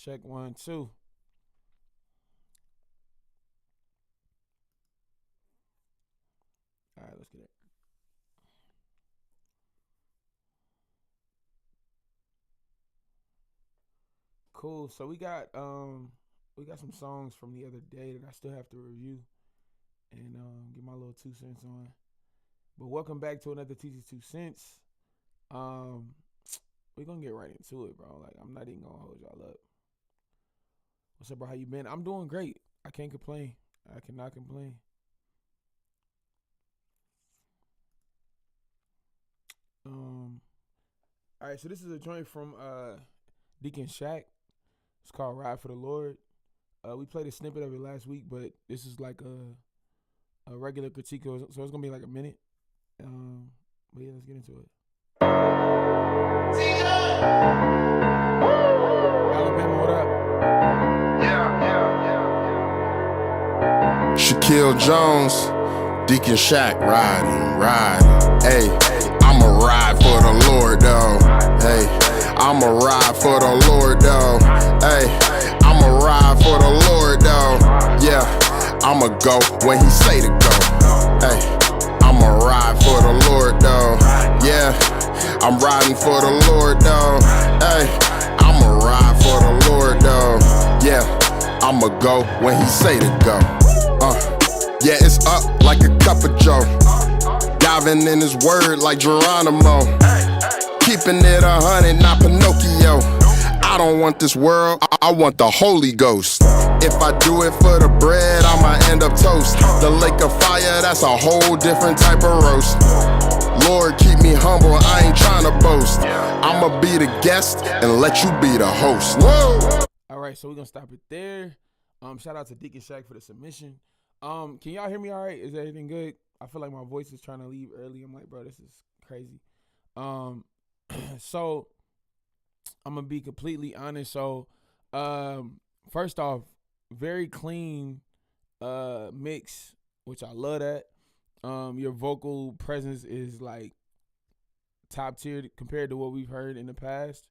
Check 1, 2. All right, let's get it. Cool. So we got some songs from the other day that I still have to review and get my little 2 cents on. But welcome back to another Teacher's 2 Cents. Um, we're gonna get right into it, bro. Like I'm not even gonna hold y'all up. What's up, bro? How you been? I'm doing great. I can't complain. I cannot complain. Um, all right. So this is a joint from Deacon Shack. It's called "Ride for the Lord." We played a snippet of it last week, but this is like a regular critique, so it's gonna be like a minute. But yeah, let's get into it. Alabama, what up? Shaquille Jones, Deacon Shack, riding. Hey, I'ma ride for the Lord, though. Hey, I'ma ride for the Lord, though. Hey, I'ma ride for the Lord, though. Yeah, I'ma go when he say to go. Hey, I'ma ride for the Lord, though. Yeah, I'm riding for the Lord, though. Hey, I'ma ride for the Lord, though. Yeah, I'ma go when he say to go. Yeah, it's up like a cup of Joe. Diving in his word like Geronimo. Keeping it 100, not Pinocchio. I don't want this world, I want the Holy Ghost. If I do it for the bread, I'ma end up toast. The lake of fire, that's a whole different type of roast. Lord, keep me humble, I ain't trying to boast. I'ma be the guest and let you be the host. Whoa! All right, so we're gonna stop it there. Shout out to Deacon Shack for the submission. Can y'all hear me all right? Is everything good? I feel like my voice is trying to leave early. I'm like, bro, this is crazy. So I'm gonna be completely honest. So, first off, very clean mix, which I love that. Your vocal presence is like top tier compared to what we've heard in the past.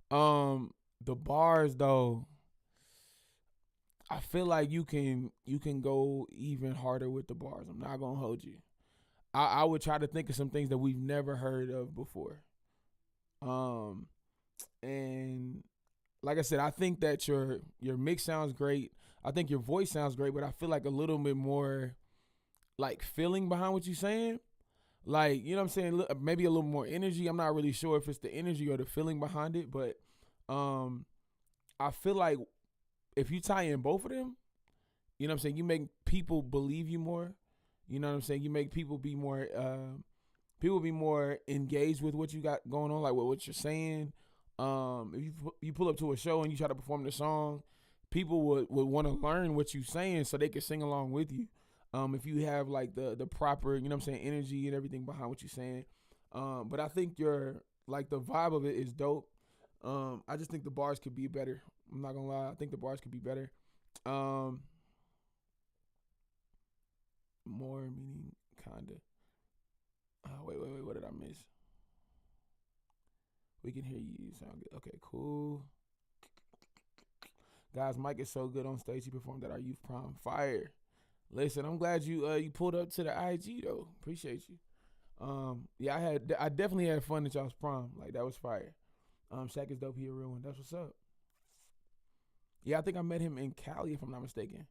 The bars though, I feel like you can go even harder with the bars. I'm not gonna hold you. I would try to think of some things that we've never heard of before. And like I said, I think that your mix sounds great. I think your voice sounds great, but I feel like a little bit more like feeling behind what you're saying. Like, you know what I'm saying? Maybe a little more energy. I'm not really sure if it's the energy or the feeling behind it, but I feel like if you tie in both of them, you know what I'm saying, you make people believe you more. You know what I'm saying? You make people be more engaged with what you got going on, like what you're saying. If you pull up to a show and you try to perform the song, people would want to learn what you're saying so they can sing along with you. If you have like the proper, you know what I'm saying, energy and everything behind what you're saying. But I think your like the vibe of it is dope. I just think the bars could be better. I'm not gonna lie. I think the bars could be better. More meaning kinda. Wait. What did I miss? We can hear you. You sound good. Okay, cool. Guys, Mike is so good on stage. He performed at our youth prom. Fire. Listen, I'm glad you pulled up to the IG though. Appreciate you. Yeah, I definitely had fun at y'all's prom. Like that was fire. Shaq is dope. He a real one. That's what's up. Yeah, I think I met him in Cali if I'm not mistaken.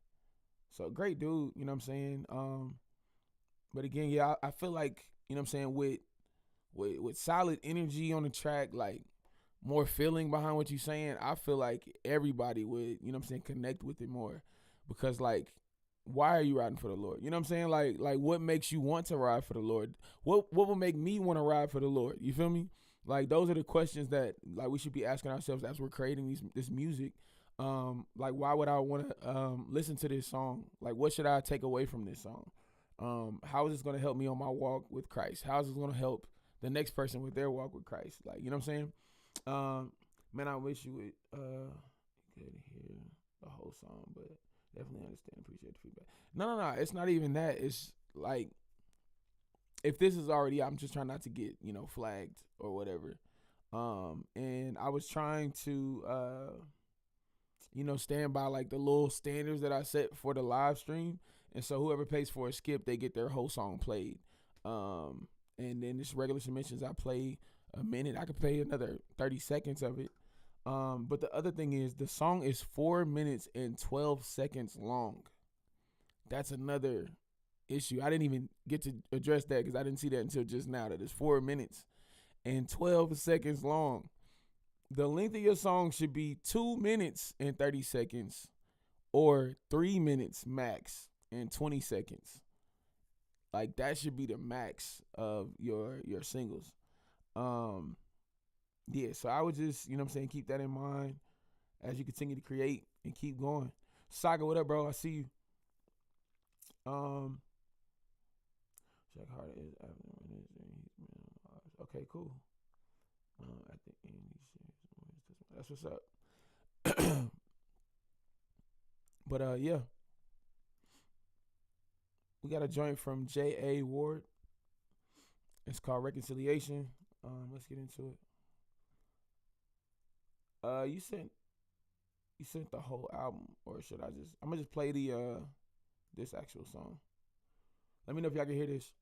So great dude. You know what I'm saying. But again, yeah, I feel like, you know what I'm saying, with solid energy on the track, like more feeling behind what you're saying, I feel like everybody would, you know what I'm saying, connect with it more. Because like, why are you riding for the Lord? You know what I'm saying? Like what makes you want to ride for the Lord? What will make me want to ride for the Lord? You feel me? Like those are the questions that like we should be asking ourselves as we're creating this music. Like why would I want to listen to this song? Like what should I take away from this song? How is this going to help me on my walk with Christ? How is this going to help the next person with their walk with Christ? Like, you know what I'm saying? Man, I wish you would could hear the whole song, but definitely understand, appreciate the feedback. No, it's not even that. It's like if this is already, I'm just trying not to get, you know, flagged or whatever. And I was trying to stand by like the little standards that I set for the live stream. And so whoever pays for a skip, they get their whole song played. And then just regular submissions, I play a minute. I could play another 30 seconds of it. But the other thing is the song is 4 minutes and 12 seconds long. That's another issue. I didn't even get to address that because I didn't see that until just now, that it's 4 minutes and 12 seconds long. The length of your song should be 2 minutes and 30 seconds or 3 minutes max and 20 seconds. Like that should be the max of your singles. Yeah, so I would just, keep that in mind as you continue to create and keep going. Saga, what up, bro? I see you. Check hard is okay, cool. At the end, that's what's up. But yeah, we got a joint from J.A. Ward. It's called Reconciliation. Let's get into it. You sent the whole album, or should I'm gonna just play this actual song. Let me know if y'all can hear this.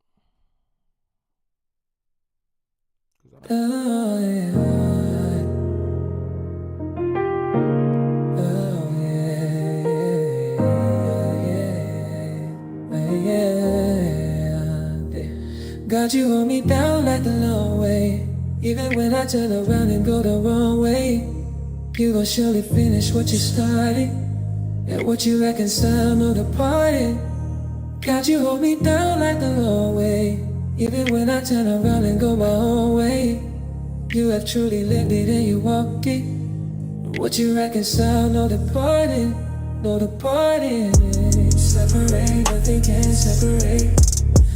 God, you hold me down like the long way. Even when I turn around and go the wrong way, you gon' surely finish what you started. And what you reconcile, no departing. God, you hold me down like the long way. Even when I turn around and go my own way, you have truly lived it and you walk it. What you reconcile, no departing, no departing. Separate, nothing can separate.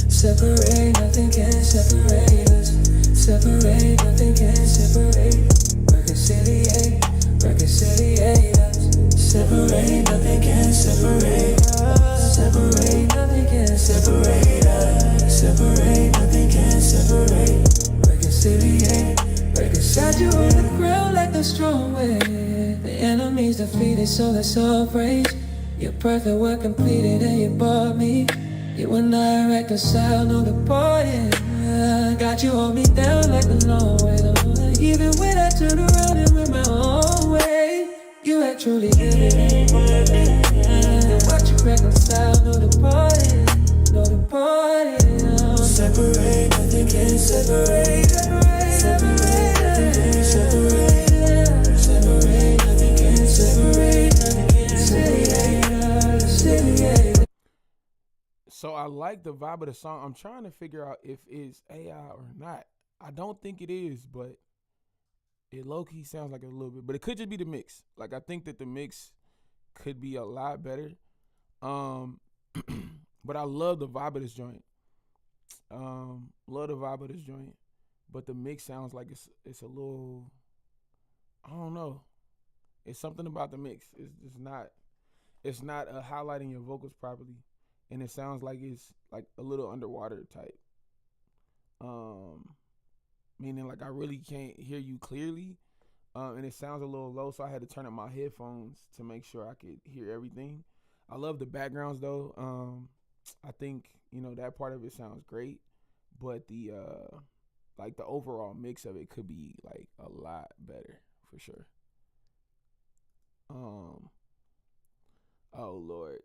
Separate, nothing can separate us. Separate, nothing can separate. Reconciliate, reconciliate us. Separate, nothing can separate us. Separate, nothing can separate us. Separate, nothing can separate. Reconciliate, reconcile. You on the ground like the strong way. The enemy's defeated, so let's all praise. Your perfect work completed and you bought me. You and I reconcile, no departing. God, you hold me down like the long way. Even when I turn around and went my own way, you had truly lived it. And watch you reconcile, no departing, no departing. Separate, nothing can separate. Separate, nothing can separate. Separate, nothing can separate. Nothing can separate. So I like the vibe of the song. I'm trying to figure out if it's AI or not. I don't think it is, but it low-key sounds like it a little bit. But it could just be the mix. Like, I think that the mix could be a lot better. But I love the vibe of this joint. Love the vibe of this joint. But the mix sounds like it's a little, I don't know. It's something about the mix. It's not highlighting your vocals properly. And it sounds like it's like a little underwater type. Meaning like I really can't hear you clearly. And it sounds a little low, so I had to turn up my headphones to make sure I could hear everything. I love the backgrounds though. I think, that part of it sounds great. But the like the overall mix of it could be like a lot better for sure. Oh Lord.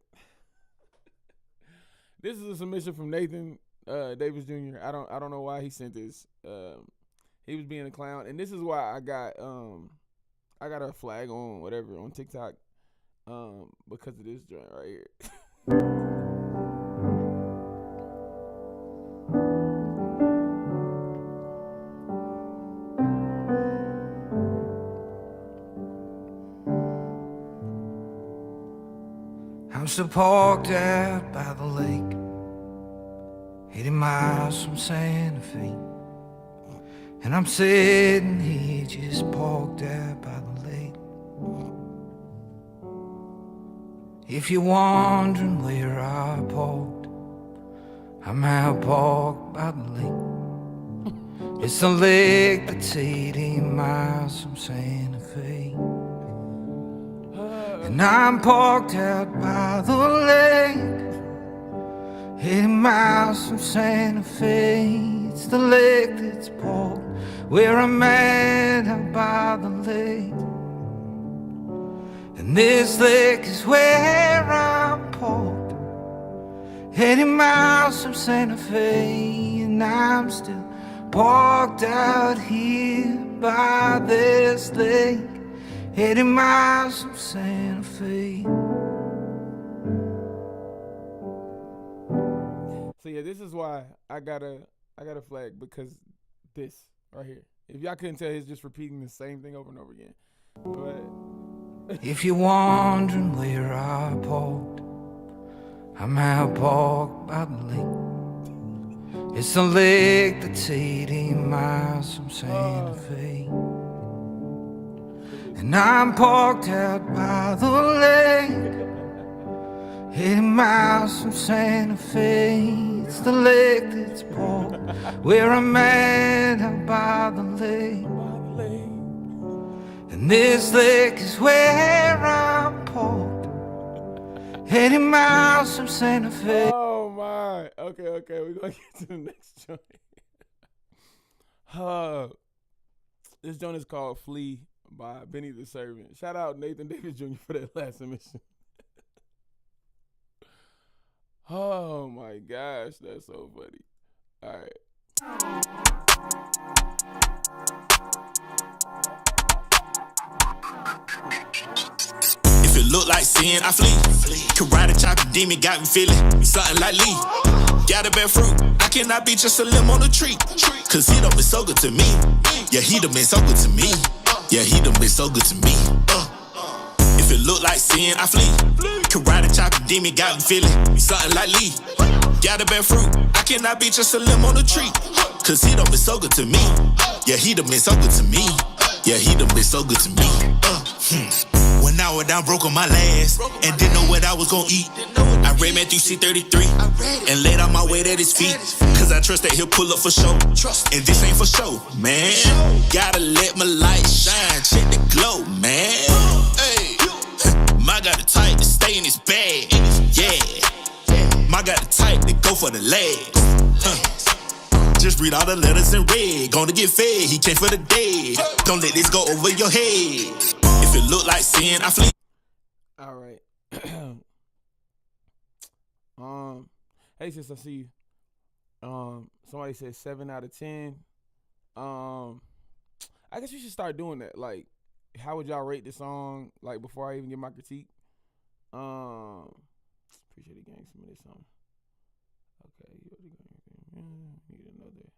This is a submission from Nathan Davis Jr. I don't know why he sent this. He was being a clown, and this is why I got a flag on whatever on TikTok because of this joint right here. I'm still parked out by the lake, 80 miles from Santa Fe. And I'm sitting here just parked out by the lake. If you're wondering where I parked, I'm out parked by the lake. It's the lake that's 80 miles from Santa Fe. And I'm parked out by the lake, 80 miles from Santa Fe. It's the lake that's parked where I'm at, out by the lake. And this lake is where I'm parked, 80 miles from Santa Fe. And I'm still parked out here by this lake, 80 miles from Santa Fe. So yeah, this is why I got a flag, because this right here. If y'all couldn't tell, he's just repeating the same thing over and over again. But If you're wondering where I parked, I'm out parked by the lake. It's a lake that's 80 miles from Santa Fe. And I'm parked out by the lake, 80 miles from Santa Fe. It's the lake that's parked where I'm at, out by the lake. And this lake is where I'm parked, 80 miles from Santa Fe. oh my, okay, we're gonna get to the next joint. This joint is called "Flee" by Benny the Servant. Shout out Nathan Davis Jr. for that last submission. Oh my gosh, that's so funny. All right. If it look like sin, I flee. Karate chopping demon got me feeling something like Lee. Got a bad fruit, I cannot be just a limb on a tree. Cause he done been so good to me. Yeah, he done been so good to me. Yeah, he done been so good to me. If it look like sin, I flee. Karate chopping demon got me feeling something like Lee. Got a bad fruit, I cannot be just a limb on a tree. Cause he done been so good to me. Yeah, he done been so good to me. Yeah, he done been so good to me. When I was down broke on my last and didn't know what I was gonna eat, I read Matthew C33 and laid out my weight at his feet. Cause I trust that he'll pull up for show. And this ain't for show, man. Gotta let my light shine, check the glow, man. Hey, my got the type to stay in his bag. Yeah, my got the type to go for the legs. Just read all the letters in red. Gonna get fed, he came for the dead. Don't let this go over your head. If it look like sin, I flee. All right. Hey sis, I see you. Somebody said 7 out of 10. I guess we should start doing that. Like, how would y'all rate the song? Like, before I even get my critique. Appreciate the gang some of this song. Okay, need another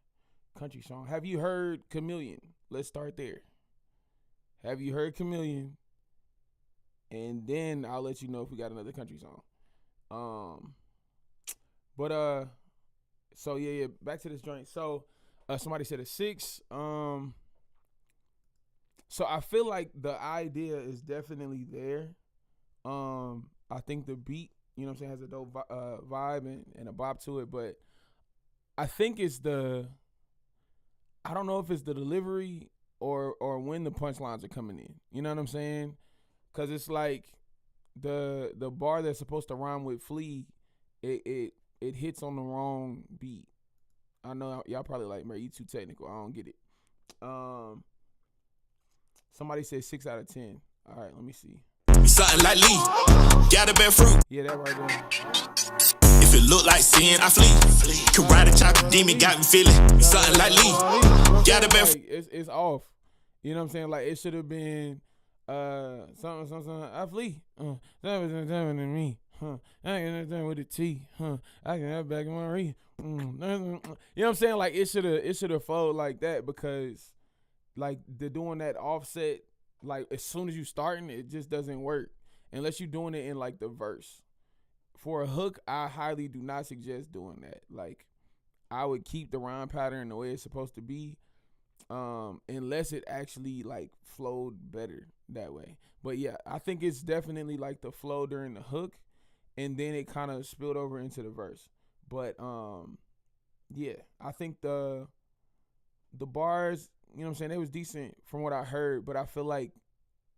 country song. Have you heard Chameleon? Let's start there. Have you heard Chameleon? And then I'll let you know if we got another country song. So yeah, back to this joint. So somebody said a 6. So I feel like the idea is definitely there. I think the beat, you know what I'm saying, has a dope vibe and a bop to it, but I think it's I don't know if it's the delivery or when the punchlines are coming in. You know what I'm saying? Because it's like the bar that's supposed to rhyme with "flee," it hits on the wrong beat. I know y'all probably like, man, you too technical. I don't get it. Somebody said 6 out of 10. All right, let me see. Something like Lee. Got a bad fruit. Yeah, that right there. If it look like sin, I flee. Karate chopping demon got me feeling something like Lee. Got a bad fruit. It's off. You know what I'm saying? Like, it should have been something. I flee. That was than me. I can understand with the T. I can have back in my re. You know what I'm saying? Like, it should have flowed like that, because like they're doing that offset. Like, as soon as you starting, it just doesn't work unless you're doing it in like the verse. For a hook, I highly do not suggest doing that. Like, I would keep the rhyme pattern the way it's supposed to be, unless it actually like flowed better that way. But yeah, I think it's definitely like the flow during the hook, and then it kind of spilled over into the verse. But yeah, I think the bars, you know what I'm saying, they was decent from what I heard, but I feel like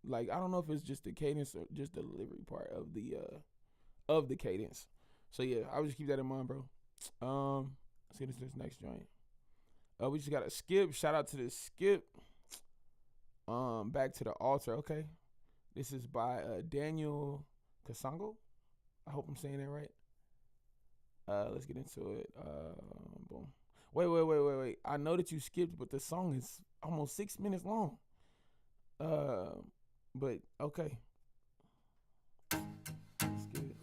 like I don't know if it's just the cadence or just the delivery part of the cadence. So yeah, I would just keep that in mind, bro. Let's get into this next joint. We just got a skip. Shout out to the skip. Back to the altar. Okay, this is by Daniel Kasango. I hope I'm saying that right. Let's get into it. Boom. Wait. I know that you skipped, but the song is almost 6 minutes long. But okay. Let's get it.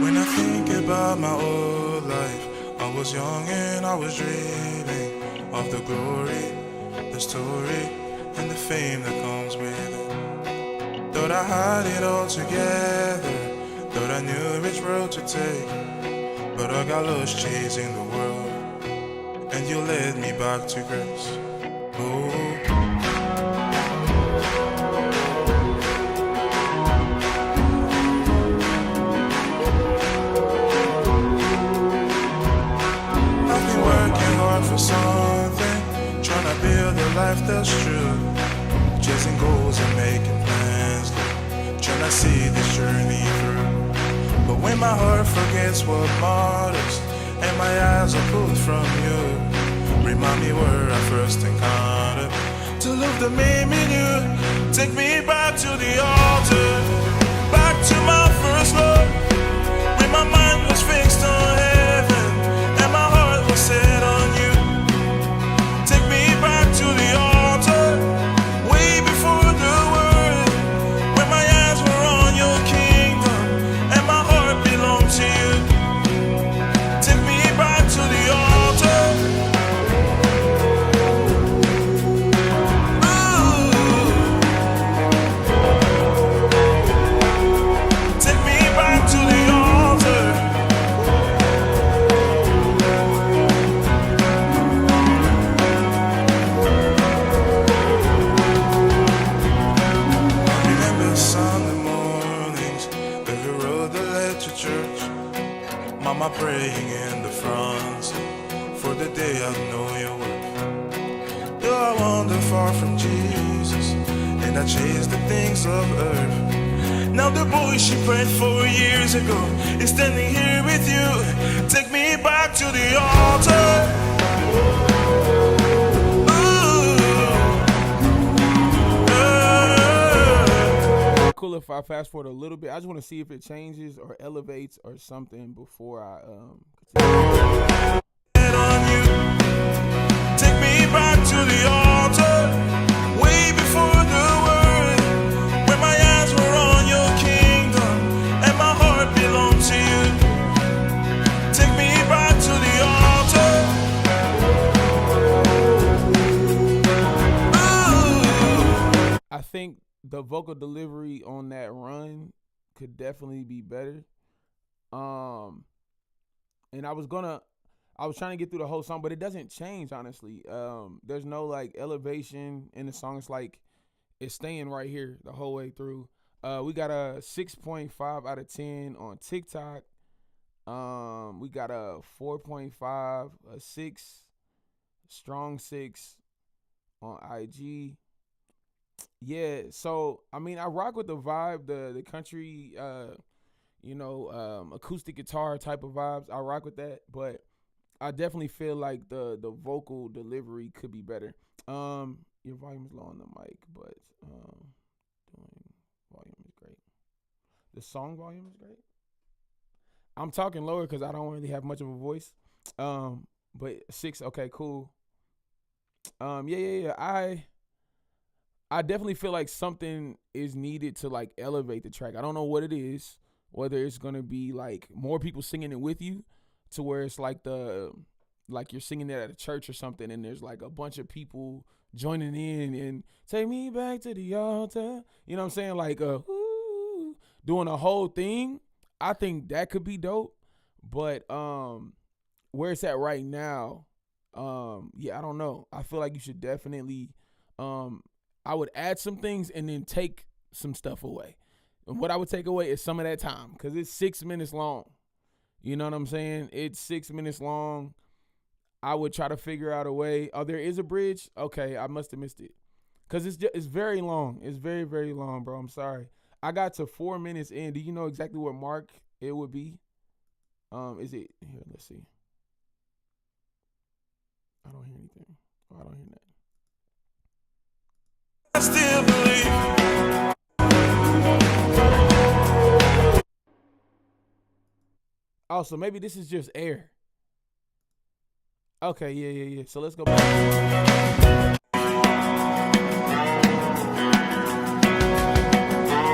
When I think about my old life, I was young and I was dreaming of the glory, the story, and the fame that comes with it. Thought I had it all together, thought I knew which road to take, but I got lost chasing the world, and you led me back to grace. Oh. For something, trying to build a life that's true, chasing goals and making plans, trying to see this journey through. But when my heart forgets what matters and my eyes are pulled from you, remind me where I first encountered to love that made me new. Take me back to the altar, back to my first love, when my mind was fixed on heaven and my heart was set on you. Back to the altar, way before the world, when my eyes were on your kingdom and my heart belonged to you. Take me back to the altar. Ooh. Take me back to the altar. Mama praying in the front for the day I know your worth. Though I wander far from Jesus and I chase the things of earth, now the boy she prayed 4 years ago is standing here with you. Take me back to the altar. Cool if I fast forward a little bit. I just want to see if it changes or elevates or something before I continue. Take me back to the altar, way before the world, when my eyes were on your kingdom and my heart belonged to you. Take me back to the altar. Ooh. I think the vocal delivery on that run could definitely be better. And I was trying to get through the whole song, but it doesn't change, honestly. There's no like elevation in the song. It's like it's staying right here the whole way through. We got a 6.5 out of 10 on TikTok. We got a 4.5, a 6, strong 6 on IG. Yeah, so I mean, I rock with the vibe, the country, acoustic guitar type of vibes. I rock with that, but I definitely feel like the vocal delivery could be better. Your volume is low on the mic, but doing volume is great. The song volume is great. I'm talking lower because I don't really have much of a voice. But 6, okay, cool. Yeah. I definitely feel like something is needed to like elevate the track. I don't know what it is, whether it's gonna be like more people singing it with you, to where it's like you're singing it at a church or something, and there's like a bunch of people joining in and take me back to the altar. You know what I'm saying? Like ooh, doing a whole thing. I think that could be dope. But where it's at right now, I don't know. I feel like you should definitely I would add some things and then take some stuff away. And what I would take away is some of that time, because it's 6 minutes long. You know what I'm saying? It's 6 minutes long. I would try to figure out a way. Oh, there is a bridge? Okay, I must have missed it. Because it's very long. It's very, very long, bro. I'm sorry. I got to 4 minutes in. Do you know exactly what mark it would be? Is it here? Let's see. I don't hear anything. Oh, I don't hear that. I still believe. Oh, so maybe this is just air. Okay, yeah. So let's go back.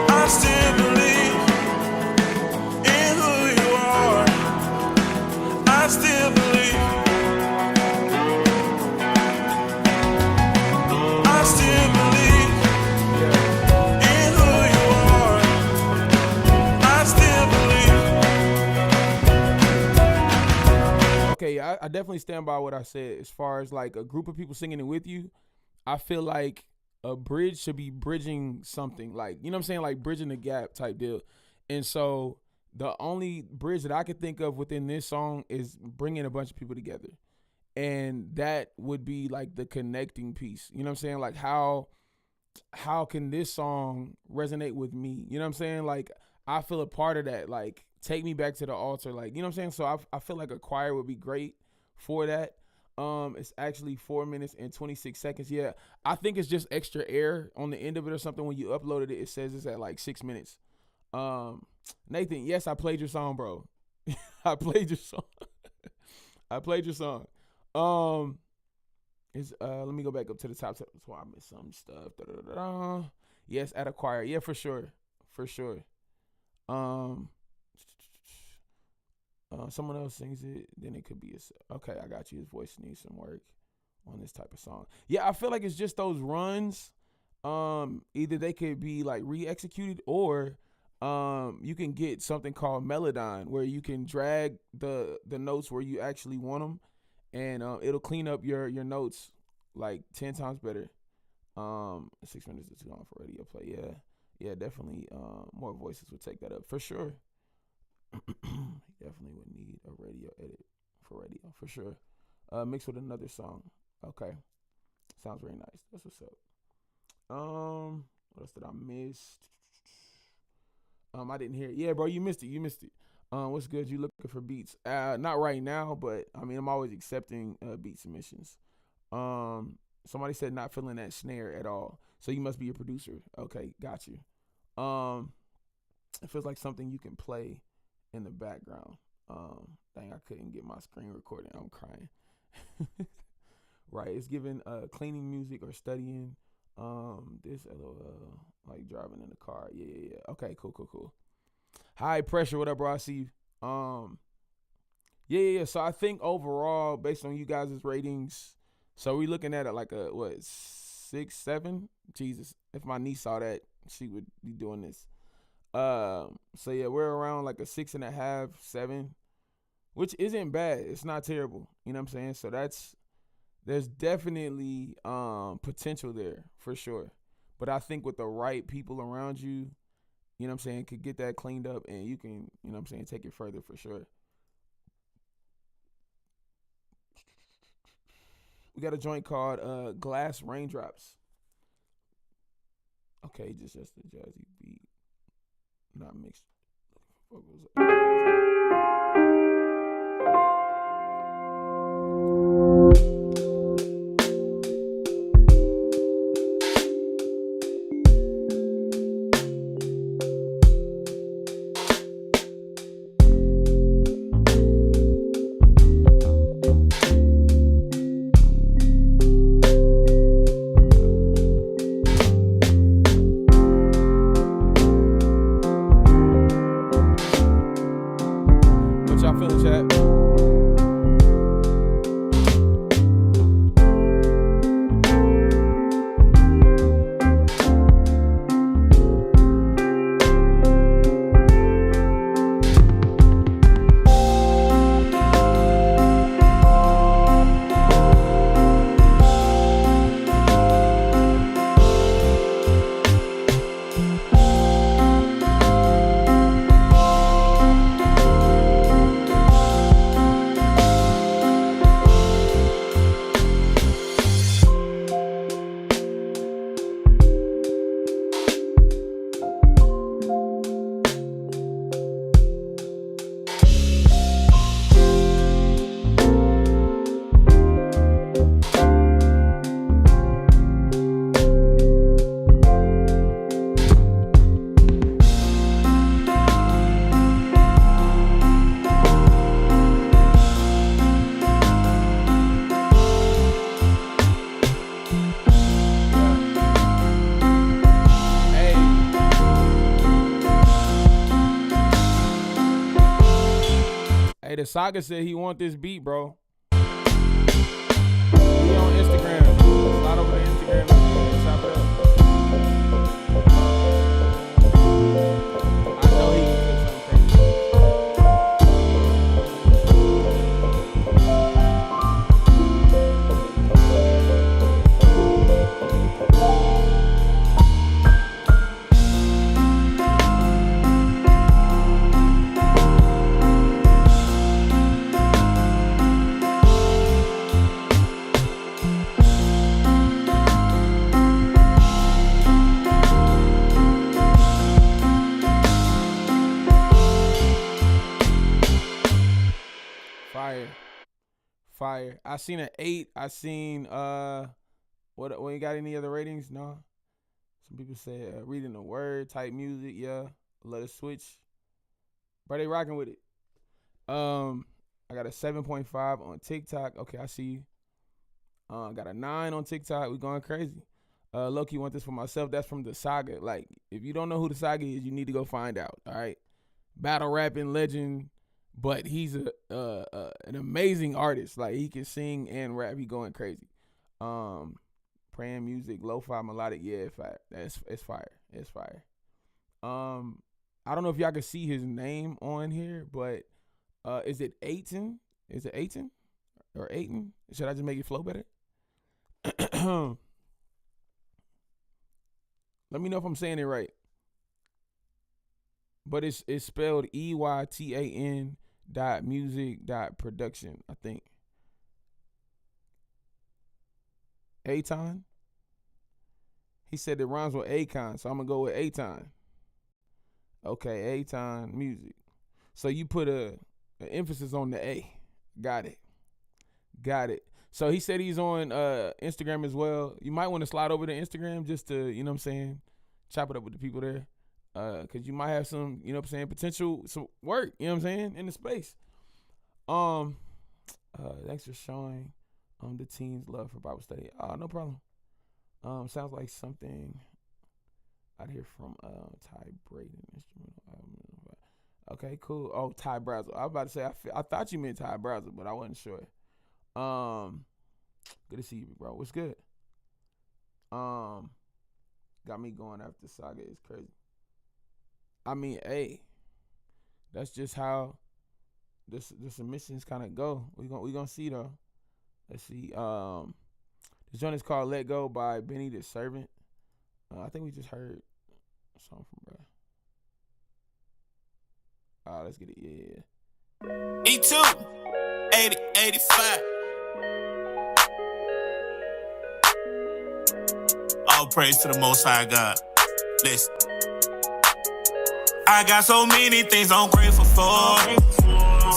I still believe in who you are. I still believe. I still believe in who you are. I still believe. Okay, I definitely stand by what I said as far as like a group of people singing it with you. I feel like a bridge should be bridging something, like, you know what I'm saying, like bridging the gap type deal. And so the only bridge that I could think of within this song is bringing a bunch of people together. And that would be like the connecting piece. You know what I'm saying? Like how can this song resonate with me? You know what I'm saying? Like I feel a part of that. Like take me back to the altar. Like, you know what I'm saying? So I feel like a choir would be great for that. It's actually 4 minutes and 26 seconds. Yeah, I think it's just extra air on the end of it or something. When you uploaded it, it says it's at like 6 minutes. Nathan, yes, I played your song, bro. I played your song. I played your song. Let me go back up to the top. That's why I missed some stuff. Da-da-da-da. Yes, at a choir. Yeah, for sure. Someone else sings it, then it could be okay, I got you. His voice needs some work on this type of song. Yeah, I feel like it's just those runs. Either they could be like re-executed, or you can get something called Melodyne, where you can drag the notes where you actually want them, and it'll clean up your notes like 10 times better. 6 minutes is too long for radio play. Yeah, definitely. More voices would take that up for sure. Definitely would need a radio edit for radio for sure. Mixed with another song. Okay, sounds very nice. That's what's up. What else did I miss? I didn't hear it. Yeah, bro, you missed it. What's good? You looking for beats? Not right now, but I mean, I'm always accepting beat submissions. Somebody said not feeling that snare at all, so you must be a producer. Okay, got you. It feels like something you can play in the background. Dang, I couldn't get my screen recording. I'm crying. Right, it's giving cleaning music or studying. This LOL, like driving in the car. Yeah. Okay, cool. High pressure. What up, bro? I see you. Yeah. So I think overall, based on you guys' ratings, so we looking at it like a 6, 7. Jesus, if my niece saw that, she would be doing this. So yeah, we're around like a 6.5, 7, which isn't bad. It's not terrible. You know what I'm saying? So there's definitely potential there for sure. But I think with the right people around you, you know what I'm saying, could get that cleaned up, and you can, you know what I'm saying, take it further for sure. We got a joint called Glass Raindrops. Okay, just a jazzy beat. Not mixed. What y'all feeling the Saga said he want this beat, bro. He on Instagram. Slide over to Instagram and chop it up. I know he can cook something crazy. Fire. I seen an 8. I seen what you got any other ratings? No. Some people say reading the word type music, yeah. Let it switch. But they rocking with it. I got a 7.5 on TikTok. Okay, I see you. Got a 9 on TikTok. We going crazy. Loki want this for myself. That's from the Saga. Like, if you don't know who the Saga is, you need to go find out. All right. Battle rapping legend. But he's an amazing artist. Like, he can sing and rap. He going crazy. Praying music, lo-fi, melodic. Yeah, it's fire. It's fire. It's fire. I don't know if y'all can see his name on here, but is it Aiton? Is it Aiton or Aiton? Should I just make it flow better? Let me know if I'm saying it right. But it's spelled EYTAN.music.production, I think. Aiton? He said it rhymes with Akon, so I'm going to go with Aiton. Okay, Aiton Music. So you put an emphasis on the A. Got it. So he said he's on Instagram as well. You might want to slide over to Instagram just to, you know what I'm saying, chop it up with the people there. Cause you might have some, you know what I'm saying, potential, some work, you know what I'm saying, in the space. Thanks for showing the teens love for Bible study. No problem. Sounds like something out here from Ty Braden instrumental. Okay, cool. Oh, Ty Brazzle. I was about to say I thought you meant Ty Brazzle, but I wasn't sure. Good to see you, bro. What's good? Got me going after Saga. It's crazy. I mean, hey, that's just how the submissions kind of go. We gonna see though. Let's see. This joint is called "Let Go" by Benny the Servant. I think we just heard a song from bro. Let's get it. Yeah. E2 80 85. All praise to the Most High God. Listen. I got so many things I'm grateful for.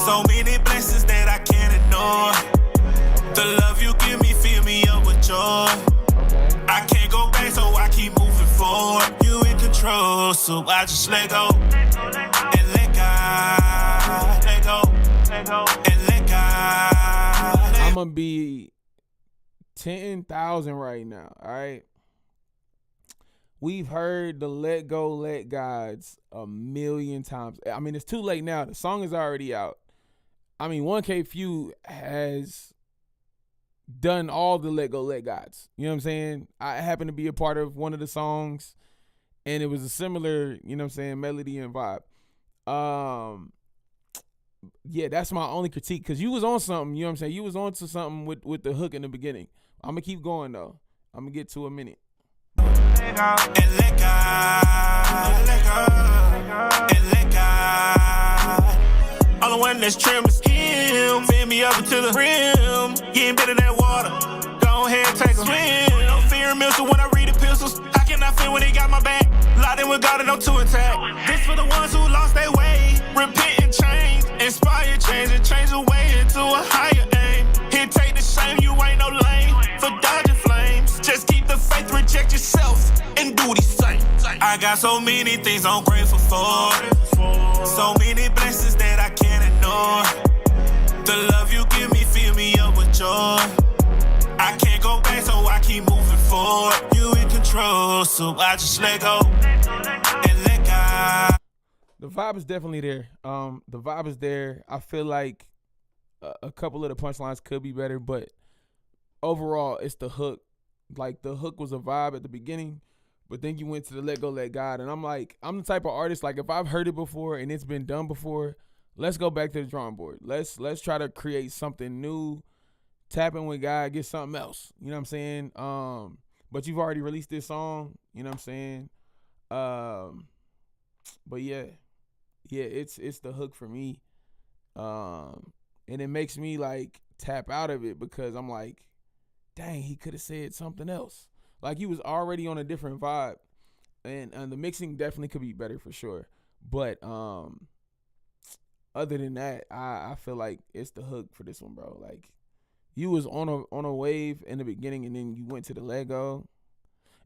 So many blessings that I can't ignore. The love you give me, fill me up with joy. I can't go back, so I keep moving forward. You in control, so I just let go. And let God. Let go. And let God. I'm gonna be 10,000 right now, all right? We've heard the Let Go, Let Gods a million times. I mean, it's too late now. The song is already out. I mean, 1K Few has done all the Let Go, Let Gods. You know what I'm saying? I happen to be a part of one of the songs, and it was a similar, you know what I'm saying, melody and vibe. Yeah, that's my only critique, because you was on something, you know what I'm saying? You was on to something with the hook in the beginning. I'm going to keep going, though. I'm going to get to a minute. And let God, let go, and let God. All the one that's trim is him. Fill me up to the rim. Getting better than water. Go ahead, take a swim. No fear in Milton when I read the epistles. How can I feel when they got my back? Locked in with God and no two attack. This for the ones who lost their way. Repent and change. Inspire change and change the way into a higher aim. Here, take the shame. You ain't no lame for dodging flames. Just keep the faith, reject yourself, and do the same. I got so many things I'm grateful for. So many blessings that I can't ignore. The love you give me, fill me up with joy. I can't go back, so I keep moving forward. You in control, so I just let go and let God. The vibe is definitely there. The vibe is there. I feel like a couple of the punchlines could be better, but overall, it's the hook. Like, the hook was a vibe at the beginning, but then you went to the Let Go, Let God. And I'm like, I'm the type of artist, like, if I've heard it before and it's been done before, let's go back to the drawing board. Let's try to create something new, tap in with God, get something else. You know what I'm saying? But you've already released this song. You know what I'm saying? But yeah, it's the hook for me. And it makes me, like, tap out of it because I'm like, dang, he could have said something else. Like, he was already on a different vibe, and the mixing definitely could be better for sure. But other than that, I feel like it's the hook for this one, bro. Like, you was on a wave in the beginning, and then you went to the Lego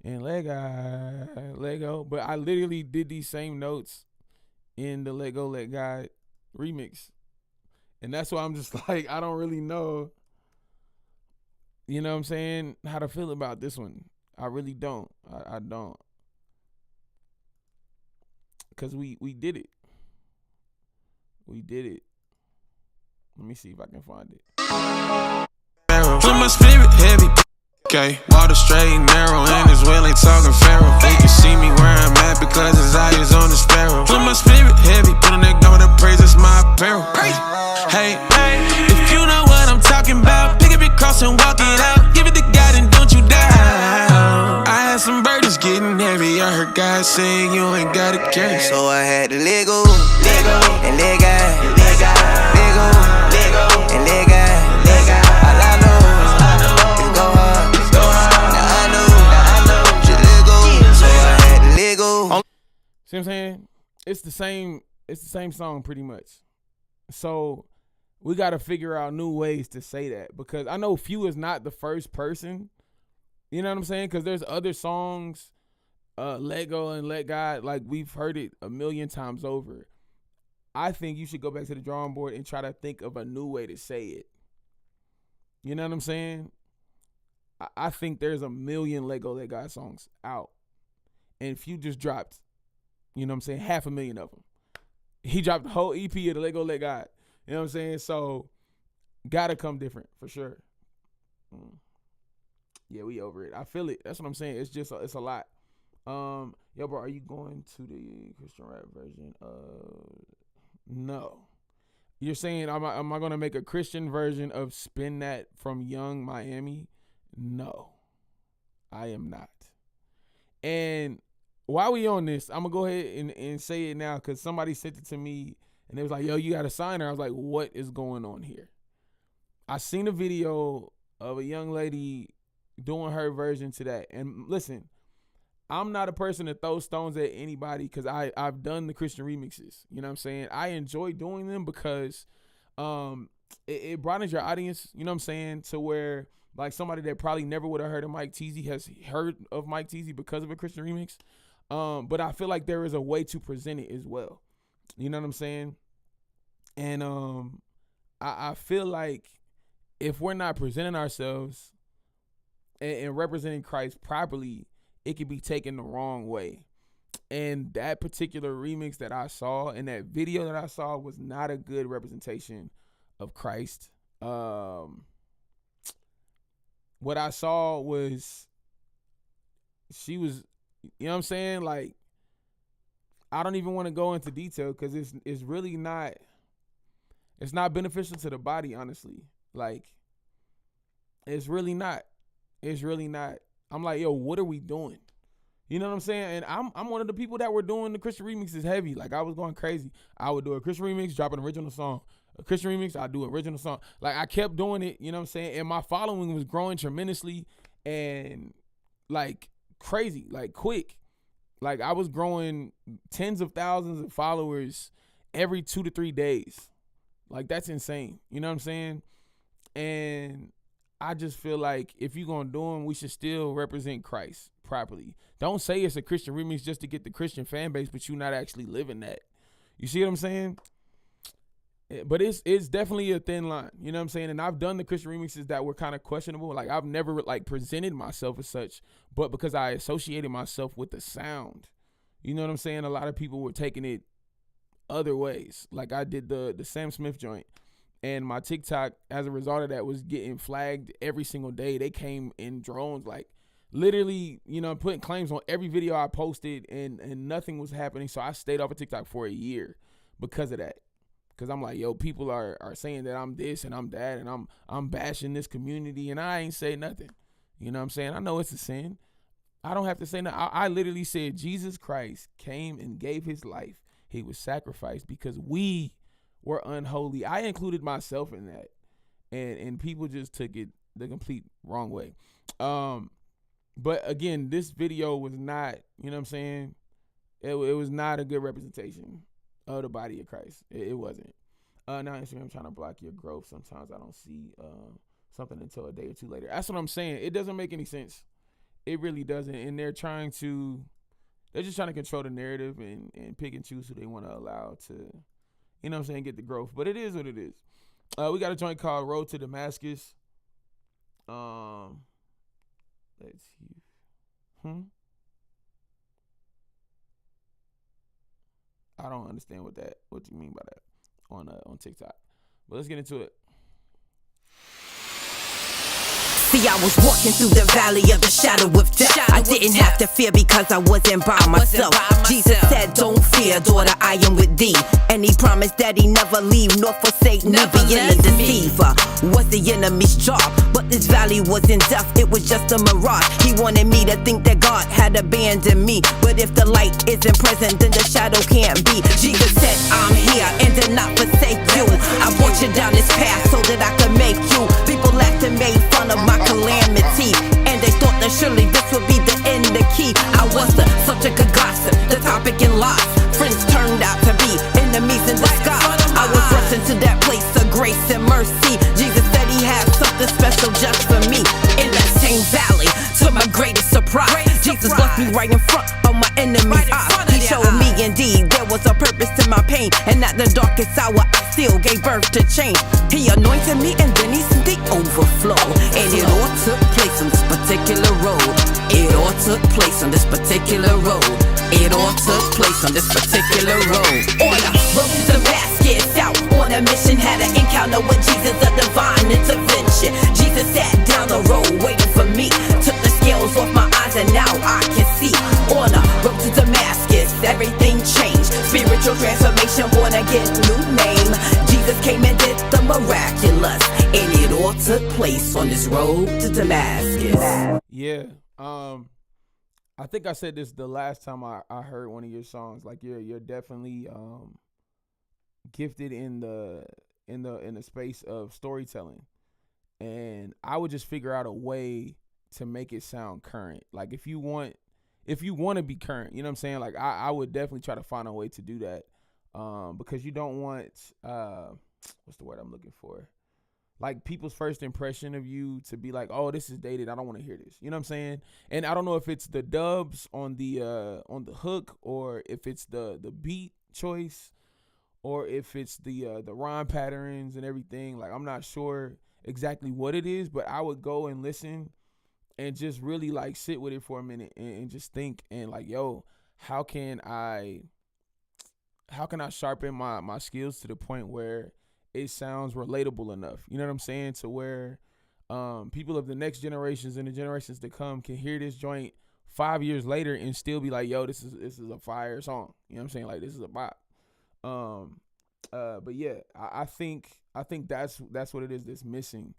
and Lego. But I literally did these same notes in the Let Go, Let God remix, and that's why I'm just like, I don't really know. You know what I'm saying? How to feel about this one. I really don't. I don't. Because we did it. We did it. Let me see if I can find it. When my spirit heavy, okay, water straight and narrow, and as well ain't talking pharaoh. They can see me where I'm at because his eye is on the sparrow. When my spirit heavy, put on that gun with the praise, it's my apparel. Hey, if you know what I'm talking about, pick up your cross and walk it out. Give it to God and don't you doubt. I had some burdens getting heavy. I heard God say you ain't gotta carry. So I had to let go, and let God, let go, and let God, All I know is go hard. Now I know, just let go. So I had to let go. See what I'm saying? It's the same song pretty much. So we got to figure out new ways to say that, because I know Few is not the first person. You know what I'm saying? Because there's other songs, Let Go and Let God, like, we've heard it a million times over. I think you should go back to the drawing board and try to think of a new way to say it. You know what I'm saying? I think there's a million Let Go, Let God songs out. And Few just dropped, you know what I'm saying, 500,000 of them. He dropped the whole EP of the Let Go, Let God. You know what I'm saying? So, gotta come different, for sure. Yeah, we over it. I feel it. That's what I'm saying. It's just, it's a lot. Yo, bro, are you going to the Christian rap version? No. You're saying, am I going to make a Christian version of Spin That from Young Miami? No, I am not. And while we on this, I'm going to go ahead and say it now, because somebody sent it to me, and they was like, yo, you got to sign her. I was like, what is going on here? I seen a video of a young lady doing her version to that. And listen, I'm not a person that throws stones at anybody, because I've done the Christian remixes. You know what I'm saying? I enjoy doing them because it broadens your audience, you know what I'm saying, to where, like, somebody that probably never would have heard of Mike Teezy has heard of Mike Teezy because of a Christian remix. But I feel like there is a way to present it as well. You know what I'm saying? And I feel like if we're not presenting ourselves and representing Christ properly, it could be taken the wrong way. And that particular remix that I saw and that video that I saw was not a good representation of Christ. What I saw was, she was, you know what I'm saying? Like, I don't even want to go into detail, because it's really not, it's not beneficial to the body, honestly. Like, it's really not. It's really not. I'm like, yo, what are we doing? You know what I'm saying? And I'm one of the people that were doing the Christian remixes heavy. Like, I was going crazy. I would do a Christian remix, drop an original song. A Christian remix, I do an original song. Like, I kept doing it, you know what I'm saying? And my following was growing tremendously and, like, crazy, like, quick. Like, I was growing tens of thousands of followers every 2 to 3 days. Like, that's insane. You know what I'm saying? And I just feel like if you're going to do them, we should still represent Christ properly. Don't say it's a Christian remix just to get the Christian fan base, but you're not actually living that. You see what I'm saying? But it's definitely a thin line. You know what I'm saying? And I've done the Christian remixes that were kind of questionable. Like, I've never, like, presented myself as such, but because I associated myself with the sound. You know what I'm saying? A lot of people were taking it other ways. Like, I did the Sam Smith joint. And my TikTok, as a result of that, was getting flagged every single day. They came in drones, like literally, you know, putting claims on every video I posted, and nothing was happening. So I stayed off of TikTok for a year because of that. Because I'm like, yo, people are saying that I'm this and I'm that, and I'm bashing this community, and I ain't say nothing. You know what I'm saying? I know it's a sin. I don't have to say nothing. I literally said Jesus Christ came and gave his life. He was sacrificed because we were unholy. I included myself in that, and people just took it the complete wrong way. But again, this video was not, you know what I'm saying, it was not a good representation of the body of Christ. It wasn't. Now Instagram trying to block your growth. Sometimes I don't see something until a day or two later. That's what I'm saying. It doesn't make any sense. It really doesn't. And they're just trying to control the narrative and pick and choose who they want to allow to, you know what I'm saying, get the growth. But it is what it is. We got a joint called Road to Damascus. Let's see. I don't understand what you mean by that on TikTok. But let's get into it. See, I was walking through the valley of the shadow of death. I didn't have to fear because I wasn't by myself. Jesus said, don't fear, daughter, I am with thee. And he promised that he never leave nor forsake me, being a deceiver. Was the enemy's job, but this valley wasn't death, it was just a mirage. He wanted me to think that God had abandoned me, but if the light isn't present, then the shadow can't be. Jesus said, I'm here and did not forsake you. I brought you down this path so that I could make you. People laughed and made fun of my calamity, and they thought that surely this would be the end, the key. I was the subject of gossip, the topic in lies. Friends turned out to be enemies in disguise. I was rushing to that place of grace and mercy. Jesus said he had something special just for me. In that same valley, to my greatest surprise, Jesus left me right in front of my enemy's eyes. He showed me indeed there was a purpose to my pain, and at the darkest hour I still gave birth to change. He anointed me and then he sent the overflow, and it all took place on this particular road. It all took place on this particular road. It all took place on this particular road. On a road to Damascus, out on a mission, had an encounter with Jesus, a divine intervention. Jesus sat down the road waiting for me, took the scales off my eyes and now I can see. On a road to Damascus, everything changed. Spiritual transformation, born again, new name. Jesus came and did the miraculous, and it all took place on this road to Damascus. Yeah. I think I said this the last time I heard one of your songs. Like you're definitely gifted in the space of storytelling, and I would just figure out a way to make it sound current. Like if you want to be current, you know what I'm saying? Like I would definitely try to find a way to do that, because you don't want what's the word I'm looking for? Like people's first impression of you to be like, oh, this is dated, I don't want to hear this. You know what I'm saying? And I don't know if it's the dubs on the hook, or if it's the beat choice, or if it's the rhyme patterns and everything. Like I'm not sure exactly what it is, but I would go and listen and just really like sit with it for a minute and just think and like, yo, how can I sharpen my skills to the point where it sounds relatable enough, you know what I'm saying, to where people of the next generations and the generations to come can hear this joint 5 years later and still be like, yo, this is a fire song. You know what I'm saying? Like this is a bop. But yeah, I think that's what it is that's missing.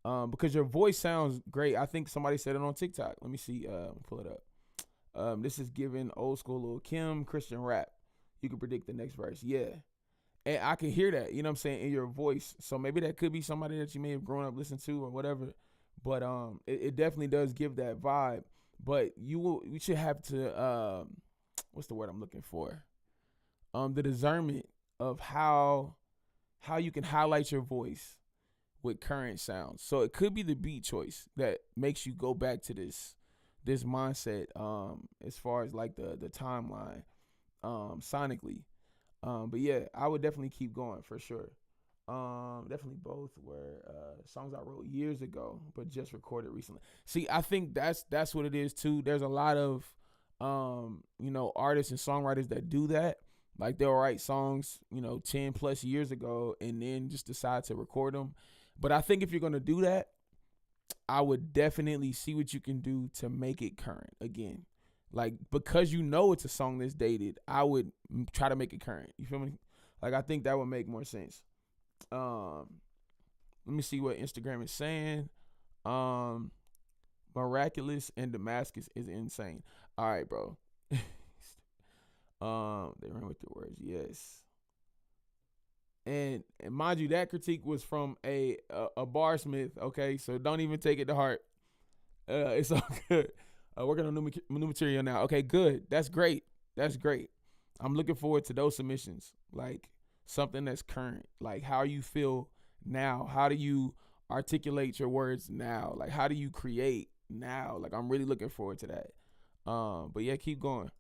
Because your voice sounds great. I think somebody said it on TikTok. Let me see. Pull it up. This is giving old school Lil Kim Christian rap. You can predict the next verse. Yeah. And I can hear that, you know what I'm saying, in your voice. So maybe that could be somebody that you may have grown up listening to or whatever. But it definitely does give that vibe. But you should have to what's the word I'm looking for? The discernment of how you can highlight your voice with current sounds. So it could be the beat choice that makes you go back to this mindset as far as like the timeline sonically. But yeah, I would definitely keep going for sure. Definitely both were songs I wrote years ago, but just recorded recently. See, I think that's what it is too. There's a lot of artists and songwriters that do that, Like they'll write songs, 10 plus years ago and then just decide to record them. But I think if you're going to do that, I would definitely see what you can do to make it current again. Like, because it's a song that's dated, I would try to make it current. You feel me? Like, I think that would make more sense. Let me see what Instagram is saying. Miraculous and Damascus is insane. All right, bro. They ran with the words, yes. And mind you, that critique was from a barsmith, okay? So don't even take it to heart. It's all good. Working on new material now. Okay, good. That's great. That's great. I'm looking forward to those submissions. Like something that's current. Like how you feel now. How do you articulate your words now? Like how do you create now? Like I'm really looking forward to that. But yeah, keep going.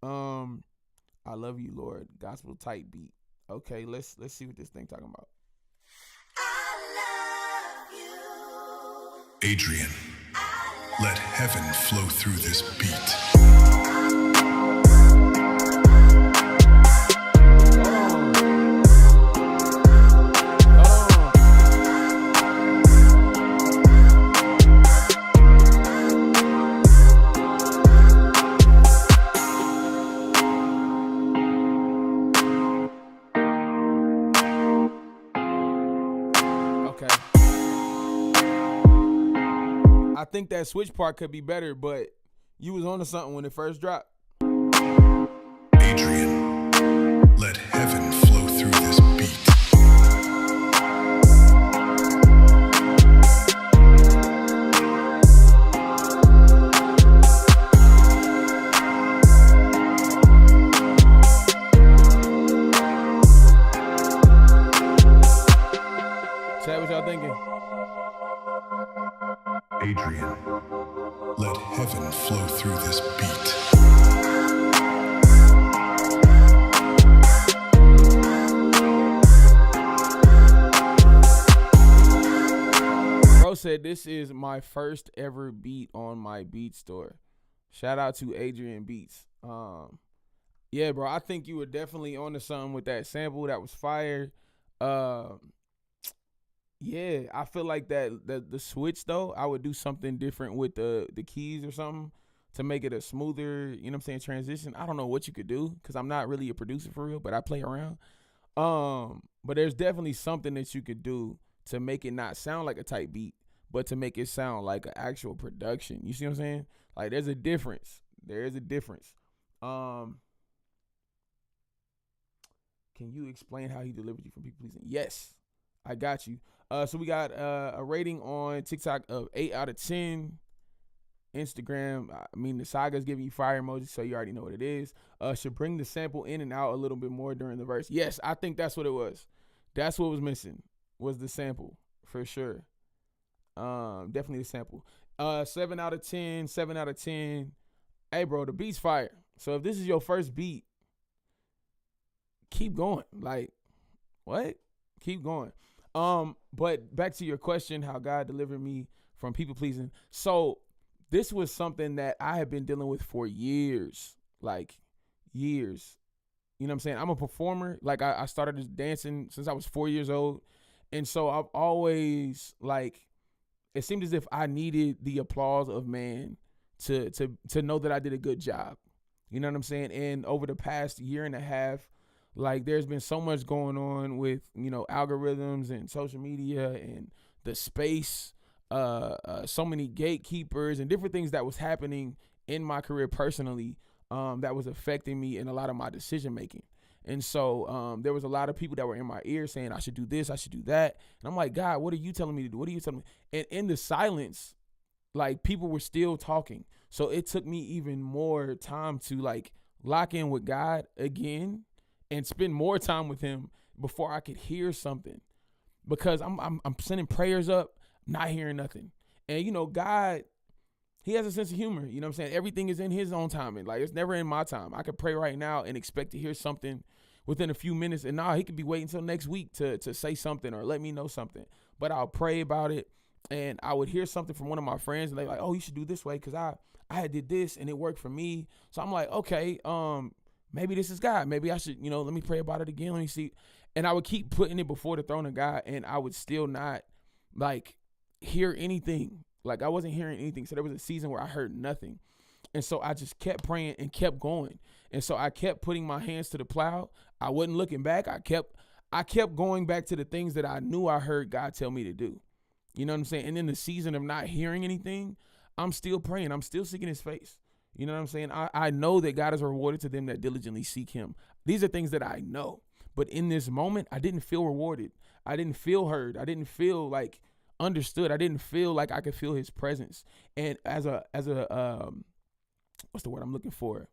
I love you, Lord. Gospel tight beat. Okay, let's see what this thing talking about. Adrian, let heaven flow through this beat. I think that switch part could be better, but you was on to something when it first dropped. Adrian, let heaven flow through this beat. Chat, what y'all thinking? Adrian, let heaven flow through this beat. Bro said this is my first ever beat on my beat store. Shout out to Adrian Beats. Yeah, bro, I think you were definitely on to something with that sample. That was fire. Yeah, I feel like that the switch though, I would do something different with the keys or something to make it a smoother, transition. I don't know what you could do because I'm not really a producer for real, but I play around. But there's definitely something that you could do to make it not sound like a tight beat, but to make it sound like an actual production. You see what I'm saying? Like there's a difference. There is a difference. Can you explain how he delivered you from people pleasing? Yes, I got you. So we got a rating on TikTok of 8 out of 10. Instagram, the Saga's giving you fire emojis, so you already know what it is. Should bring the sample in and out a little bit more during the verse. Yes, I think that's what it was. That's what was missing, was the sample, for sure. Definitely the sample. 7 out of 10, 7 out of 10. Hey, bro, the beat's fire. So if this is your first beat, keep going. Like, what? Keep going. But back to your question, how God delivered me from people pleasing. So this was something that I have been dealing with for years, like years. You know what I'm saying? I'm a performer. Like I started dancing since I was 4 years old. And so I've always it seemed as if I needed the applause of man to know that I did a good job. You know what I'm saying? And over the past year and a half, there's been so much going on with, algorithms and social media and the space, so many gatekeepers and different things that was happening in my career personally, that was affecting me in a lot of my decision making. And so there was a lot of people that were in my ear saying I should do this, I should do that. And I'm like, God, what are you telling me to do? What are you telling me? And in the silence, people were still talking. So it took me even more time to lock in with God again and spend more time with him before I could hear something, because I'm sending prayers up, not hearing nothing. And God, he has a sense of humor. You know what I'm saying? Everything is in his own timing. It's never in my time. I could pray right now and expect to hear something within a few minutes, and he could be waiting until next week to say something or let me know something. But I'll pray about it, and I would hear something from one of my friends, and they like, oh, you should do this way because I had did this and it worked for me. So I'm like, okay, maybe this is God. Maybe I should, let me pray about it again. Let me see. And I would keep putting it before the throne of God, and I would still not like hear anything. Like I wasn't hearing anything. So there was a season where I heard nothing. And so I just kept praying and kept going. And so I kept putting my hands to the plow. I wasn't looking back. I kept going back to the things that I knew I heard God tell me to do. You know what I'm saying? And in the season of not hearing anything, I'm still praying. I'm still seeking his face. You know what I'm saying? I know that God is rewarded to them that diligently seek him. These are things that I know. But in this moment, I didn't feel rewarded. I didn't feel heard. I didn't feel like understood. I didn't feel like I could feel his presence. And as a what's the word I'm looking for?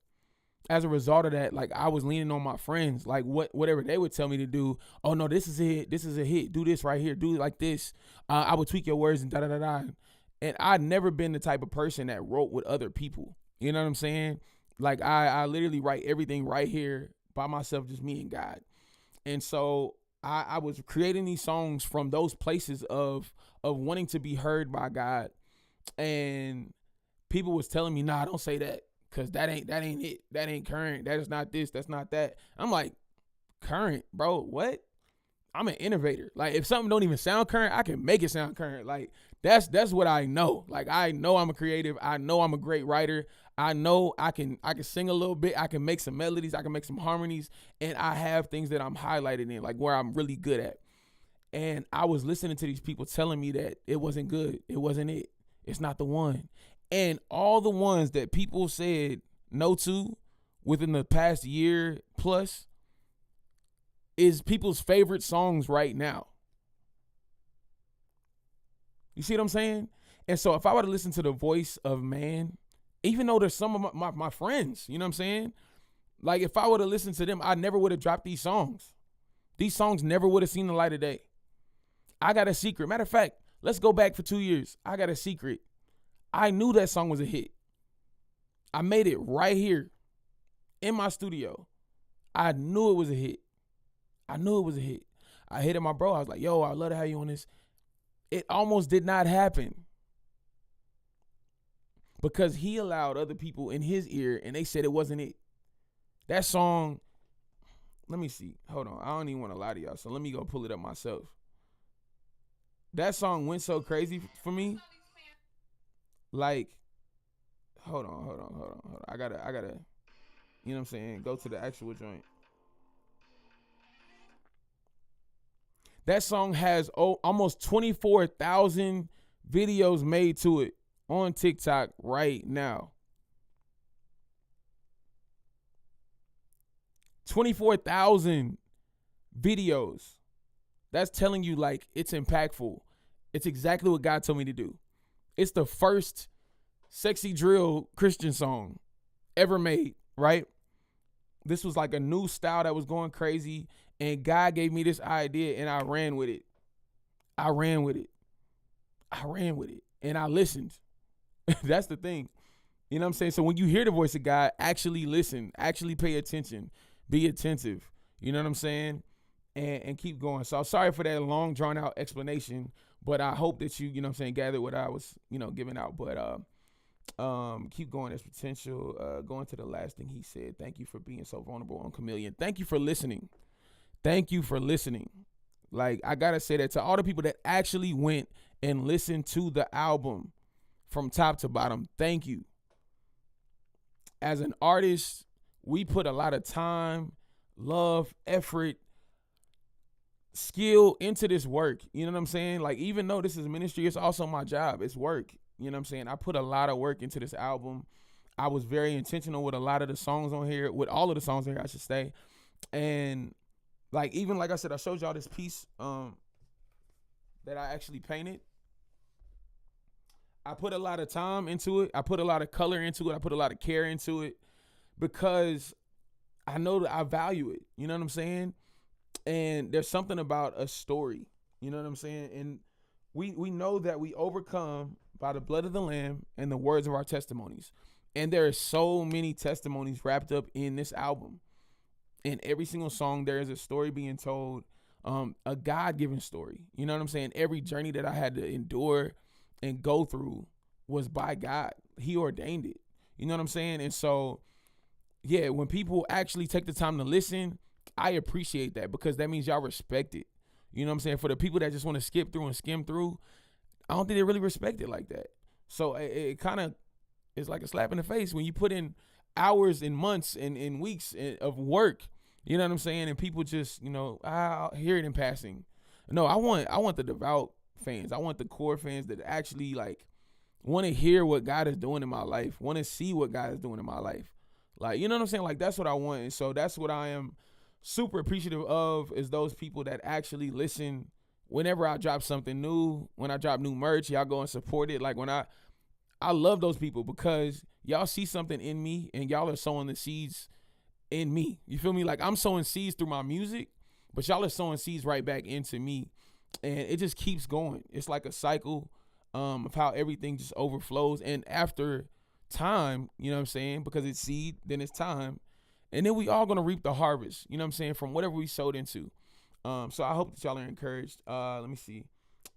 As a result of that, like I was leaning on my friends, like whatever they would tell me to do. Oh no, this is a hit. This is a hit. Do this right here. Do it like this. I would tweak your words and da-da-da-da. And I'd never been the type of person that wrote with other people. You know what I'm saying? Like I literally write everything right here by myself, just me and God. And so I was creating these songs from those places of wanting to be heard by God. And people was telling me, nah, don't say that. Cause that ain't it. That ain't current. That is not this. That's not that. I'm like, current, bro. What? I'm an innovator. Like if something don't even sound current, I can make it sound current. Like that's what I know. Like I know I'm a creative. I know I'm a great writer. I know I can sing a little bit. I can make some melodies. I can make some harmonies. And I have things that I'm highlighted in, like where I'm really good at. And I was listening to these people telling me that it wasn't good. It wasn't it. It's not the one. And all the ones that people said no to within the past year plus is people's favorite songs right now. You see what I'm saying? And so if I were to listen to the voice of man, even though there's some of my friends, you know what I'm saying? Like if I were to listen to them, I never would have dropped these songs. These songs never would have seen the light of day. I got a secret. Matter of fact, let's go back for 2 years. I got a secret. I knew that song was a hit. I made it right here in my studio. I knew it was a hit. I knew it was a hit. I hit my bro. I was like, yo, I'd love to have you on this. It almost did not happen because he allowed other people in his ear and they said it wasn't it. That song, let me see. Hold on. I don't even want to lie to y'all. So let me go pull it up myself. That song went so crazy for me. Like, hold on. I gotta, you know what I'm saying? Go to the actual joint. That song has almost 24,000 videos made to it on TikTok right now. 24,000 videos. That's telling you like it's impactful. It's exactly what God told me to do. It's the first sexy drill Christian song ever made, right? This was like a new style that was going crazy, and God gave me this idea, and I ran with it. And I listened. That's the thing. You know what I'm saying? So when you hear the voice of God, actually listen, actually pay attention, be attentive. You know what I'm saying? And keep going. So I'm sorry for that long, drawn out explanation, but I hope that you know what I'm saying, gathered what I was, giving out. But keep going. There's potential. Going to the last thing he said. Thank you for being so vulnerable on Chameleon. Thank you for listening. Like, I got to say that to all the people that actually went and listened to the album from top to bottom. Thank you. As an artist, we put a lot of time, love, effort, skill into this work. You know what I'm saying? Like, even though this is ministry, it's also my job. It's work. You know what I'm saying? I put a lot of work into this album. I was very intentional with a lot of the songs on here, with all of the songs on here, I should say. And like, even like I said, I showed y'all this piece that I actually painted. I put a lot of time into it. I put a lot of color into it. I put a lot of care into it because I know that I value it. You know what I'm saying? And there's something about a story. You know what I'm saying? And we know that we overcome by the blood of the Lamb and the words of our testimonies. And there are so many testimonies wrapped up in this album. In every single song, there is a story being told. a God-given story. You know what I'm saying? Every journey that I had to endure and go through was by God. He ordained it. You know what I'm saying? And so, yeah, when people actually take the time to listen, I appreciate that, because that means y'all respect it. You know what I'm saying? For the people that just want to skip through and skim through, I don't think they really respect it like that. So it kind of is like a slap in the face when you put in hours and months and weeks of work. You know what I'm saying? And people just, I'll hear it in passing. No, I want the devout fans. I want the core fans that actually want to hear what God is doing in my life, want to see what God is doing in my life. Like, you know what I'm saying? Like, that's what I want. And so that's what I am super appreciative of, is those people that actually listen whenever I drop something new, when I drop new merch, y'all go and support it. Like, when I love those people, because y'all see something in me and y'all are sowing the seeds in me. You feel me? Like, I'm sowing seeds through my music, but y'all are sowing seeds right back into me. And it just keeps going. It's like a cycle of how everything just overflows. And after time, you know what I'm saying? Because it's seed, then it's time. And then we all going to reap the harvest, you know what I'm saying, from whatever we sowed into. So I hope that y'all are encouraged. Let me see.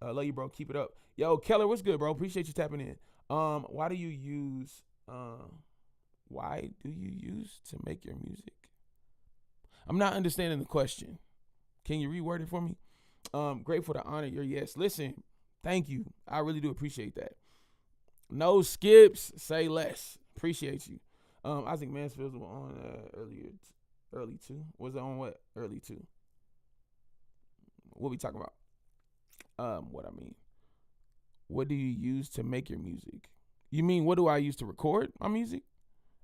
Love you, bro. Keep it up. Yo, Keller, what's good, bro? Appreciate you tapping in. Why do you use to make your music? I'm not understanding the question. Can you reword it for me? Grateful to honor your yes. Listen, thank you. I really do appreciate that. No skips, say less. Appreciate you. Isaac Mansfield was on early too. Was it on what? Early too. What we talking about? What I mean. What do you use to make your music? You mean, what do I use to record my music?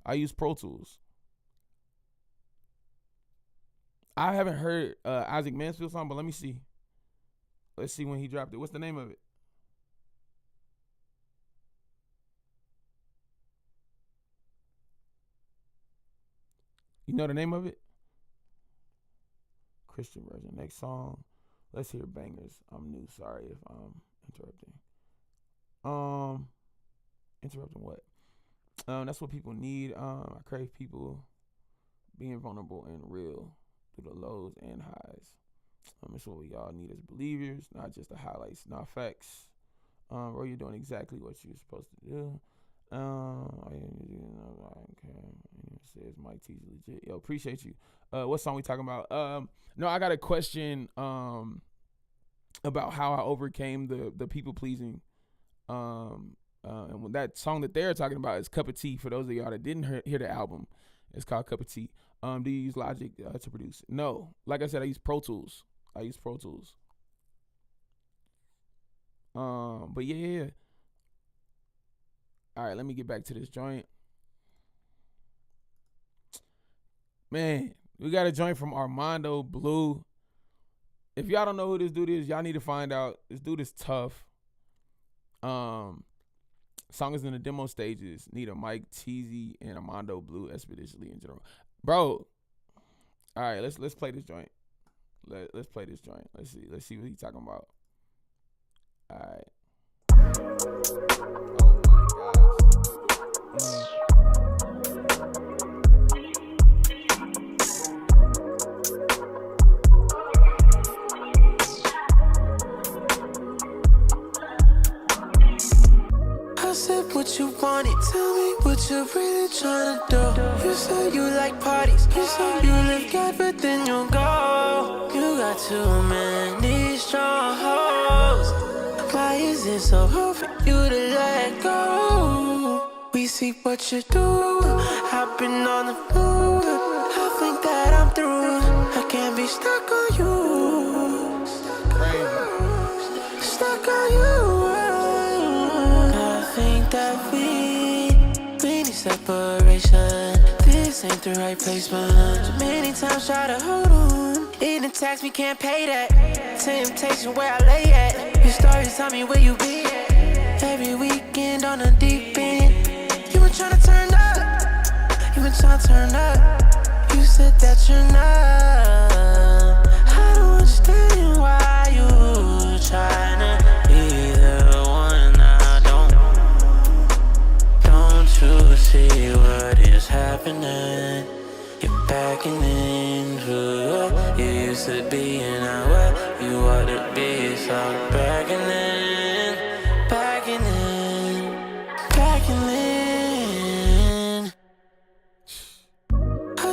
I use Pro Tools. I haven't heard Isaac Mansfield song, but let me see. Let's see when he dropped it. What's the name of it? You know the name of it? Christian version. Next song. Let's hear Bangers. I'm new. Sorry if I'm interrupting. Interrupting what? That's what people need. I crave people being vulnerable and real through the lows and highs. It's what we all need as believers, not just the highlights, not facts. Bro, you're doing exactly what you're supposed to do. Says Mike T's legit. Yo, appreciate you. What song we talking about? No, I got a question about how I overcame the people pleasing. And when that song that they're talking about is Cup of Tea. For those of y'all that didn't hear the album, it's called Cup of Tea. Do you use Logic to produce? No. Like I said, I use Pro Tools. But yeah. All right, let me get back to this joint. Man, we got a joint from Armando Blue. If y'all don't know who this dude is, y'all need to find out. This dude is tough. Song is in the demo stages. Need a Mike Teasy and Armando Blue expeditiously in general. Bro. All right, let's play this joint. Let's play this joint. Let's see what he's talking about. All right. Oh my gosh. I said what you wanted, tell me what you really tryna do. You said you like parties, you said you live God, but then you go. You got too many strongholds. Why is it so hard for you to let go? We see what you do, I've been on the move. I think that I'm through, I can't be stuck on you. Stuck on you. I think that we need separation. This ain't the right placement. Too many times try to hold on. Eating tax, we can't pay that. Temptation where I lay at. Your stories tell me where you be at. Every weekend on the deep end. You been trying to turn up. You been trying to turn up. You said that you're not. I don't understand why you trying to be the one I don't you see what is happening? You're backing into what you used to be, and I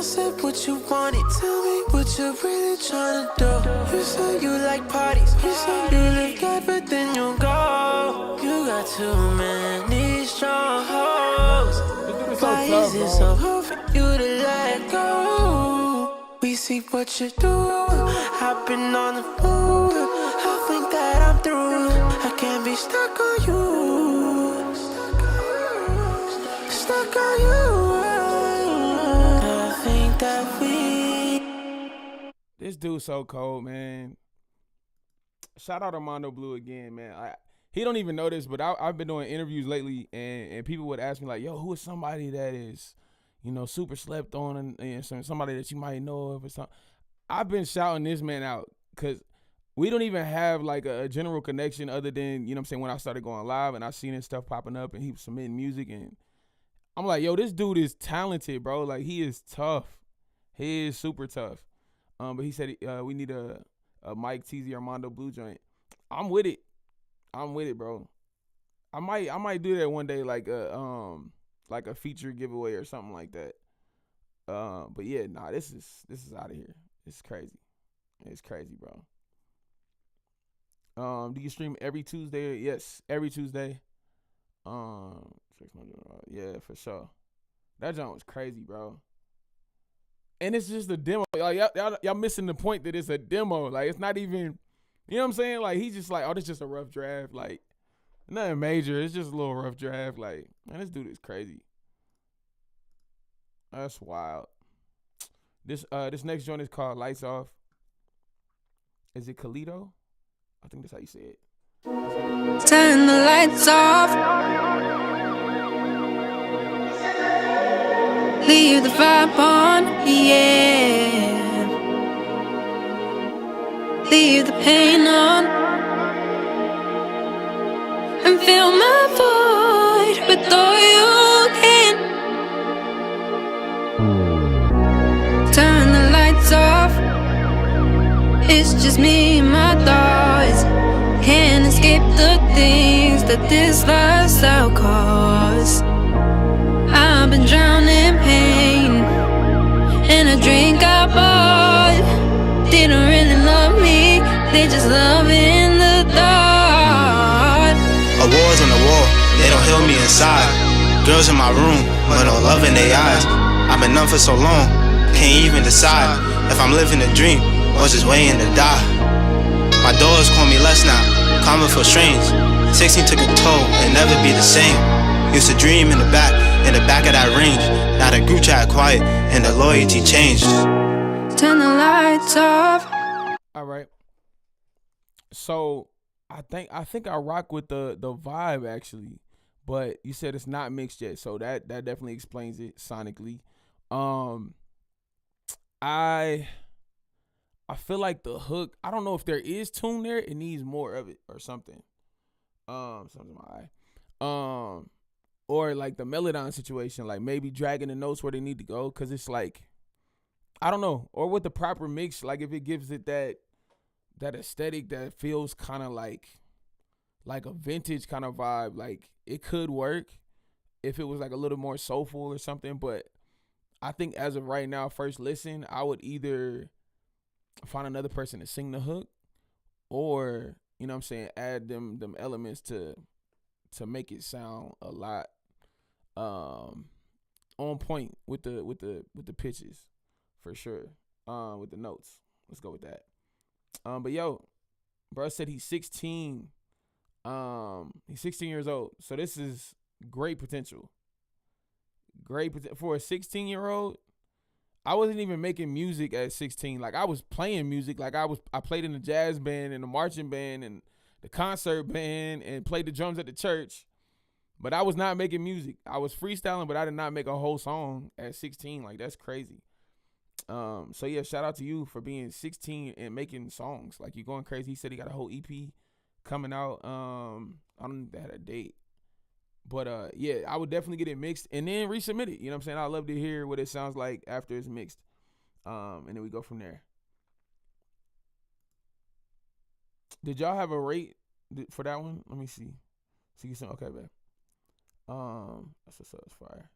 I said what you wanted. Tell me what you really tryna do. You said you like parties. You said you live life, but then you go. You got too many strongholds. Why is it so hard for you to let go? We see what you do. I've been on the move. I think that I'm through. I can't be stuck on you. Stuck on you. I think that This dude's so cold, man. Shout out Armando Blue again, man. He don't even know this, but I've been doing interviews lately, and people would ask me like, "Yo, who is somebody that is, super slept on, and somebody that you might know of or something?" I've been shouting this man out because we don't even have like a general connection other than, when I started going live and I seen his stuff popping up and he was submitting music, and I'm like, yo, this dude is talented, bro. Like, he is tough. He is super tough. But he said we need a Mike Teasy Armando Blue joint. I'm with it, bro. I might do that one day, like a feature giveaway or something like that. But yeah, this is out of here. It's crazy. It's crazy, bro. Do you stream every Tuesday? Yes, every Tuesday. Yeah, for sure. That joint was crazy, bro. And it's just a demo. Like y'all missing the point that it's a demo. Like, it's not even, you know what I'm saying? Like, he's just like, oh, this is just a rough draft. Like, nothing major. It's just a little rough draft. Like, man, this dude is crazy. That's wild. This next joint is called Lights Off. Is it Khalito? I think that's how you say it. Turn the lights off. Leave the vibe on, yeah. Leave the pain on. And fill my void with all you can. Turn the lights off. It's just me and my thoughts. Can't escape the things that this lifestyle cause. I've been drowning in pain in a drink I bought. They don't really love me, they just love in the thought. A war's on the wall, they don't heal me inside. Girls in my room, but no love in their eyes. I've been numb for so long, can't even decide if I'm living a dream or just waiting to die. My dogs call me less now, common feel strange. 16 took a toll and never be the same. Used to dream in the back of that range. Now the group chat quiet and the loyalty changed. Turn the lights off. All right. So I think I rock with the vibe actually, but you said it's not mixed yet, so that definitely explains it sonically. I feel like the hook, I don't know if there is tune there. It needs more of it or something. Something in my eye. Or like the Melodon situation, like maybe dragging the notes where they need to go, because it's like, I don't know. Or with the proper mix, like if it gives it that aesthetic that feels kind of like a vintage kind of vibe, like it could work if it was like a little more soulful or something. But I think as of right now, first listen, I would either find another person to sing the hook, or, you know what I'm saying, add them elements to make it sound a lot on point with the pitches, for sure. With the notes. Let's go with that. But yo, bro said he's 16. He's 16 years old. So this is great potential. For a 16-year-old. I wasn't even making music at 16. Like, I was playing music. Like, I played in the jazz band and the marching band and the concert band and played the drums at the church. But I was not making music. I was freestyling, but I did not make a whole song at 16. Like, that's crazy. So yeah, shout out to you for being 16 and making songs. Like, you're going crazy. He said he got a whole EP coming out. I don't know if they had a date. But yeah, I would definitely get it mixed and then resubmit it. You know what I'm saying? I'd love to hear what it sounds like after it's mixed. And then we go from there. Did y'all have a rate for that one? Let me see. So you said, okay, babe. That's what's up. It's fire.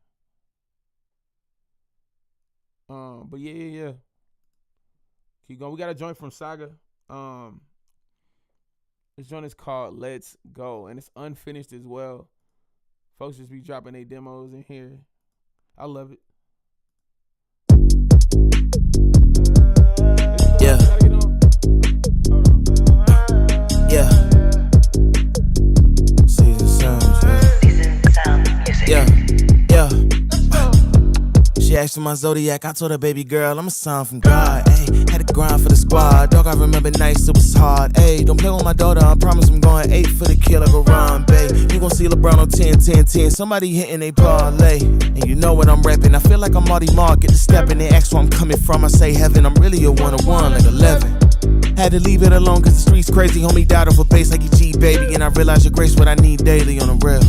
But yeah. Keep going. We got a joint from Saga. This joint is called Let's Go, and it's unfinished as well. Folks just be dropping their demos in here. I love it. Yeah. Yeah. Season sounds. Yeah. She asked for my zodiac, I told her, baby girl, I'm a sign from God. Ayy, had to grind for the squad. Dog, I remember nights, it was hard. Ayy, don't play with my daughter, I promise I'm going 8 for the kill like a run, babe. You gon' see LeBron on 10. Somebody hitting a parlay. And you know what I'm rapping. I feel like I'm Marty Mark. Get the step and they ask where I'm coming from. I say heaven, I'm really a 101, like 11. Had to leave it alone cause the streets crazy. Homie died off a bass like a G, baby. And I realize your grace what I need daily on the real.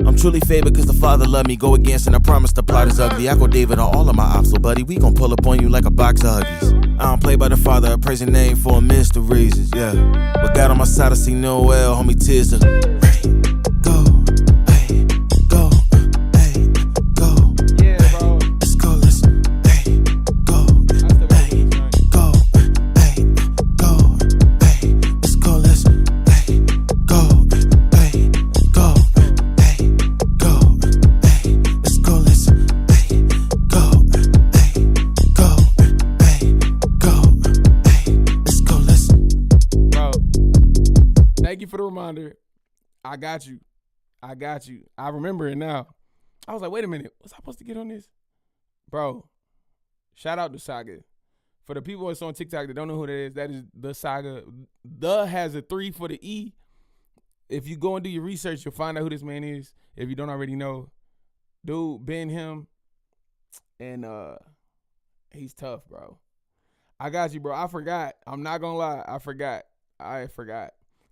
I'm truly favored cause the Father loved me. Go against and I promise the plot is ugly. I go David on all of my ops, so buddy, we gon' pull up on you like a box of Huggies. I don't play by the Father, I praise your name for a million reasons, yeah. With God on my side, I see no well, homie, tears to go. For the reminder, I got you. I remember it now. I was like, wait a minute, was I supposed to get on this? Bro, shout out to Saga. For the people that's on TikTok that don't know who that is the Saga. The has a 3 for the E. If you go and do your research, you'll find out who this man is. If you don't already know, dude, been him, and he's tough, bro. I got you, bro. I forgot. I'm not gonna lie. I forgot.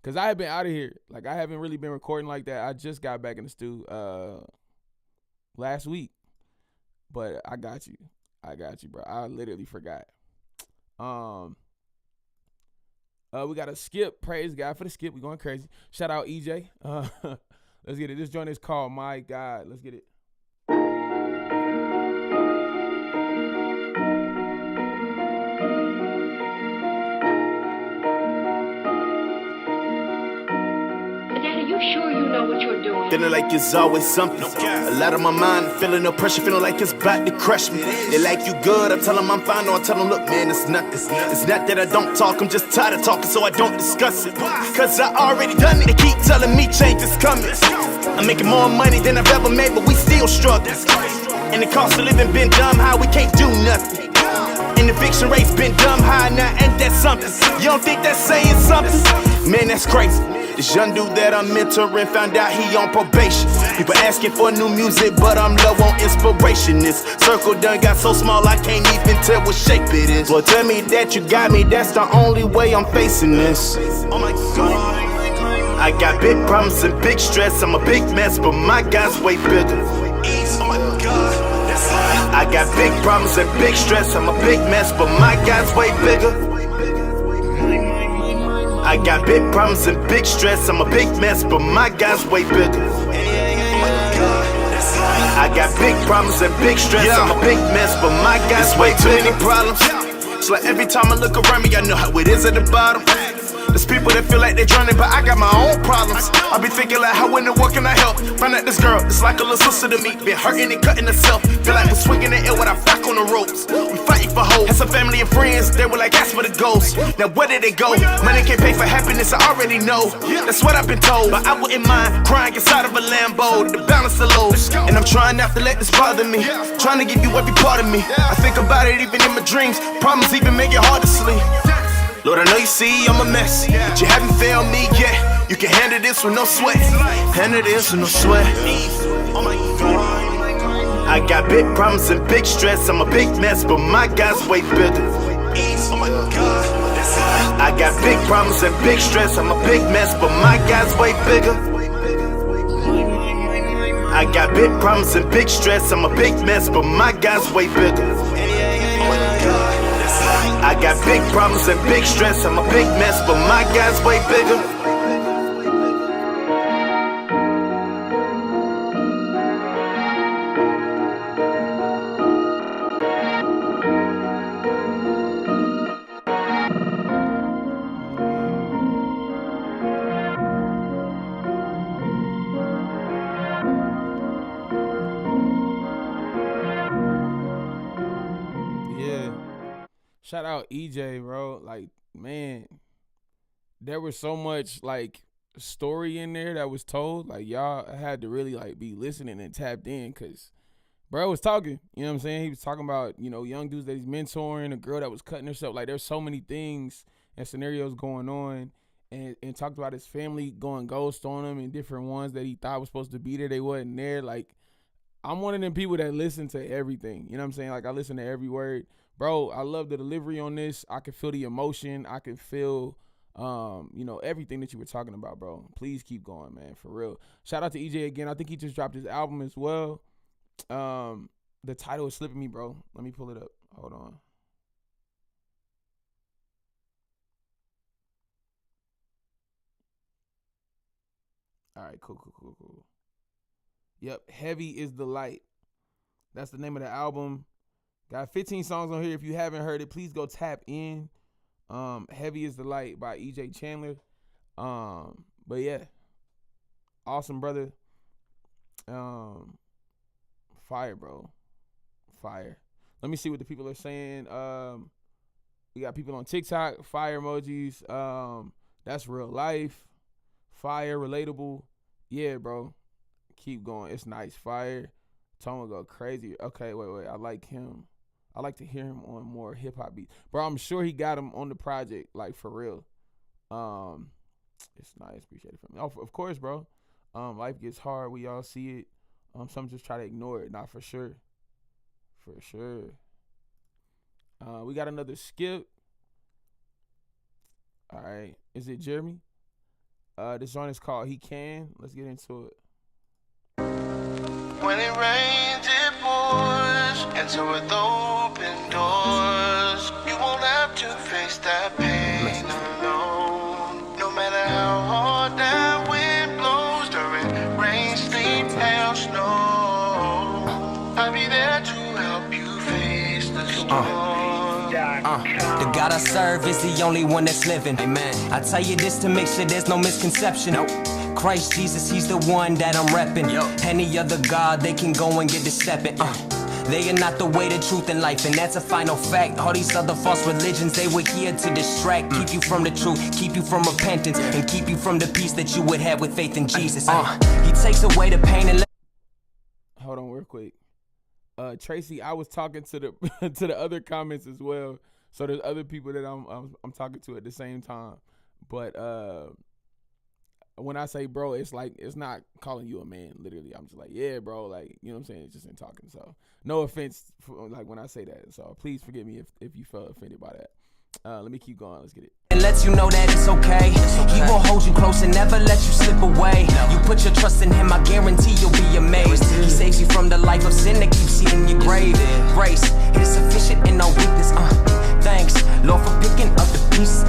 Because I have been out of here. Like, I haven't really been recording like that. I just got back in the stew last week. But I got you, bro. I literally forgot. We got a skip. Praise God for the skip. We going crazy. Shout out EJ. Let's get it. This joint is called My God. Let's get it. Sure you know what you're doing. Feeling like it's always something. A lot of my mind, feeling no pressure, feeling like it's about to crush me. They like you good, I tell them I'm fine, or I tell them, look man, it's nothing. It's not that I don't talk, I'm just tired of talking, so I don't discuss it. Cause I already done it, they keep telling me change is coming. I'm making more money than I've ever made, but we still struggling. And the cost of living been dumb high, we can't do nothing. And the eviction rate's been dumb high, now ain't that something? You don't think that's saying something? Man, that's crazy. This young dude that I'm mentoring found out he on probation. People asking for new music, but I'm low on inspiration. This circle done got so small I can't even tell what shape it is. Well, tell me that you got me, that's the only way I'm facing this. Oh my God. I got big problems and big stress, I'm a big mess, but my God's way bigger. Oh my God. I got big problems and big stress, I'm a big mess, but my God's way bigger. I got big problems and big stress, I'm a big mess, but my God's way bigger. I got big problems and big stress, I'm a big mess, but my God's way too many problems. It's like every time I look around me, I know how it is at the bottom. There's people that feel like they're drowning, but I got my own problems. I be thinking like, how in the world can I help? Find out this girl, it's like a little sister to me. Been hurting and cutting herself. Feel like we're swinging the air with our back on the ropes. We fighting for hope. Had some family and friends, they were like, ask for the ghost. Now where did they go? Money can't pay for happiness, I already know. That's what I've been told, but I wouldn't mind crying inside of a Lambo to balance the load. And I'm trying not to let this bother me. Trying to give you every part of me. I think about it even in my dreams. Problems even make it hard to sleep. Lord, I know you see I'm a mess, but you haven't failed me yet. You can handle this with no sweat. Handle this with no sweat. Oh my God. I got big problems and big stress, I'm a big mess, but my God's way bigger. Oh my God. I got big problems and big stress, I'm a big mess, but my God's way bigger. I got big problems and big stress, I'm a big mess, but my God's way bigger. I got big problems and big stress, I'm a big mess, but my God's way bigger. Shout out EJ, bro. Like, man, there was so much like story in there that was told. Like, y'all had to really like be listening and tapped in, cause bro was talking. You know what I'm saying? He was talking about, you know, young dudes that he's mentoring, a girl that was cutting herself. Like, there's so many things and scenarios going on, and talked about his family going ghost on him and different ones that he thought was supposed to be there. They wasn't there. Like, I'm one of them people that listen to everything. You know what I'm saying? Like, I listen to every word. Bro, I love the delivery on this. I can feel the emotion. I can feel, you know, everything that you were talking about, bro. Please keep going, man, for real. Shout out to EJ again. I think he just dropped his album as well. The title is slipping me, bro. Let me pull it up. Hold on. All right, cool. Yep, Heavy is the Light. That's the name of the album. Got 15 songs on here. If you haven't heard it, please go tap in. Heavy is the Light by EJ Chandler. But yeah, awesome, brother. Fire, bro. Fire. Let me see what the people are saying. We got people on TikTok. Fire emojis. That's real life. Fire, relatable. Yeah, bro. Keep going. It's nice. Fire. Tone will go crazy. Okay, wait. I like him. I like to hear him on more hip hop beats. Bro, I'm sure he got him on the project, like, for real. It's nice. Appreciate it from me. Oh, of course, bro. Life gets hard. We all see it. Some just try to ignore it. Not for sure. For sure. We got another skip. All right. Is it Jeremy? This song is called He Can. Let's get into it. When it rains, it pours, and so with open doors, you won't have to face that pain alone. No matter how hard that wind blows, during rain, sleet, hail, snow, I'll be there to help you face the storm. The God I serve is the only one that's living. Amen. I tell you this to make sure there's no misconception. Nope. Christ Jesus, he's the one that I'm reppin'. Any other God, they can go and get to steppin'. They are not the way, the truth, and life, and that's a final fact. All these other false religions, they were here to distract, keep you from the truth, keep you from repentance, and keep you from the peace that you would have with faith in Jesus. He takes away the pain and hold on real quick. Tracy, I was talking to the to the other comments as well. So there's other people that I'm talking to at the same time. But when I say bro, it's like, it's not calling you a man, literally. I'm just like, yeah, bro, like, you know what I'm saying? It's just in talking. So no offense for, like, when I say that. So please forgive me if you felt offended by that. Let me keep going. Let's get it. and lets you know that it's okay. He will hold you close and never let you slip away. You put your trust in him, I guarantee you'll be amazed. He saves you from the life of sin that keeps you in your grave. Grace, it is sufficient in our weakness. Thanks, Lord, for picking up the pieces.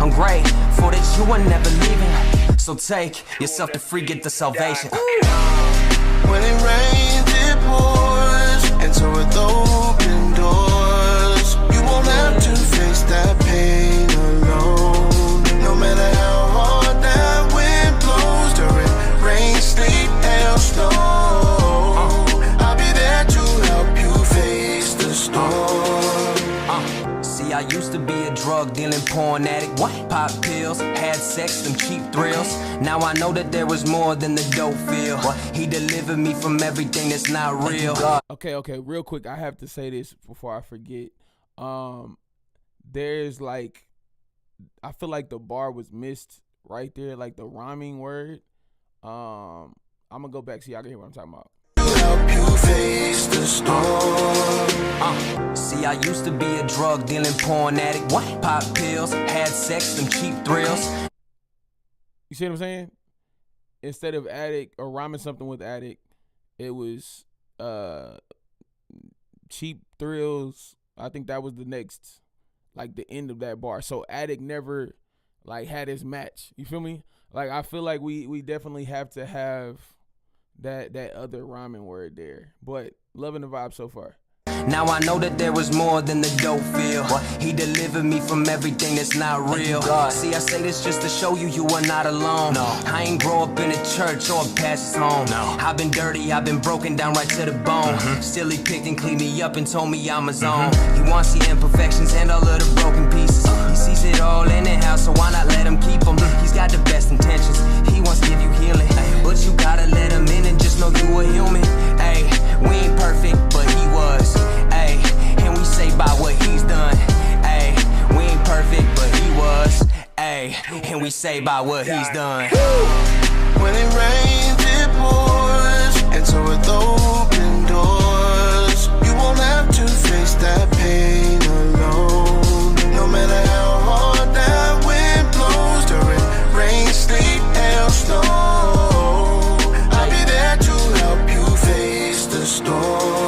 I'm grateful that you are never leaving. So take yourself to free, get the salvation. When it rains, it pours, and so with open doors, you won't have to face that pain alone. No matter how hard that wind blows, during rain, sleet, hail, snow, I'll be there to help you face the storm. See, I used to be a drug dealing porn addict. Pop pills, had sex, them cheap thrills. Now I know that there was more than the dope feel. He delivered me from everything that's not real. Okay, real quick, I have to say this before I forget. There's like, I feel like the bar was missed right there, like the rhyming word. I'm gonna go back so y'all can hear what I'm talking about. Help you face the storm. See, I used to be a drug dealing porn addict. Pop pills, had sex, them cheap thrills. You see what I'm saying? Instead of addict or rhyming something with addict, it was cheap thrills. I think that was the next, like the end of that bar. So addict never like had his match. You feel me? Like I feel like we definitely have to have that other rhyming word there. But loving the vibe so far. Now I know that there was more than the dope feel. He delivered me from everything that's not real. See, I say this just to show you you are not alone. I ain't grow up in a church or a pastor's home. I've been dirty, I've been broken down right to the bone. Still he picked and cleaned me up and told me I'm his own. He wants the imperfections and all of the broken pieces. He sees it all in the house, so why not let him keep them? He's got the best intentions, he wants to give you healing, but you gotta let him in and just know you a human. Ay, we ain't perfect, but he was. Ay, and we say by what he's done. Ay, we ain't perfect, but he was. Ay, and we say by what he's done. When it rains, it pours, and so with open doors, you won't have to face that pain alone. No matter how hard that wind blows, during rain, sleet, hail, snow, I'll be there to help you face the storm.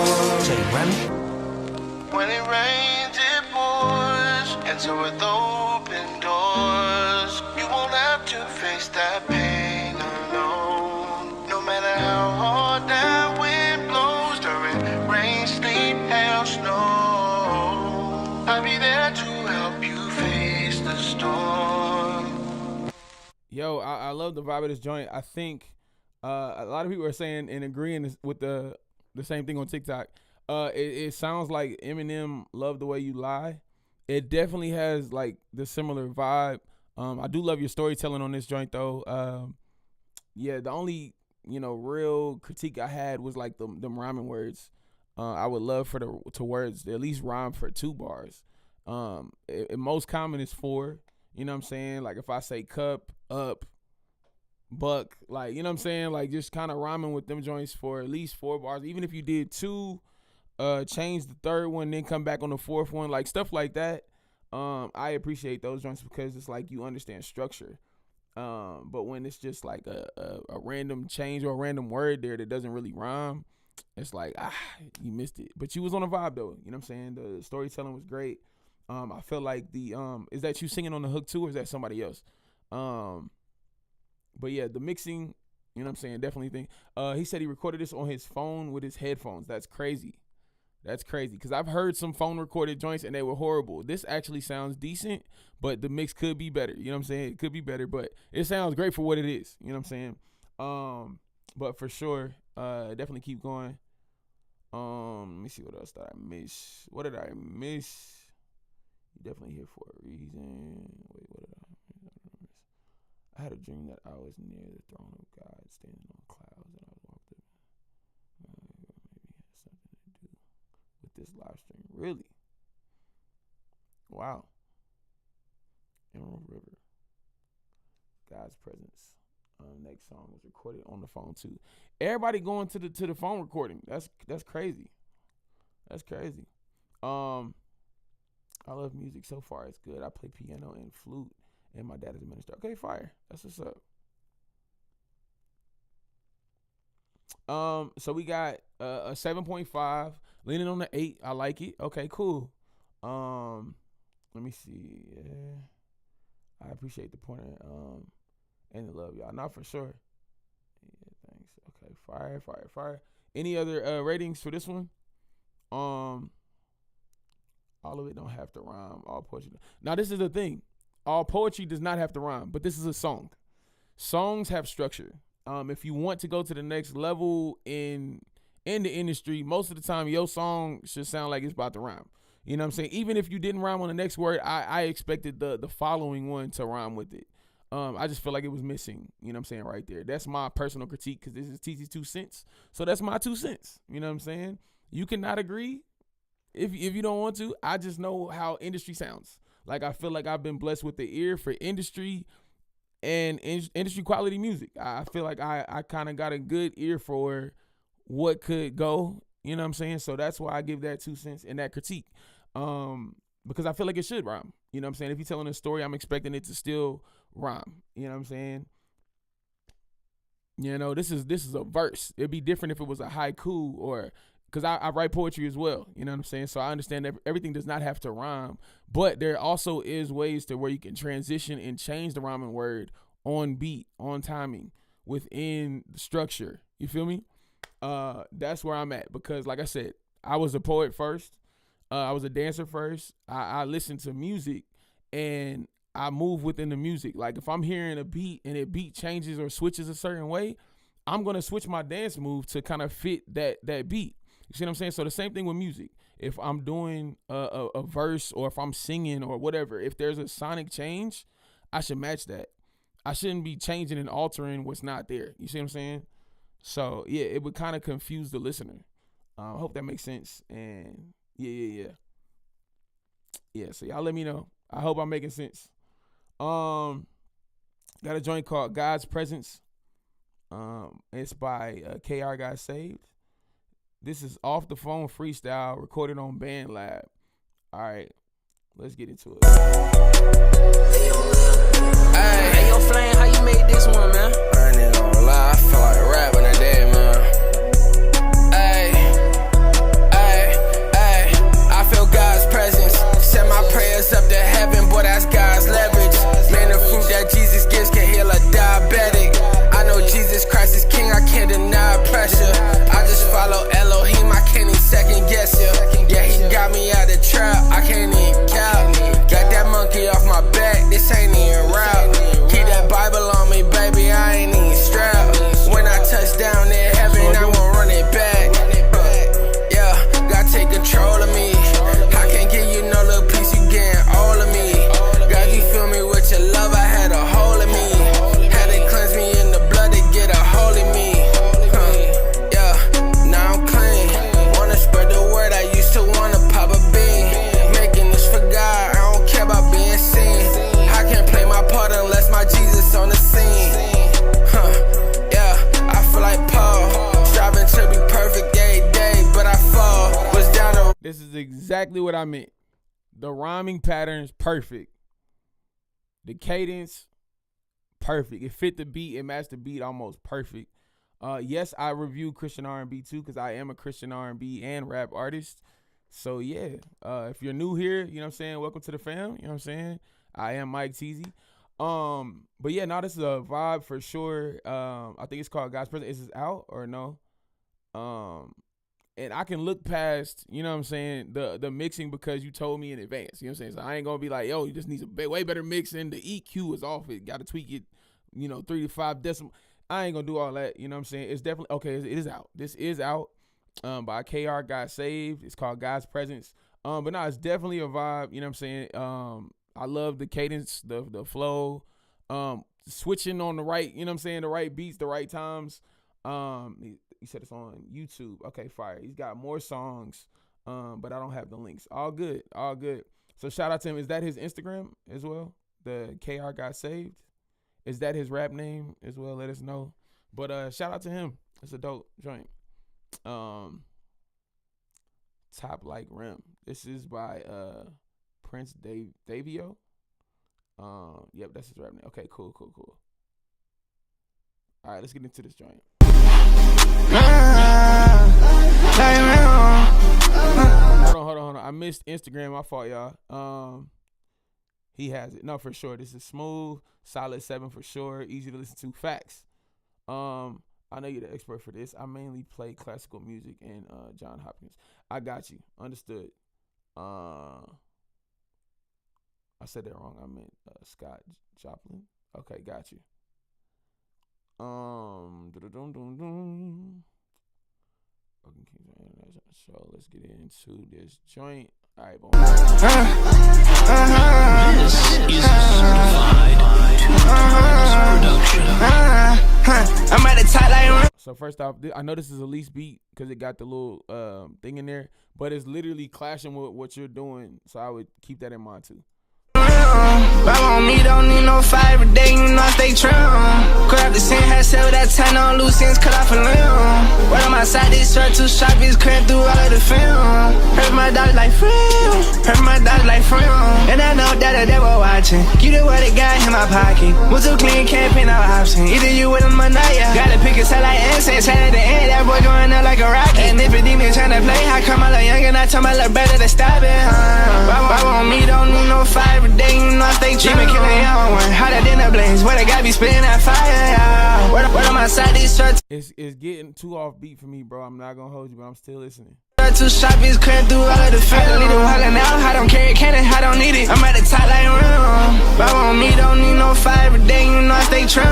When it rains, it pours, and so with open doors, you won't have to face that pain alone. No matter how hard that wind blows, during rain, sleet, hail, snow, I'll be there to help you face the storm. Yo, I love the vibe of this joint. I think a lot of people are saying and agreeing with the same thing on TikTok. It sounds like Eminem Love the Way You Lie. It definitely has like the similar vibe. I do love your storytelling on this joint though. Yeah, the only real critique I had was like them rhyming words. I would love for the words to at least rhyme for 2 bars. Most common is 4. You know what I'm saying? Like if I say cup, up, buck, like you know what I'm saying? Like just kind of rhyming with them joints for at least 4 bars. Even if you did 2. Change the 3rd one, then come back on the 4th one, like stuff like that. I appreciate those joints because it's like you understand structure. But when it's just like a random change or a random word there that doesn't really rhyme, it's like you missed it. But you was on a vibe though. You know what I'm saying? The storytelling was great. I feel like the is that you singing on the hook too, or is that somebody else? But yeah, the mixing, you know what I'm saying? Definitely think. He said he recorded this on his phone with his headphones. That's crazy. That's crazy because I've heard some phone recorded joints and they were horrible. This actually sounds decent, but the mix could be better. You know what I'm saying? It could be better, but it sounds great for what it is. You know what I'm saying? But for sure, definitely keep going. Let me see what else did I miss. What did I miss? You definitely here for a reason. Wait, what did I miss? I had a dream that I was near the throne of God, standing on clouds, and I walked up. Maybe it has something to do with this live stream. Really? Wow. Emerald River. God's presence. Next song was recorded on the phone too. Everybody going to the phone recording. That's crazy. That's crazy. I love music so far. It's good. I play piano and flute, and my dad is a minister. Okay, fire. That's what's up. So we got a 7.5, leaning on the 8. I like it. Okay, cool. Let me see. Yeah, I appreciate the pointer. And the love, y'all. Not for sure. Yeah, thanks. Okay, fire. Any other ratings for this one? All of it don't have to rhyme. All poetry. Now, this is the thing. All poetry does not have to rhyme, but this is a song. Songs have structure. If you want to go to the next level in the industry, most of the time your song should sound like it's about to rhyme. You know what I'm saying? Even if you didn't rhyme on the next word, I expected the following one to rhyme with it. I just feel like it was missing, you know what I'm saying, right there. That's my personal critique because this is TT's 2 cents. So that's my 2 cents. You know what I'm saying? You cannot agree if you don't want to. I just know how industry sounds. Like, I feel like I've been blessed with the ear for industry and industry quality music. I feel like I kind of got a good ear for what could go, you know what I'm saying? So that's why I give that 2 cents and that critique. Because I feel like it should rhyme. You know what I'm saying? If you're telling a story, I'm expecting it to still rhyme. You know what I'm saying? You know, this is a verse. It'd be different if it was a haiku, or because I write poetry as well. You know what I'm saying? So I understand that everything does not have to rhyme, but there also is ways to where you can transition and change the rhyming word on beat, on timing, within the structure. You feel me? That's where I'm at, because like I said, I was a poet first. I was a dancer first. I listened to music and I move within the music. Like if I'm hearing a beat and it beat changes or switches a certain way, I'm going to switch my dance move to kind of fit that beat. You see what I'm saying? So the same thing with music. If I'm doing a verse or if I'm singing or whatever, if there's a sonic change, I should match that. I shouldn't be changing and altering what's not there. You see what I'm saying? So, yeah, it would kind of confuse the listener. I hope that makes sense. And, yeah. Yeah, so y'all let me know. I hope I'm making sense. Got a joint called God's Presence. It's by KR Got Saved. This is off the phone freestyle recorded on BandLab. All right, let's get into it. Hey, yo, Flame, how you made this one, man? I ain't gonna lie, I feel like rapping today, man. I feel God's presence. Send my prayers up to heaven, boy, that's God's leverage. Man, the fruit that Jesus gives can heal a diabetic. I know Jesus Christ is king, I can't deny pressure. I just follow Elohim, I can't even second guess ya. Yeah, he got me out the trap, I can't even count. Got that monkey off my back, this ain't even route. Keep that Bible on me, baby, I ain't even strapped. When I touch down in heaven, I won't run it back. Yeah, gotta take control of me. I can't give you no little piece, you getting all of me. God, you feel me with your love, I had a hold of me. Had it cleanse me in the blood to get a hold of me. Yeah, now I'm clean. Wanna spread the word, I used to wanna pop a bean. Making this for God, I don't care about being seen. I can't play my part unless my Jesus on the scene. Yeah, I feel like Paul, striving to be perfect every day, but I fall. Was down to. This is exactly what I meant. The rhyming patterns, perfect. The cadence, perfect. It fit the beat. It matched the beat almost perfect. Yes, I review Christian R&B too because I am a Christian R&B and rap artist. So, yeah, if you're new here, you know what I'm saying, welcome to the fam. You know what I'm saying? I am Mike Teasy. But, yeah, now this is a vibe for sure. I think it's called God's Presence. Is this out or no? And I can look past, you know what I'm saying, the mixing because you told me in advance. You know what I'm saying? So I ain't going to be like, yo, you just need a way better mixing. The EQ is off. It got to tweak it, 3 to 5 decimal. I ain't going to do all that. You know what I'm saying? It's definitely, okay, it is out. This is out by KR Got Saved. It's called God's Presence. But no, it's definitely a vibe. You know what I'm saying? I love the cadence, the flow, switching on the right, you know what I'm saying, the right beats, the right times. He said it's on YouTube. Okay, fire. He's got more songs, but I don't have the links. All good. So shout out to him. Is that his Instagram as well? The KR Got Saved? Is that his rap name as well? Let us know. But shout out to him. It's a dope joint. Top Like Rim. This is by Prince Davio. Yep, that's his rap name. Okay, cool. All right, let's get into this joint. Hold on. I missed Instagram. My fault, y'all. He has it. No, for sure. This is smooth, solid 7 for sure. Easy to listen to. Facts. I know you're the expert for this. I mainly play classical music and John Hopkins. I got you. Understood. I said that wrong. I meant Scott Joplin. Okay, got you. So let's get into this joint. All right, boom. This is a certified production. I'm at the top like. So first off, I know this is a least beat because it got the little thing in there, but it's literally clashing with what you're doing. So I would keep that in mind too. Vibe on me, don't need no fire every day, you know I stay trim. Grab the same hat, sell that 10 on loose ends, cut off a limb. Right on my side, this shirt too sharp, it's cramped through all of the film. Hurt my dog like friend, and I know that they were watching. You the what it got in my pocket. Was too clean, can't pin no option. Either you with them or not, yeah. Gotta pick a side like incense, at the end, that boy going up like a rocket. And if a demon tryna play, how come I look young and I tell my little brother to stop it, Vibe on me, don't need no fire every day, you know I stay trim. Demon killing young one, how that dinner blaze, where they got be spitting that fire, yeah. Where on my side, these shirts. It's getting too off beat for me, bro. I'm not gonna hold you, but I'm still listening. too sharp, it's clearing through all of the film. Lead them walking out, I don't carry cannon, I don't need it. I'm at the top like room. But on me, don't need no fire every day, you know I stay trim.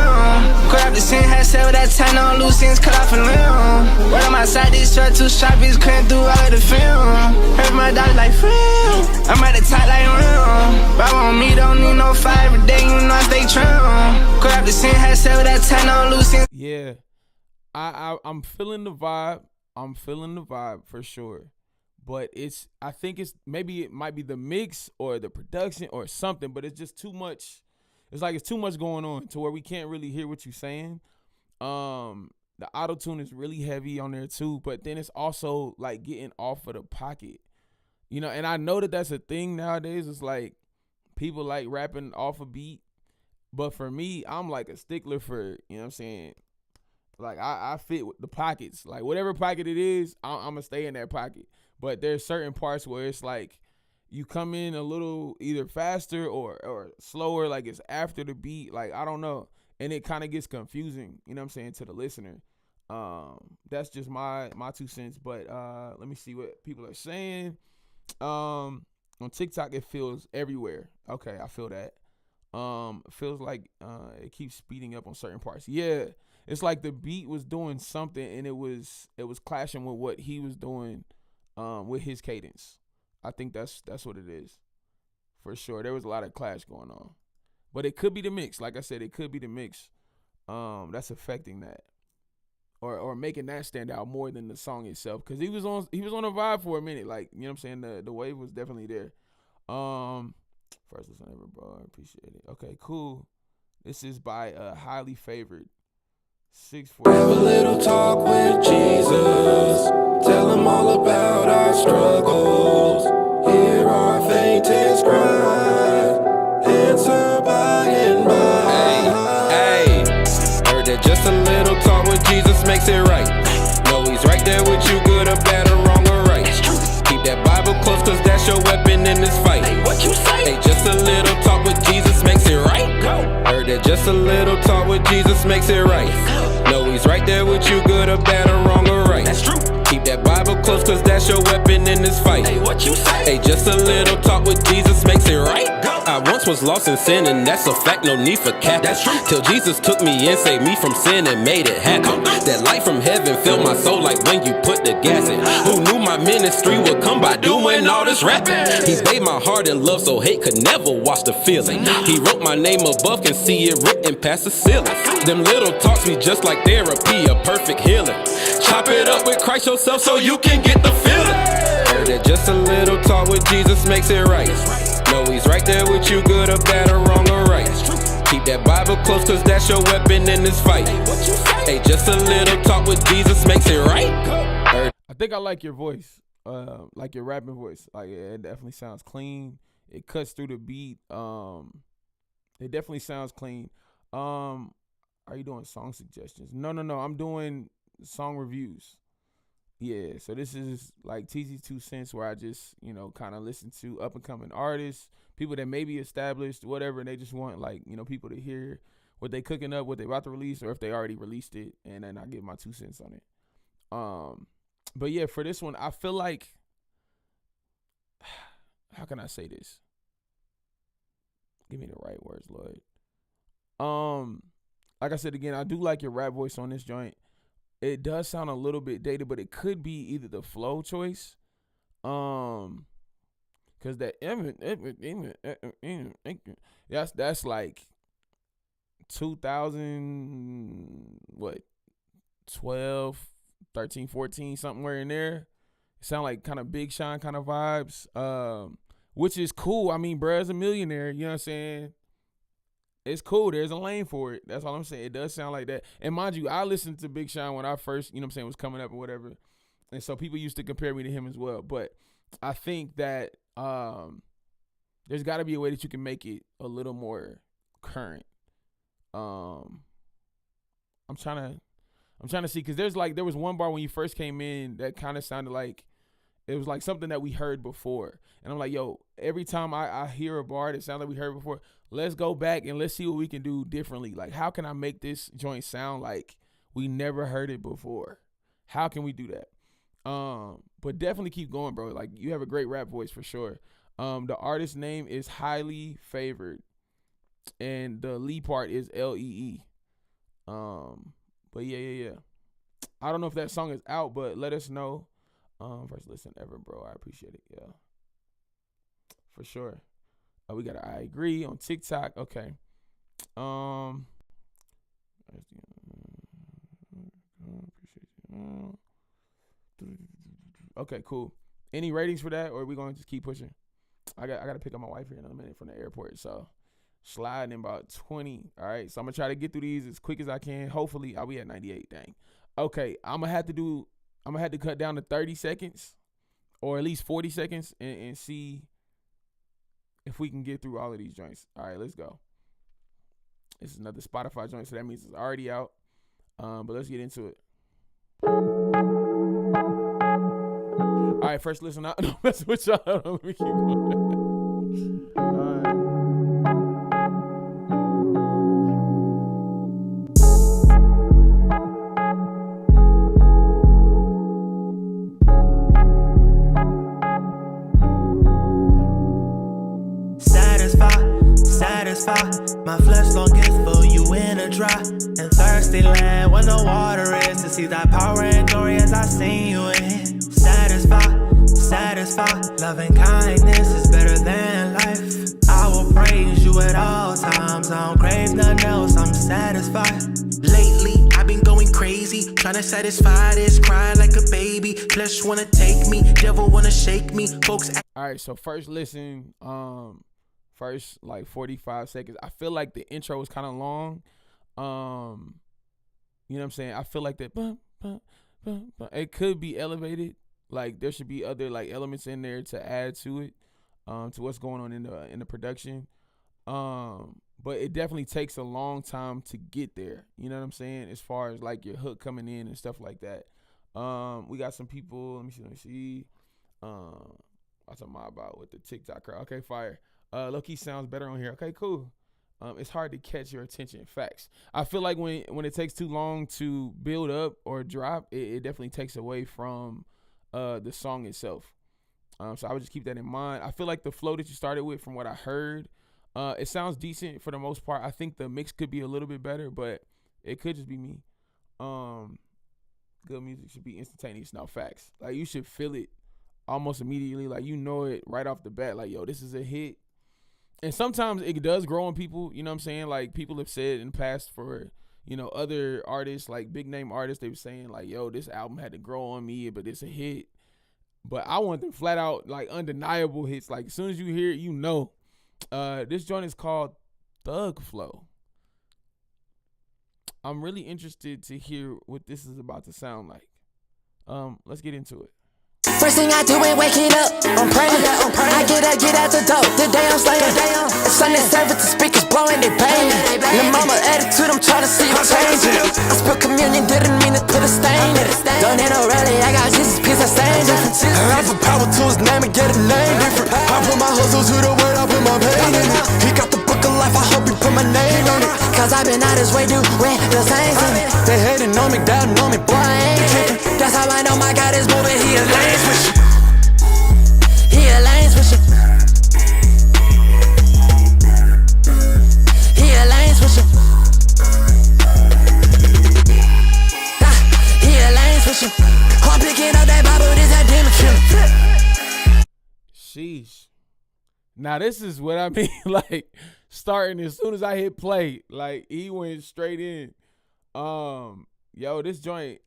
Cut off the sin, had said with that time, on loose ends, cut off a limb. When I'm outside, this truck too sharp, it's clearing through all of the film. Heard my dog like frill. I'm at the top like room. But on me, don't need no fire every day, you know I stay trim. Cut off the sin, had said with that time, on loose ends. Yeah, I'm feeling the vibe. I'm feeling the vibe for sure. But I think maybe it might be the mix or the production or something, but it's just too much. It's like it's too much going on to where we can't really hear what you're saying. The auto-tune is really heavy on there too, but then it's also like getting off of the pocket. You know, and I know that that's a thing nowadays. It's like people like rapping off a beat. But for me, I'm like a stickler for, you know what I'm saying? Like I fit with the pockets. Like whatever pocket it is, I'm going to stay in that pocket. But there's certain parts where it's like you come in a little either faster or slower, like it's after the beat. Like, I don't know. And it kind of gets confusing, you know what I'm saying, to the listener. That's just my 2 cents. But let me see what people are saying. On TikTok, it feels everywhere. Okay, I feel that. It feels like it keeps speeding up on certain parts. Yeah, it's like the beat was doing something and it was clashing with what he was doing with his cadence. I think that's what it is. For sure. There was a lot of clash going on. But it could be the mix. Like I said, it could be the mix that's affecting that. Or making that stand out more than the song itself. Because he was on a vibe for a minute. Like, you know what I'm saying? The wave was definitely there. First listen ever, bro. I appreciate it. Okay, cool. This is by Highly Favored. 6'4". Have a little talk with Jesus. Tell him all about our struggles. Hear our faintest cry. Answer by and by. Hey, heard that just a little talk with Jesus makes it right. No, he's right there with you, good or bad or wrong or right. Keep that Bible close, cause that's your weapon in this fight. Hey, what you say? Hey, just a little talk with Jesus makes it right. Heard that just a little talk with Jesus makes it right. No, he's right there with you, good or bad or wrong or right. That's true. Keep that Bible close, cause that's your weapon in this fight. Hey, what you say? Hey, just a little talk with Jesus makes it right. I once was lost in sin, and that's a fact, no need for cap. That's true. Till Jesus took me in, saved me from sin, and made it happen. That light from heaven filled my soul like when you put the gas in. Who knew my ministry would come by doing all this rapping? He bathed my heart in love, so hate could never wash the feeling. He wrote my name above, can see it written past the ceiling. Them little talks be just like therapy, a perfect healing. Chop it up with Christ yourself so you can get the feeling. Heard that just a little talk with Jesus makes it right. No, he's right there with you, good or bad or wrong or right. Keep that Bible close, cause that's your weapon in this fight. Hey, just a little talk with Jesus makes it right. I think I like your voice, like your rapping voice. Like it definitely sounds clean. It cuts through the beat. It definitely sounds clean. Are you doing song suggestions? No. I'm doing song reviews. Yeah, so this is like TZ 2 cents where I just, kind of listen to up and coming artists, people that may be established, whatever, and they just want people to hear what they cooking up, what they about to release, or if they already released it, and then I give my 2 cents on it. But yeah, for this one, I feel like, how can I say this? Give me the right words, Lord. Like I said again, I do like your rap voice on this joint. It does sound a little bit dated, but it could be either the flow choice, cause that that's like 2012, 13, 14, somewhere in there. It sound like kind of Big Sean kind of vibes, which is cool. I mean, bruh's a millionaire, you know what I'm saying? It's cool. There's a lane for it. That's all I'm saying. It does sound like that. And mind you, I listened to Big Sean when I first, was coming up or whatever. And so people used to compare me to him as well. But I think that there's got to be a way that you can make it a little more current. I'm trying to see, because there was one bar when you first came in that kind of sounded like it was like something that we heard before. And I'm like, yo, every time I hear a bar that sounds like we heard before, let's go back and let's see what we can do differently. Like, how can I make this joint sound like we never heard it before? How can we do that? But definitely keep going, bro. Like, you have a great rap voice for sure. The artist name is Highly Favored, and the Lee part is Lee. But yeah. I don't know if that song is out, but let us know. First listen ever, bro. I appreciate it. Yeah, for sure. We got I agree on TikTok. Okay. Okay, cool. Any ratings for that, or are we going to just keep pushing? I got to pick up my wife here in a minute from the airport, so sliding in about 20. All right, so I'm gonna try to get through these as quick as I can. Hopefully, I'll be at 98. Dang. Okay, I'm gonna have to cut down to 30 seconds, or at least 40 seconds, and see if we can get through all of these joints. All right, let's go. This is another Spotify joint, so that means it's already out. But let's get into it. All right, first listen. Don't mess with y'all. Let me keep going. All right. Satisfy my flesh longest for you in a dry and thirsty land where no water is, to see thy power and glory as I seen you in. Satisfy, loving kindness is better than life. I will praise you at all times. I don't crave nothing else, I'm satisfied. Lately, I've been going crazy, trying to satisfy this cry like a baby. Flesh wanna take me, devil wanna shake me. Folks. All right, so first listen, first like 45 seconds. I feel like the intro was kind of long. You know what I'm saying? I feel like that it could be elevated. Like, there should be other like elements in there to add to it, to what's going on in the production. But it definitely takes a long time to get there. You know what I'm saying? As far as like your hook coming in and stuff like that. We got some people. Let me see. What's I'm about with the TikTok crowd? Okay, fire. Low-key sounds better on here. Okay, cool. It's hard to catch your attention. Facts. I feel like when it takes too long to build up or drop, it definitely takes away from the song itself. So I would just keep that in mind. I feel like the flow that you started with, from what I heard, it sounds decent for the most part. I think the mix could be a little bit better, but it could just be me. Good music should be instantaneous. Now, facts. Like, you should feel it almost immediately. Like, you know it right off the bat. Like, yo, this is a hit. And sometimes it does grow on people, you know what I'm saying? Like, people have said in the past for, you know, other artists, like big name artists, they were saying like, yo, this album had to grow on me, but it's a hit. But I want them flat out, like, undeniable hits. Like, as soon as you hear it, you know. This joint is called Thug Flow. I'm really interested to hear what this is about to sound like. Let's get into it. First thing I do ain't waking up, I'm praying. I get out the door, the day I'm slaying. Sunday service, the speakers blowing, they banging. Your mama attitude, I'm trying to see you change it. I spilled communion, didn't mean to put a stain in it. Don't need no rally, I got Jesus, peace, I stand different. I put power to his name and get a name different. I put my hustle to the word, I put my pain in it. He got the book of life, I hope he put my name on it. Cause I've been out his way, doing the same thing. They hating on me, doubting on me, boy, I ain't tripping. That's how I know my God is moving, he is lane switching. He a lane switcher. He a lane switcher. He a lane switcher. I'm picking up that Bible, this that demon trip. Sheesh. Now this is what I mean, like, starting as soon as I hit play, like, he went straight in. Yo, this joint,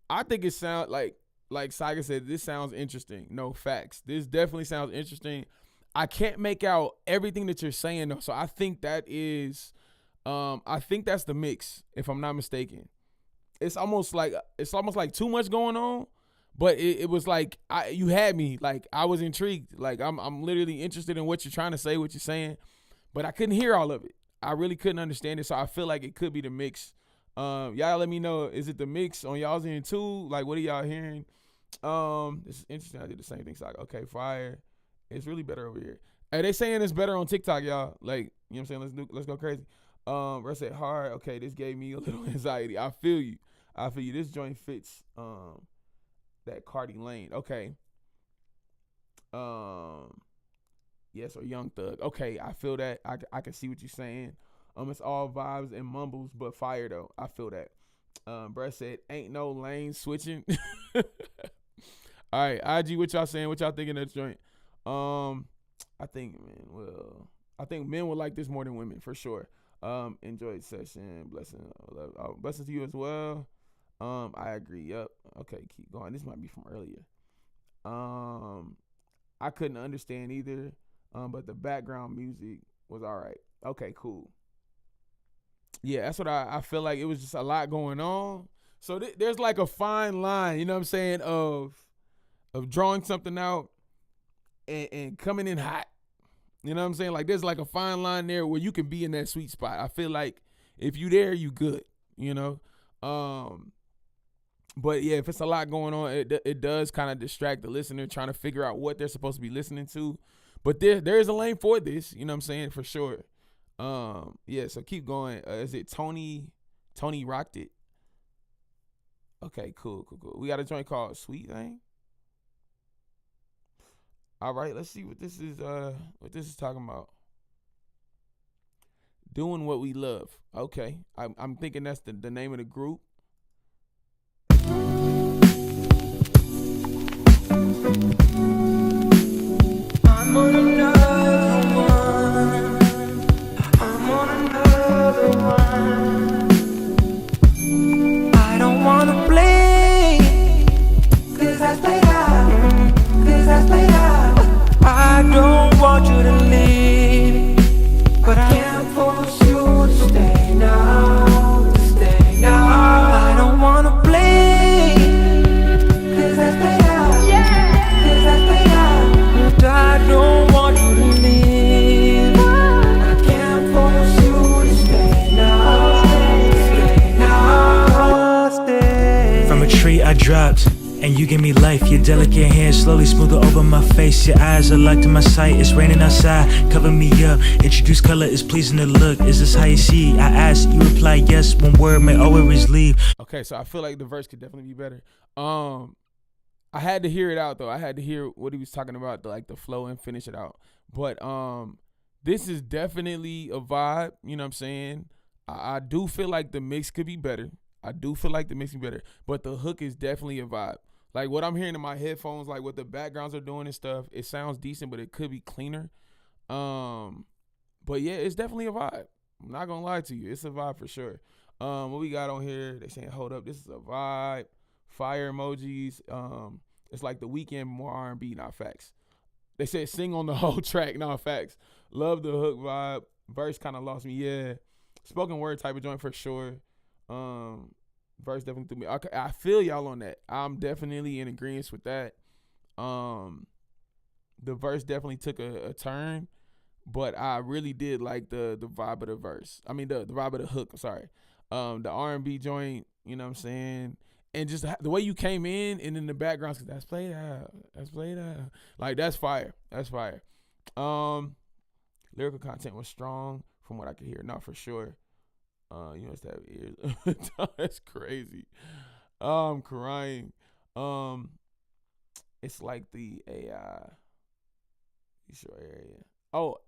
I think it sounds like Saiga said, this sounds interesting. No, facts. This definitely sounds interesting. I can't make out everything that you're saying though. So I think that is, I think that's the mix, if I'm not mistaken. It's almost like too much going on, but it was like, you had me. Like, I was intrigued. Like, I'm literally interested in what you're trying to say, what you're saying, but I couldn't hear all of it. I really couldn't understand it. So I feel like it could be the mix. Y'all let me know, is it the mix on y'all's end too? Like, what are y'all hearing? This is interesting. I did the same thing. So, okay, fire. It's really better over here. Hey, they saying it's better on TikTok, y'all. Like, you know what I'm saying? Let's go crazy. Russ said hard. Okay, this gave me a little anxiety. I feel you. This joint fits. that Cardi Lane. Okay. Yes, or Young Thug. Okay, I feel that. I can see what you're saying. It's all vibes and mumbles, but fire though. I feel that. Bruh said, ain't no lane switching. All right, IG, what y'all saying? What y'all thinking of this joint? I think men will like this more than women for sure. Enjoyed session. Blessings to you as well. I agree. Yep. Okay, keep going. This might be from earlier. I couldn't understand either. But the background music was all right. Okay, cool. Yeah, that's what I feel like. It was just a lot going on. So there's like a fine line, you know what I'm saying, of drawing something out and coming in hot. You know what I'm saying? Like there's like a fine line there where you can be in that sweet spot. I feel like if you there, you good, you know? But yeah, if it's a lot going on, it does kind of distract the listener trying to figure out what they're supposed to be listening to. But there is a lane for this, you know what I'm saying, for sure. Yeah, so keep going. Is it Tony rocked it? Okay, cool. We got a joint called Sweet Thing. All right, let's see what this is talking about. Doing what we love. Okay, I'm thinking that's the name of the group. I'm on another one. I'm on another one. I don't wanna play, 'cause I played out. 'Cause I played out. I don't want you to leave, but I can't force you to stay now. To stay now. I don't wanna play, 'cause I played out. Yeah. 'Cause I played out. I don't want you to leave. I can't force you to stay now. Stay now. Stay. From a tree I dropped, and you give me life. Your delicate hands slowly smooth over my face. Your eyes are light to my sight. It's raining outside, cover me up. Introduce color, is pleasing to look. Is this how you see? I ask, you reply yes. One word may always leave. Okay, so I feel like the verse could definitely be better. I had to hear it out though. I had to hear what he was talking about, the flow and finish it out. But this is definitely a vibe. You know what I'm saying? I do feel like the mix could be better. But the hook is definitely a vibe. Like what I'm hearing in my headphones, like what the backgrounds are doing and stuff, it sounds decent, but it could be cleaner. But yeah, it's definitely a vibe. I'm not gonna lie to you, it's a vibe for sure. What we got on here? They saying, hold up, this is a vibe. Fire emojis. It's like The Weeknd, more R&B, not facts. They said sing on the whole track, not facts. Love the hook vibe. Verse kind of lost me, yeah. Spoken word type of joint for sure. Verse definitely threw me. Okay, I feel y'all on that. I'm definitely in agreement with that. The verse definitely took a turn, but I really did like the vibe of the verse. I mean the vibe of the hook. Sorry, the R&B joint. You know what I'm saying? And just the way you came in and in the background, that's played out. Like that's fire. Lyrical content was strong from what I could hear. Not for sure. You must have ears. That's crazy. I'm crying. It's like the AI. Be Sure area. Oh,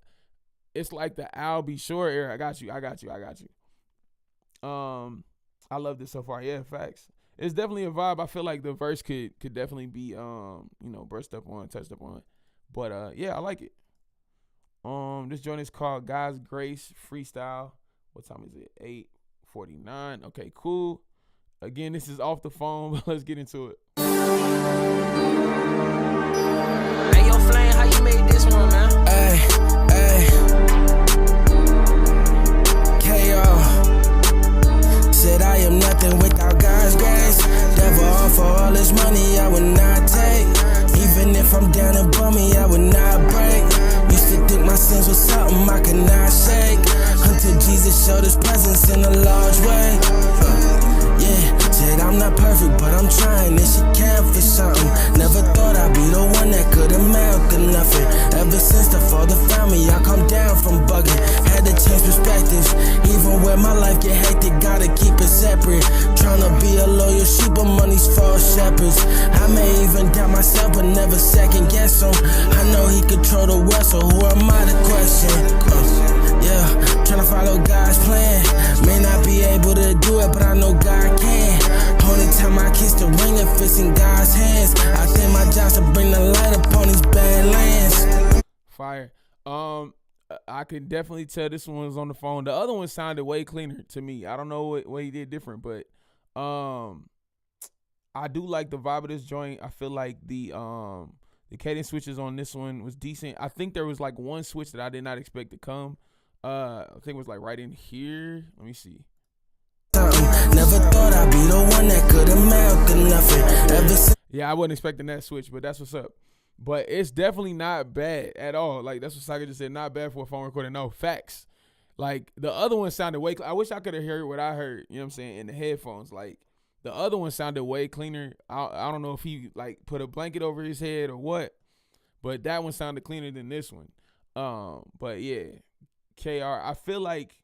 it's like the Al Be Sure area. I got you. I love this so far. Yeah, facts. It's definitely a vibe. I feel like the verse could definitely be brushed up on, touched up on. But yeah, I like it. This joint is called God's Grace Freestyle. What time is it? 8:49. Okay, cool. Again, this is off the phone, but let's get into it. Hey, yo, Flame, how you made this one, man? Hey. K.O. Said I am nothing without God's grace. Devil offer all his money, I would not take. Even if I'm down and bummy, I would not break. Used to think my sins was something I could not shake. Until Jesus showed his presence in a large way. Yeah, said I'm not perfect, but I'm trying, and she count for something. Never thought I'd be the one that could amount to nothing. Ever since the father found me, I come down from bugging. Had to change perspectives, even when my life get hectic, gotta keep it separate. Tryna be a loyal sheep among these false shepherds. I may even doubt myself, but never second guess him. I know he control the world, so who am I to question? Yeah, tryna follow God's plan. May not be able to do it, but I know God can. Only time I kiss the ring if it's in God's hands. I think my job's to bring the light upon these bad lands. Fire. I can definitely tell this one was on the phone. The other one sounded way cleaner to me. I don't know what he did different, but I do like the vibe of this joint. I feel like the cadence switches on this one was decent. I think there was like one switch that I did not expect to come. I think it was like right in here. Let me see. Never thought I'd be the one that could amount to nothing. Yeah, I wasn't expecting that switch, but that's what's up. But it's definitely not bad at all. Like, that's what Saka just said. Not bad for a phone recording. No, facts. Like, the other one sounded way I wish I could have heard what I heard, you know what I'm saying, in the headphones. Like, the other one sounded way cleaner. I don't know if he, like, put a blanket over his head or what, but that one sounded cleaner than this one. But, yeah, KR, I feel like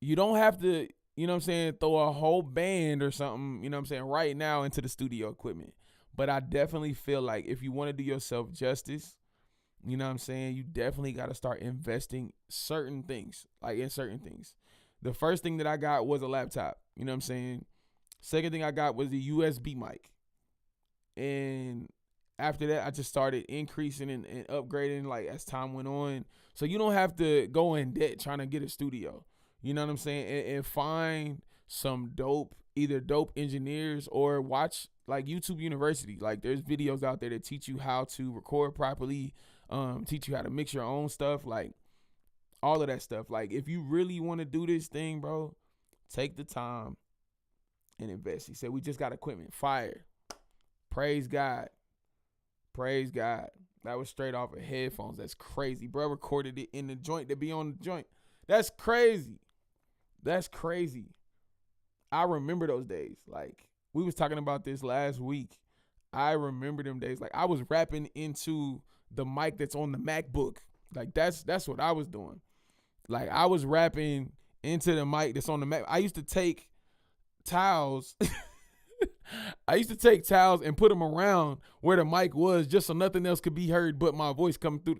you don't have to, you know what I'm saying, throw a whole band or something, you know what I'm saying, right now into the studio equipment. But I definitely feel like if you want to do yourself justice, you know what I'm saying, you definitely got to start investing certain things, like in certain things. The first thing that I got was a laptop, you know what I'm saying. Second thing I got was the USB mic. And after that, I just started increasing and upgrading like as time went on. So you don't have to go in debt trying to get a studio, you know what I'm saying, and find some either dope engineers or watch like YouTube University. Like there's videos out there that teach you how to record properly, teach you how to mix your own stuff, like all of that stuff. Like if you really want to do this thing, bro, take the time and invest. He said we just got equipment. Fire. Praise God. Praise God. That was straight off of headphones. That's crazy. Bro recorded it in the joint to be on the joint. That's crazy. That's crazy. I remember those days. Like, we was talking about this last week. I remember them days. Like, I was rapping into the mic that's on the MacBook. Like, that's what I was doing. Like, I was rapping into the mic that's on the Mac. I used to take towels. I used to take towels and put them around where the mic was just so nothing else could be heard but my voice coming through.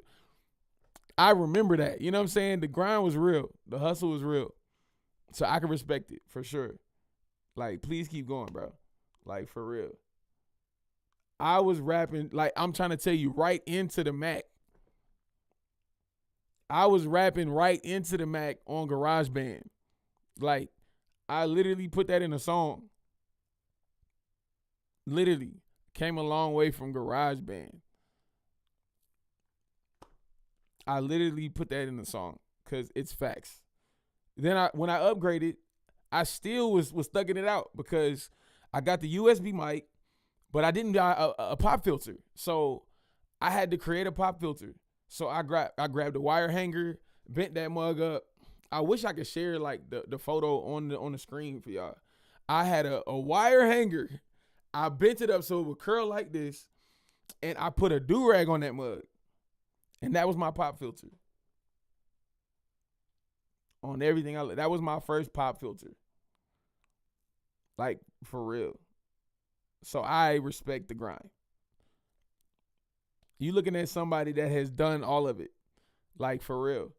I remember that. You know what I'm saying? The grind was real. The hustle was real. So I can respect it for sure. Like, please keep going, bro. Like, for real. I was rapping, like, I'm trying to tell you, right into the Mac. I was rapping right into the Mac on GarageBand. Like, I literally put that in a song. Literally. Came a long way from GarageBand. I literally put that in the song because it's facts. Then when I upgraded, I still was thugging it out because I got the USB mic, but I didn't got a pop filter. So I had to create a pop filter. So I grabbed a wire hanger, bent that mug up. I wish I could share like the photo on the screen for y'all. I had a wire hanger. I bent it up so it would curl like this, and I put a do-rag on that mug. And that was my pop filter. On everything that was my first pop filter. Like, for real. So I respect the grind. You looking at somebody that has done all of it. Like, for real.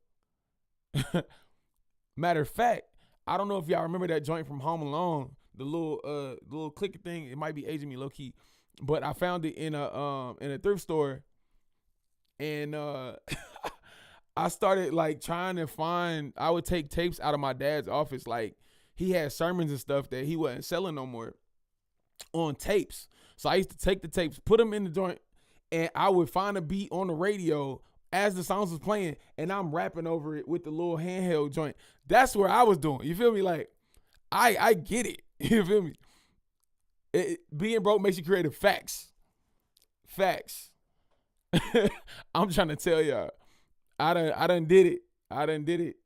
Matter of fact, I don't know if y'all remember that joint from Home Alone, the little clicker thing. It might be aging me low key, but I found it in a thrift store, and I started like trying to find. I would take tapes out of my dad's office, like he had sermons and stuff that he wasn't selling no more on tapes. So I used to take the tapes, put them in the joint, and I would find a beat on the radio as the songs was playing, and I'm rapping over it with the little handheld joint. That's where I was doing. You feel me? Like, I get it. You feel me? Being broke makes you creative. Facts. I'm trying to tell y'all. I done did it.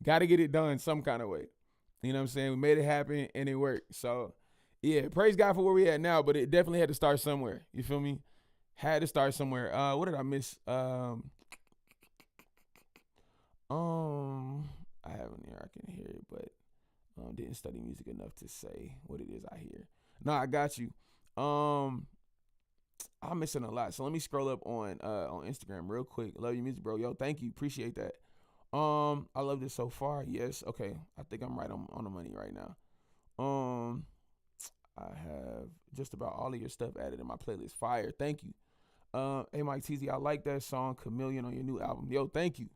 Got to get it done some kind of way. You know what I'm saying? We made it happen, and it worked. So, Yeah, praise God for where we at now, but it definitely had to start somewhere. You feel me? Had to start somewhere. What did I miss? I have in here. I can hear it, but didn't study music enough to say what it is I hear. No, I got you. I'm missing a lot. So let me scroll up on Instagram real quick. Love your music, bro. Yo, thank you. Appreciate that. I love this so far. Yes. Okay. I think I'm right on the money right now. I have just about all of your stuff added in my playlist. Fire. Thank you. Hey, Mike TZ, I like that song Chameleon on your new album. Yo, thank you.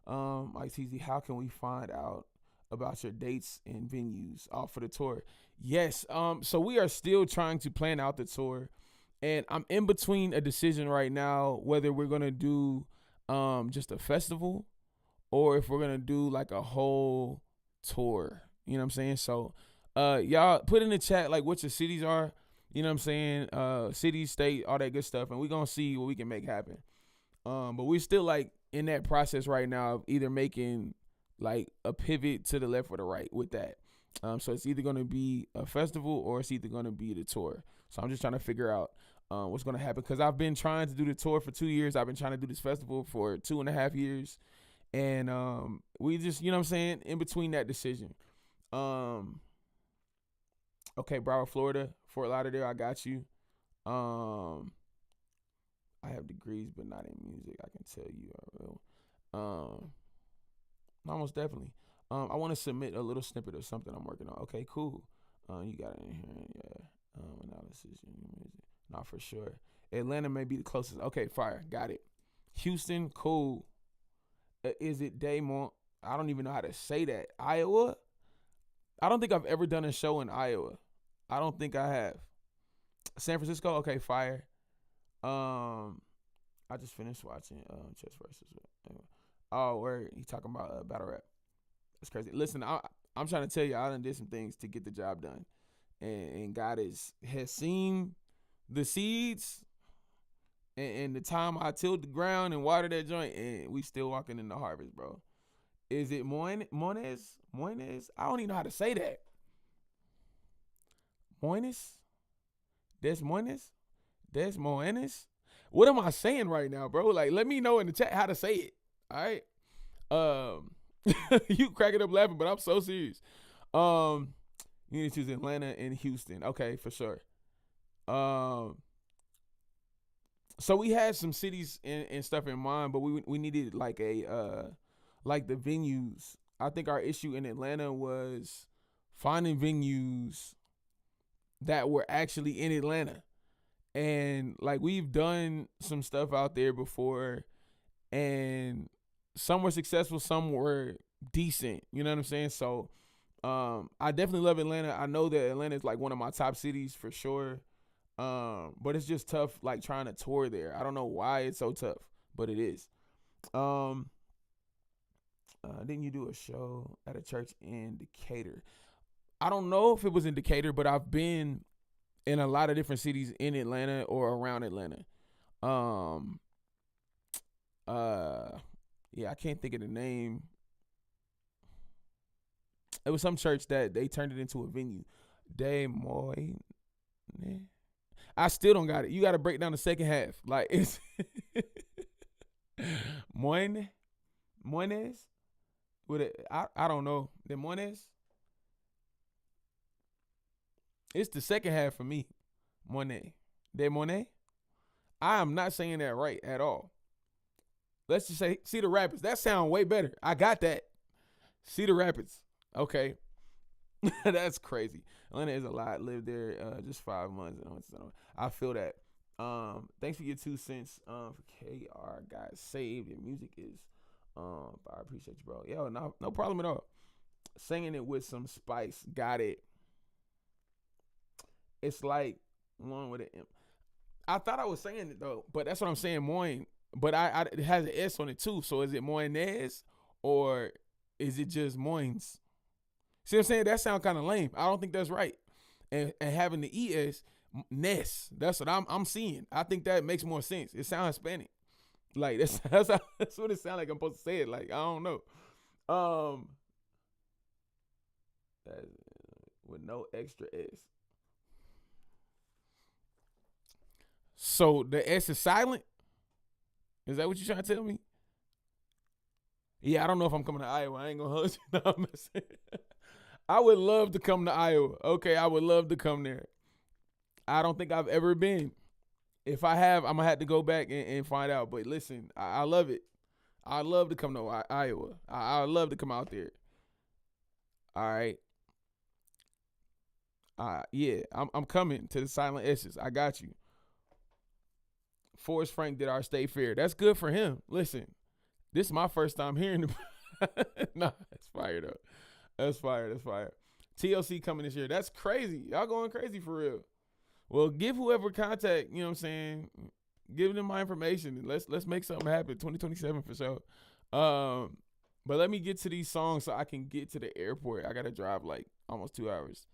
Mike TZ, how can we find out about your dates and venues for the tour? Yes. So we are still trying to plan out the tour, and I'm in between a decision right now whether we're gonna do just a festival or if we're gonna do like a whole tour. You know what I'm saying? So y'all put in the chat like what your cities are. You know what I'm saying? City, state, all that good stuff, and we're gonna see what we can make happen. But we're still like in that process right now of either making like a pivot to the left or the right with that. So it's either going to be a festival or it's either going to be the tour. So I'm just trying to figure out what's going to happen, because I've been trying to do the tour for 2 years. I've been trying to do this festival for 2.5 years. And we just, you know what I'm saying, in between that decision. Okay, Broward, Florida, Fort Lauderdale, I got you. I have degrees, but not in music. I can tell you. Almost definitely. I want to submit a little snippet of something I'm working on. Okay, cool. You got it in here. Yeah. Analysis. Not for sure. Atlanta may be the closest. Okay, fire. Got it. Houston, cool. Is it Daymont? I don't even know how to say that. Iowa? I don't think I've ever done a show in Iowa. I don't think I have. San Francisco? Okay, fire. I just finished watching Chess versus. Oh, where he talking about battle rap? That's crazy. Listen, I'm trying to tell you, I done did some things to get the job done, and God has seen the seeds, and the time I tilled the ground and watered that joint, and we still walking in the harvest, bro. Is it Moines? I don't even know how to say that. Moines? Des Moines? What am I saying right now, bro? Like, let me know in the chat how to say it. All right. You cracking up laughing, but I'm so serious. You need to choose Atlanta and Houston. Okay, for sure. So we had some cities and stuff in mind, but we needed like like the venues. I think our issue in Atlanta was finding venues that were actually in Atlanta. And like we've done some stuff out there before, and some were successful, some were decent. You know what I'm saying? So I definitely love Atlanta. I know that Atlanta is like one of my top cities for sure. But it's just tough like trying to tour there. I don't know why it's so tough, but it is. Didn't you do a show at a church in Decatur? I don't know if it was in Decatur, but I've been in a lot of different cities in Atlanta or around Atlanta. Yeah, I can't think of the name. It was some church that they turned it into a venue. Des Moines. I still don't got it. You got to break down the second half. Like it's Moines. With it, I don't know. Des Moines. It's the second half for me. Des Moines. I am not saying that right at all. Let's just say Cedar Rapids. That sounds way better. I got that. Cedar Rapids. Okay. That's crazy. Atlanta is a lot. Lived there just 5 months. I feel that. Thanks for your 2 cents for KR. Guys, saved. Your music is I appreciate you, bro. Yo, no problem at all. Singing it with some spice. Got it. It's like one with an M. I thought I was saying it though, but that's what I'm saying, Moines. But it has an S on it too. So is it Moines or is it just Moines? See what I'm saying? That sounds kind of lame. I don't think that's right. And having the ES, Ness. That's what I'm seeing. I think that makes more sense. It sounds Hispanic. Like that's what it sounds like. I'm supposed to say it. Like I don't know. With no extra S. So the S is silent? Is that what you're trying to tell me? Yeah, I don't know if I'm coming to Iowa. I ain't gonna hold you. No, I'm messing. I would love to come to Iowa. Okay, I would love to come there. I don't think I've ever been. If I have, I'm gonna have to go back and find out. But listen, I love it. I love to come to Iowa. I love to come out there. All right. Yeah, I'm coming to the Silent S's. I got you. Forrest Frank did our state fair. That's good for him. Listen, this is my first time hearing him. Nah, that's fire though. That's fire. That's fire. TLC coming this year. That's crazy. Y'all going crazy for real. Well, give whoever contact, you know what I'm saying, give them my information. And let's make something happen. 2027 for sure. But let me get to these songs so I can get to the airport. I gotta drive like almost 2 hours.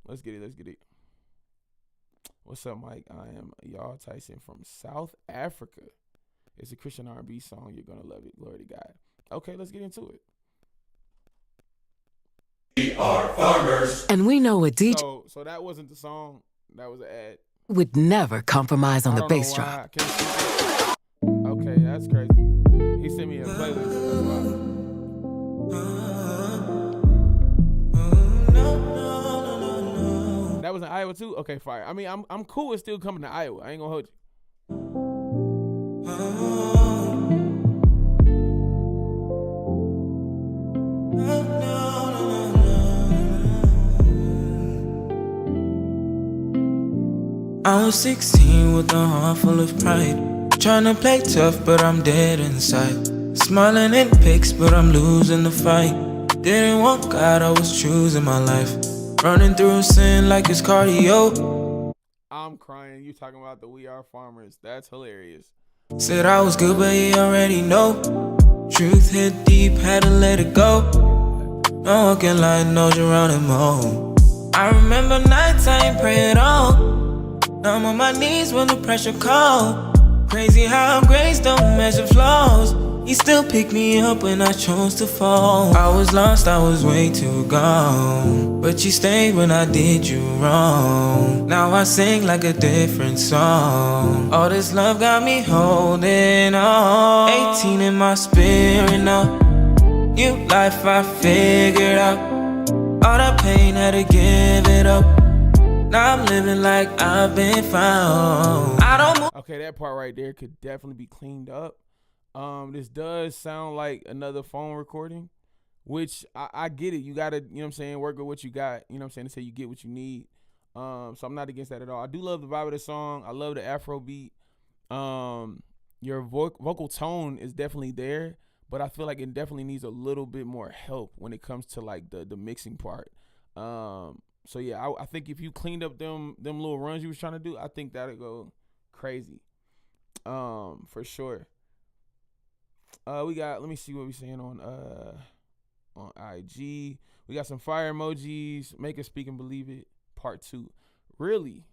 Let's get it. What's up, Mike? I am Y'all Tyson from South Africa. It's a Christian R&B song. You're gonna love it. Glory to God. Okay, let's get into it. We are farmers. And we know a DJ So that wasn't the song. That was an ad. would never compromise on the bass drop. Okay, that's crazy. He sent me a playlist. That's why. That was in Iowa too? Okay, fire. I mean, I'm cool with still coming to Iowa. I ain't gonna hold you. I was 16 with a heart full of pride, trying to play tough but I'm dead inside, smiling in pics but I'm losing the fight. Didn't want God, I was choosing my life, running through sin like it's cardio. I'm crying. You talking about the We Are Farmers. That's hilarious. Said I was good but you already know. Truth hit deep, had to let it go. No one can lie, no Geronimo. I remember nights I ain't pray at all. Now I'm on my knees when the pressure calls. Crazy how grace don't measure flaws. He still picked me up when I chose to fall. I was lost, I was way too gone, but you stayed when I did you wrong. Now I sing like a different song. All this love got me holding on. 18 in my spirit now. New life I figured out. All that pain had to give it up. Now I'm living like I've been found. Okay, that part right there could definitely be cleaned up. This does sound like another phone recording, which I get it. You gotta, you know what I'm saying, work with what you got, you know what I'm saying, to say you get what you need. So I'm not against that at all. I do love the vibe of the song. I love the Afro beat. Your vocal tone is definitely there, but I feel like it definitely needs a little bit more help when it comes to like the mixing part. So yeah, I think if you cleaned up them little runs you was trying to do, I think that'd go crazy. For sure. We got, let me see what we saying on IG. We got some fire emojis. Make Us Speak and Believe It, part 2. Really?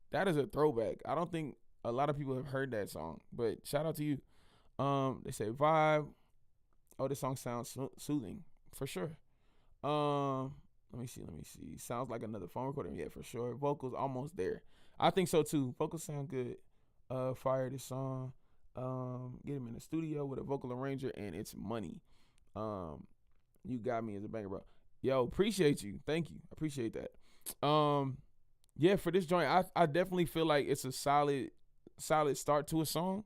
That is a throwback. I don't think a lot of people have heard that song, but shout out to you. They say vibe. Oh, this song sounds soothing for sure. Let me see. Sounds like another phone recording. Yeah, for sure. Vocals almost there. I think so too. Vocals sound good. Fire this song. Get him in the studio with a vocal arranger and it's money. You got me as a banger, bro. Yo, appreciate you. Thank you. Appreciate that. Yeah, for this joint, I definitely feel like it's a solid start to a song,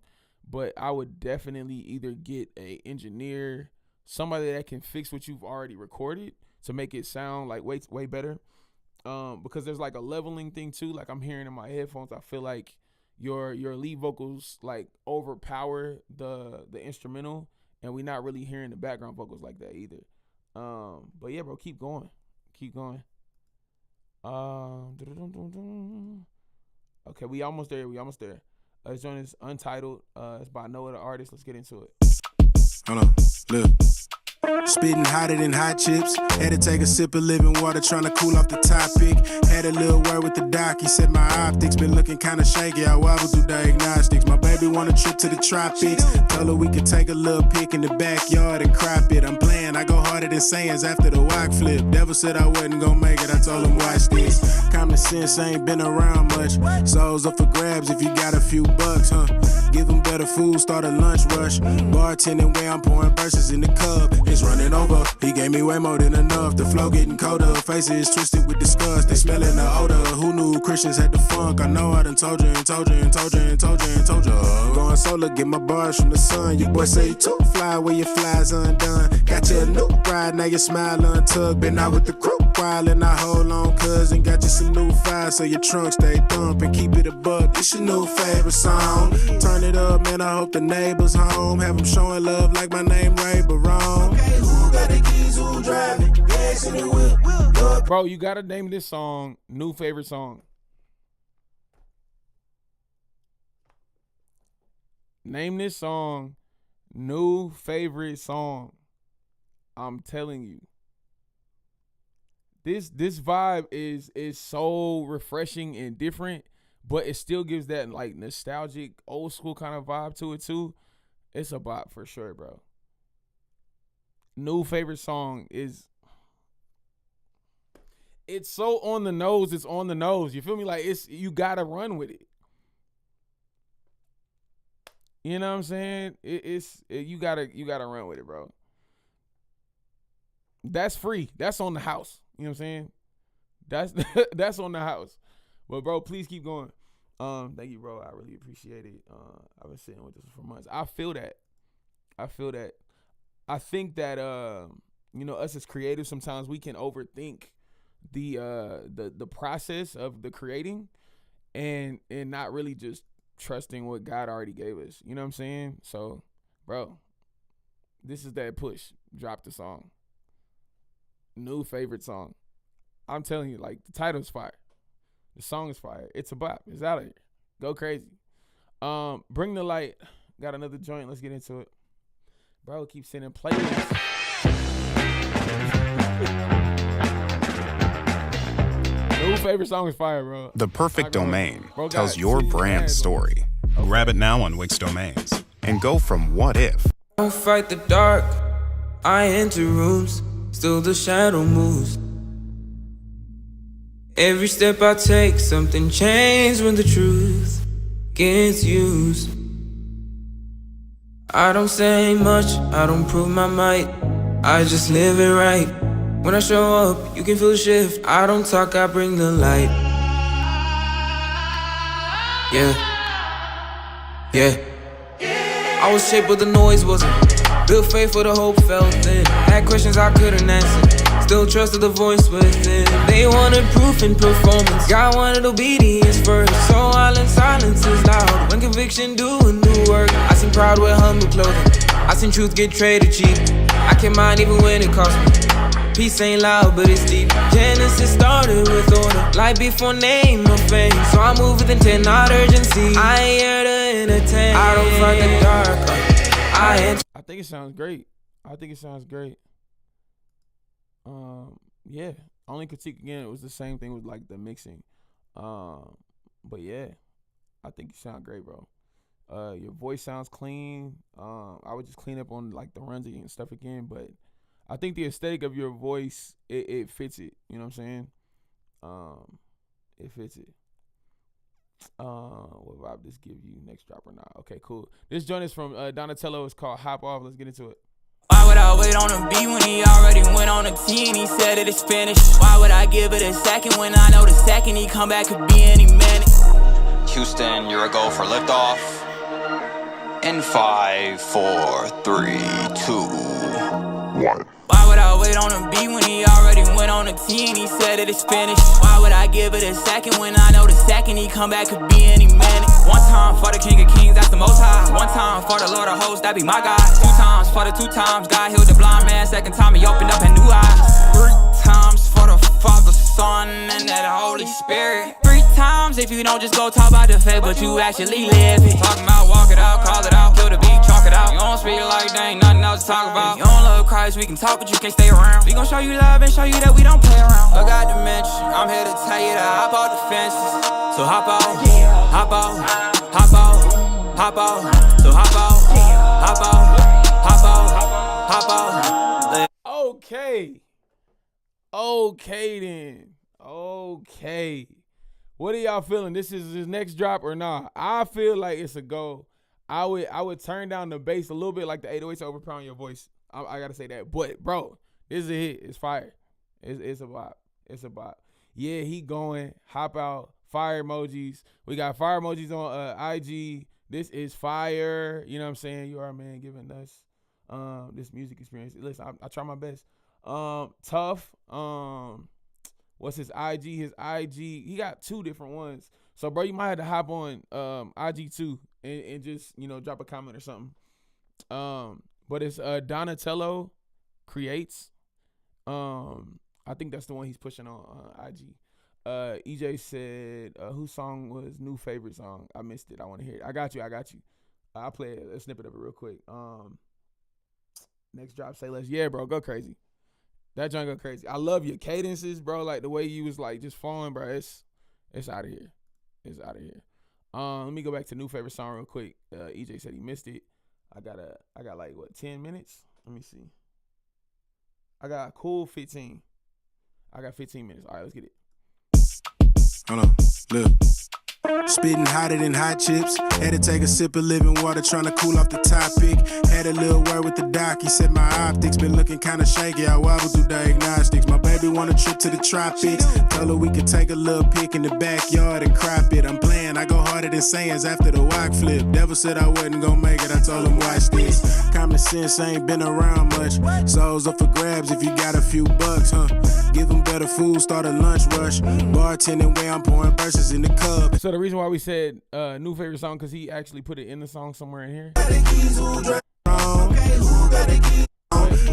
but I would definitely either get a engineer, somebody that can fix what you've already recorded to make it sound like way better. Because there's like a leveling thing too. Like I'm hearing in my headphones, I feel like your lead vocals like overpower the instrumental, and we're not really hearing the background vocals like that either. But yeah, bro, keep going. Okay, we almost there. This joint is Untitled. It's by no other artist. Let's get into it. Hold on, look. Spitting hotter than hot chips. Had to take a sip of living water, trying to cool off the topic. Had a little word with the doc. He said my optics been looking kinda shaky. I wobble through diagnostics. My baby want a trip to the tropics. Told her we could take a little pic in the backyard and crop it. I'm playing, I go harder than Sands after the walk flip. Devil said I wasn't gonna make it. I told him watch this. Common sense ain't been around much. Souls up for grabs if you got a few bucks, huh? Give them better food, start a lunch rush. Bartending where I'm pouring verses in the cup. It's running over. He gave me way more than enough. The flow getting colder. Faces twisted with disgust. They smelling the odor. Who knew Christians had the funk? I know I done told you and told you and told you and told you and told you. Going solo, get my bars from the sun. Your boy say you too fly where your flies undone. Got you a new ride, now your smile untucked. Been out with the crew while and I hold on, cousin. Got you some new fire so your trunk stay thumping. Keep it a buck. It's your new favorite song. Turn it up, man. I hope the neighbors home. Have them showing love like my name Ray Barone. Okay, who got the keys? Who driving? Gas in the whip. Bro, you gotta name this song new favorite song. Name this song new favorite song. I'm telling you. This vibe is so refreshing and different, but it still gives that like nostalgic, old school kind of vibe to it too. It's a bop for sure, bro. New favorite song is, it's so on the nose. It's on the nose. You feel me? Like you gotta run with it. You know what I'm saying? You gotta run with it, bro. That's free. That's on the house. You know what I'm saying? That's on the house. But bro, please keep going. Thank you, bro. I really appreciate it. I've been sitting with this for months. I feel that. I think that us as creatives, sometimes we can overthink the process of the creating and not really just trusting what God already gave us. You know what I'm saying? So, bro, this is that push. Drop the song. New favorite song. I'm telling you, like, the title's fire. The song is fire. It's a bop. It's out of here. Go crazy. Bring the Light. Got another joint. Let's get into it. Bro, keep sending playlists. New favorite song is fire, bro. The Perfect Domain tells your brand story. Grab it now on Wix Domains and go from what if. I fight the dark. I enter rooms. Still the shadow moves. Every step I take, something changed when the truth gets used. I don't say much, I don't prove my might, I just live it right. When I show up, you can feel the shift. I don't talk, I bring the light. Yeah. I was shaped but the noise wasn't. Built faith for the hope felt thin. Had questions I couldn't answer. Still trusted the voice within. They wanted proof in performance. God wanted obedience first. So silence is loud when conviction doing the work. I seen pride wear humble clothing. I seen truth get traded cheap. I can't mind even when it cost me. Peace ain't loud but it's deep. Genesis started with order. Light before name or fame. So I move with intent, not urgency. I ain't here to entertain. I don't fight the dark. I think it sounds great. Yeah. Only critique again, it was the same thing with like the mixing. But yeah, I think you sound great, bro. Your voice sounds clean. I would just clean up on like the runs and stuff again, but I think the aesthetic of your voice, it fits it. You know what I'm saying? It fits it. What vibe this give you? Next drop or not? Okay, cool. This joint is from Donatello. It's called Hop Off. Let's get into it. Why would I wait on a beat when he already went on a tee and he said it is finished? Why would I give it a second when I know the second he come back could be any minute? Houston, you're a go for liftoff. In 5, 4, 3, 2, 1. Why would I wait on a beat when he already went on a tee and he said it is finished? Why would I give it a second when I know the second he come back could be any minute? One time for the King of Kings, that's the Most High. One time for the Lord of Hosts, that be my God. 2 times for the 2 times God healed the blind man. 2nd time he opened up a new eyes. 3 times for the Father, Son, and that Holy Spirit. 3 times if you don't just go talk about the faith, but you actually live it. Talking about walk it out, call it out, kill the beat, chalk it out. You don't speak like there ain't nothing else what to talk about. If you don't love Christ, we can talk, but you can't stay around. We gon' show you love and show you that we don't play around. I got dementia, I'm here to tell you that I hop off the fences. So hop out, hop out, hop out, hop out. So hop out, hop out, hop out, hop out. Okay then. Okay. What are y'all feeling? This is his next drop or not? I feel like it's a go. I would turn down the bass a little bit, like the 808s overpowering your voice. I gotta say that. But bro, this is a hit. It's fire. It's a vibe. It's a vibe. Yeah, he going. Hop out. Fire emojis. We got fire emojis on IG. This is fire. You know what I'm saying? You are a man giving us this music experience. Listen, I try my best. Tough. What's his IG? His IG, he got 2 different ones. So, bro, you might have to hop on IG too and just, drop a comment or something. But it's Donatello Creates. I think that's the one he's pushing on IG. EJ said, whose song was new favorite song? I missed it. I want to hear it. I got you. I'll play a snippet of it real quick. Next drop, Say Less. Yeah, bro, go crazy. That joint go crazy. I love your cadences, bro. Like the way you was like just flowing, bro. It's out of here. It's out of here. Let me go back to new favorite song real quick. EJ said he missed it. I got like 10 minutes. Let me see. I got a cool 15. I got 15 minutes. All right, let's get it. Hold on, look. Spitting hotter than hot chips. Had to take a sip of living water, trying to cool off the topic. Had a little word with the doc. He said my optics been looking kinda shaky. I wobble through diagnostics. My baby want a trip to the tropics. Told her we could take a little pic in the backyard and crop it. I'm playing, I go harder than Sands after the walk flip. Devil said I wasn't gonna make it. I told him watch this. Common sense ain't been around much. Souls up for grabs if you got a few bucks, huh? Give them better food, start a lunch rush. Bartending where I'm pouring verses in the cup. So the reason why we said new favorite song, because he actually put it in the song somewhere in here.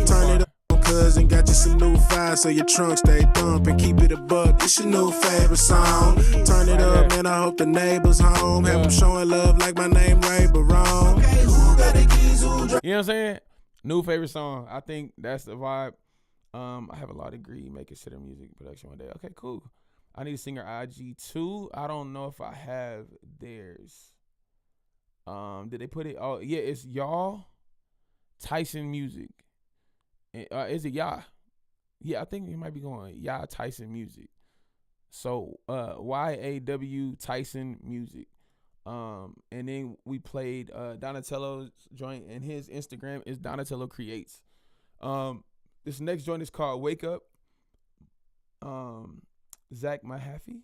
Turn it up, cousin, got you some new fire, so your trunk stay thumping. Keep it a buck, it's your new favorite song. Turn it up, man, I hope the neighbors home. Have them showing love like my name Ray Barone. You know what I'm saying? New favorite song. I think that's the vibe. I have a law degree, may consider music production one day. Okay, cool. I need a singer IG too. I don't know if I have theirs. Did they put it? Oh yeah, it's y'all Tyson Music. Is it y'all? Yeah, I think it might be going y'all Tyson Music. So YAW Tyson Music. And then we played Donatello's joint, and his Instagram is Donatello Creates. This next joint is called Wake Up. Zach Mahaffey.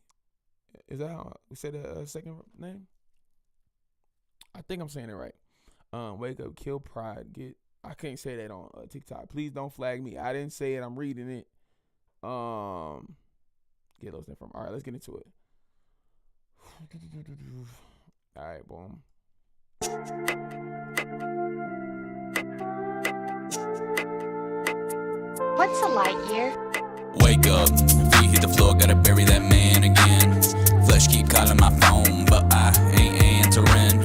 Is that how we say the second name? I think I'm saying it right. Wake Up, Kill Pride. I can't say that on TikTok. Please don't flag me. I didn't say it. I'm reading it. Get those from. All right, let's get into it. All right, boom. What's a light year? Wake up, feet hit the floor, gotta bury that man again. Flesh keep calling my phone, but I ain't answering.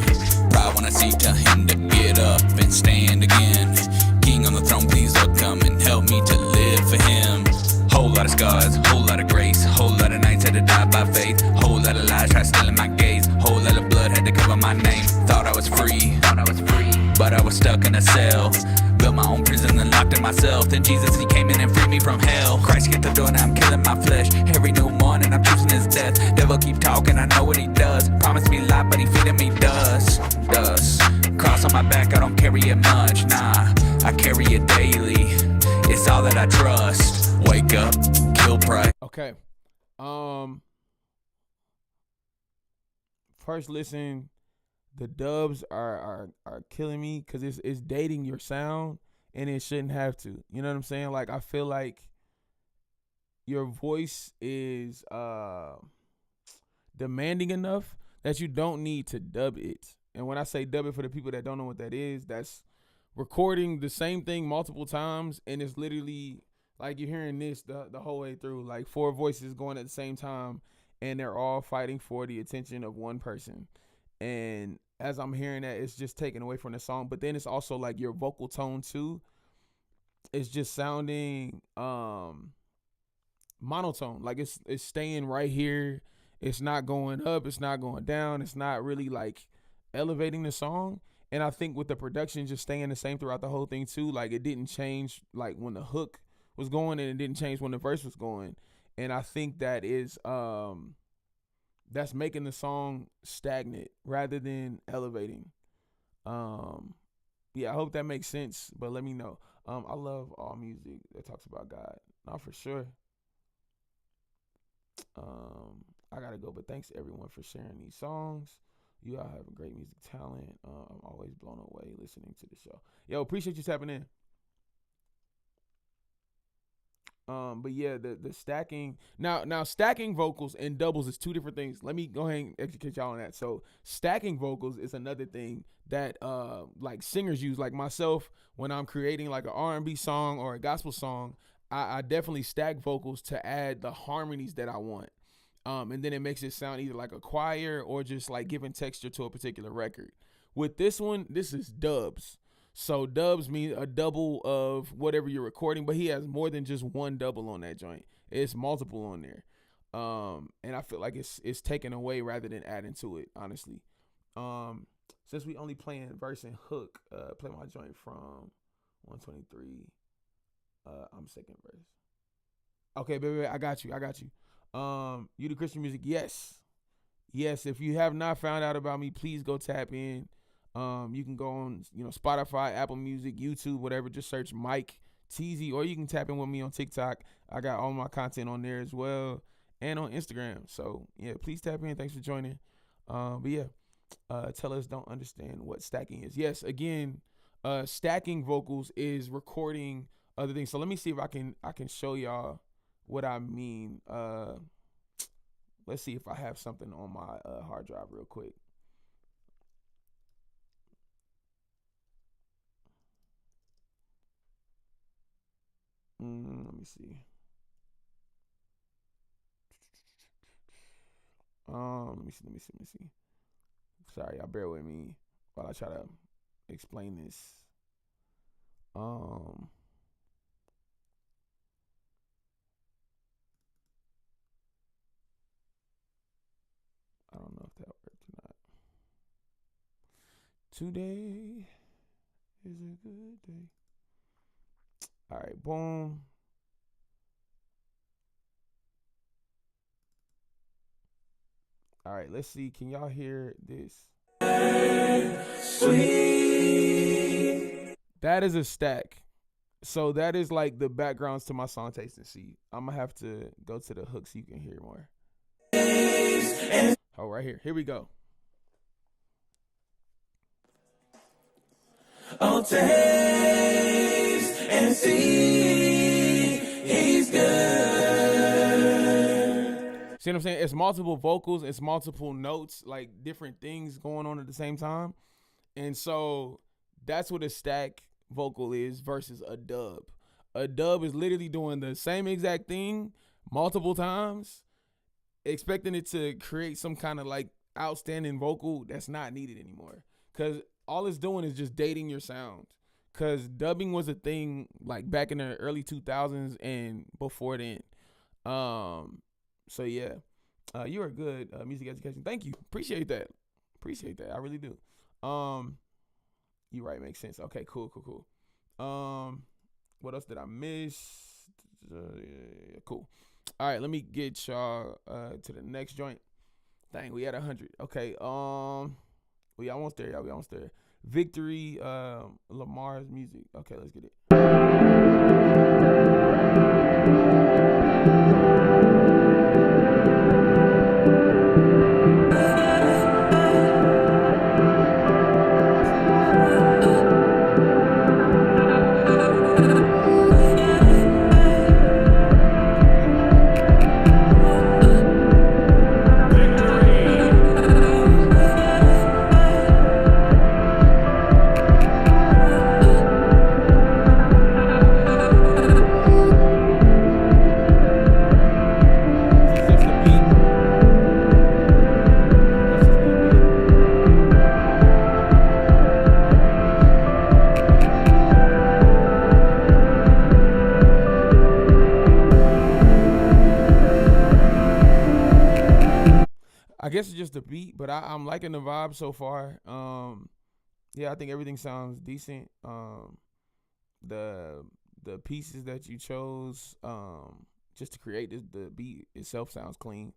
Pride when I see, tell him to get up and stand again. King on the throne, please Lord, come and help me to live for him. Whole lot of scars, whole lot of grace, whole lot of nights had to die by faith. Whole lot of lies tried stealing my gaze. Whole lot of blood had to cover my name. Thought I was free, but I was stuck in a cell. Built my own prison and locked in myself. Then Jesus, he came in and freed me from hell. Christ hit the door, now I'm killing my flesh. Every new morning I'm choosing his death. Devil keep talking, I know what he does. Promised me life, but he feeding me dust. Cross on my back, I don't carry it much, nah. I carry it daily. It's all that I trust. Wake up, kill pride. Okay. First listen. The dubs are killing me because it's dating your sound and it shouldn't have to. You know what I'm saying? Like, I feel like your voice is demanding enough that you don't need to dub it. And when I say dub it, for the people that don't know what that is, that's recording the same thing multiple times, and it's literally like you're hearing this the whole way through, like 4 voices going at the same time, and they're all fighting for the attention of one person. And as I'm hearing that, it's just taken away from the song. But then it's also like your vocal tone too. It's just sounding monotone. Like it's staying right here. It's not going up. It's not going down. It's not really like elevating the song. And I think with the production just staying the same throughout the whole thing too, like it didn't change like when the hook was going, and it didn't change when the verse was going. And I think that is that's making the song stagnant rather than elevating. Yeah, I hope that makes sense, but let me know. I love all music that talks about God. Not for sure. I gotta go, but thanks everyone for sharing these songs. You all have a great music talent. I'm always blown away listening to the show. Yo, appreciate you tapping in. But yeah, the stacking now stacking vocals and doubles is two different things. Let me go ahead and educate y'all on that. So stacking vocals is another thing that like singers use. Like myself, when I'm creating like an R&B song or a gospel song, I definitely stack vocals to add the harmonies that I want. And then it makes it sound either like a choir or just like giving texture to a particular record. With this one, this is dubs. So dubs mean a double of whatever you're recording, but he has more than just one double on that joint. It's multiple on there. And I feel like it's taken away rather than adding to it, honestly. Since we only playing verse and hook, play my joint from 123. I'm second verse. Okay, baby, I got you. You do Christian music? Yes. If you have not found out about me, please go tap in. You can go on, Spotify, Apple Music, YouTube, whatever. Just search Mike Teezy, or you can tap in with me on TikTok. I got all my content on there as well, and on Instagram. So yeah, please tap in. Thanks for joining. But yeah, tell us don't understand what stacking is. Yes, again, stacking vocals is recording other things. So let me see if I can show y'all what I mean. Let's see if I have something on my hard drive real quick. Let me see. Let me see. Sorry, y'all bear with me while I try to explain this. I don't know if that worked or not. Today is a good day. All right, boom. All right, let's see. Can y'all hear this? Sweet. That is a stack. So that is like the backgrounds to my song Taste and See. I'm going to have to go to the hook so you can hear more. Oh, right here. Here we go. Oh, taste and see, he's good. See what I'm saying? It's multiple vocals, it's multiple notes, like different things going on at the same time. And so that's what a stack vocal is versus a dub. A dub is literally doing the same exact thing multiple times, expecting it to create some kind of like outstanding vocal that's not needed anymore. Because all it's doing is just dating your sound. Because dubbing was a thing like back in the early 2000s and before then. So yeah, you are good. Music education. Thank you. Appreciate that. I really do. You right. Makes sense. Okay, cool. What else did I miss? Cool. All right, let me get y'all to the next joint. Dang, we at 100. Okay. We almost there, y'all. We almost there. Victory, Lamar's music. Okay, let's get it. guess it's just the beat, but I'm liking the vibe so far. Yeah, I think everything sounds decent. The pieces that you chose, just to create this, the beat itself sounds clean.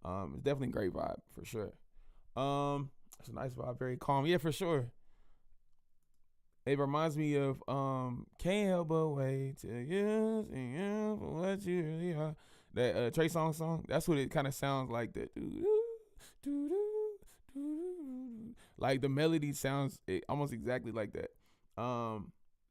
It's definitely a great vibe for sure. It's a nice vibe, very calm. Yeah, for sure. It reminds me of Can't Help But Wait Till You See You For What You Really Are. That Trey Songz song. That's what it kind of sounds like. That like the melody sounds almost exactly like that.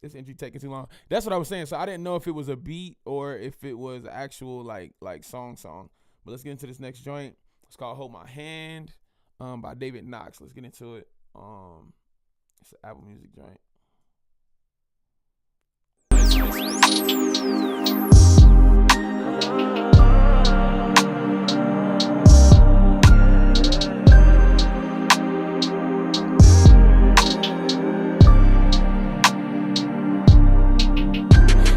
This entry taking too long. That's what I was saying. So I didn't know if it was a beat or if it was actual like song. But let's get into this next joint. It's called Hold My Hand by David Knox. Let's get into it. It's an Apple Music joint.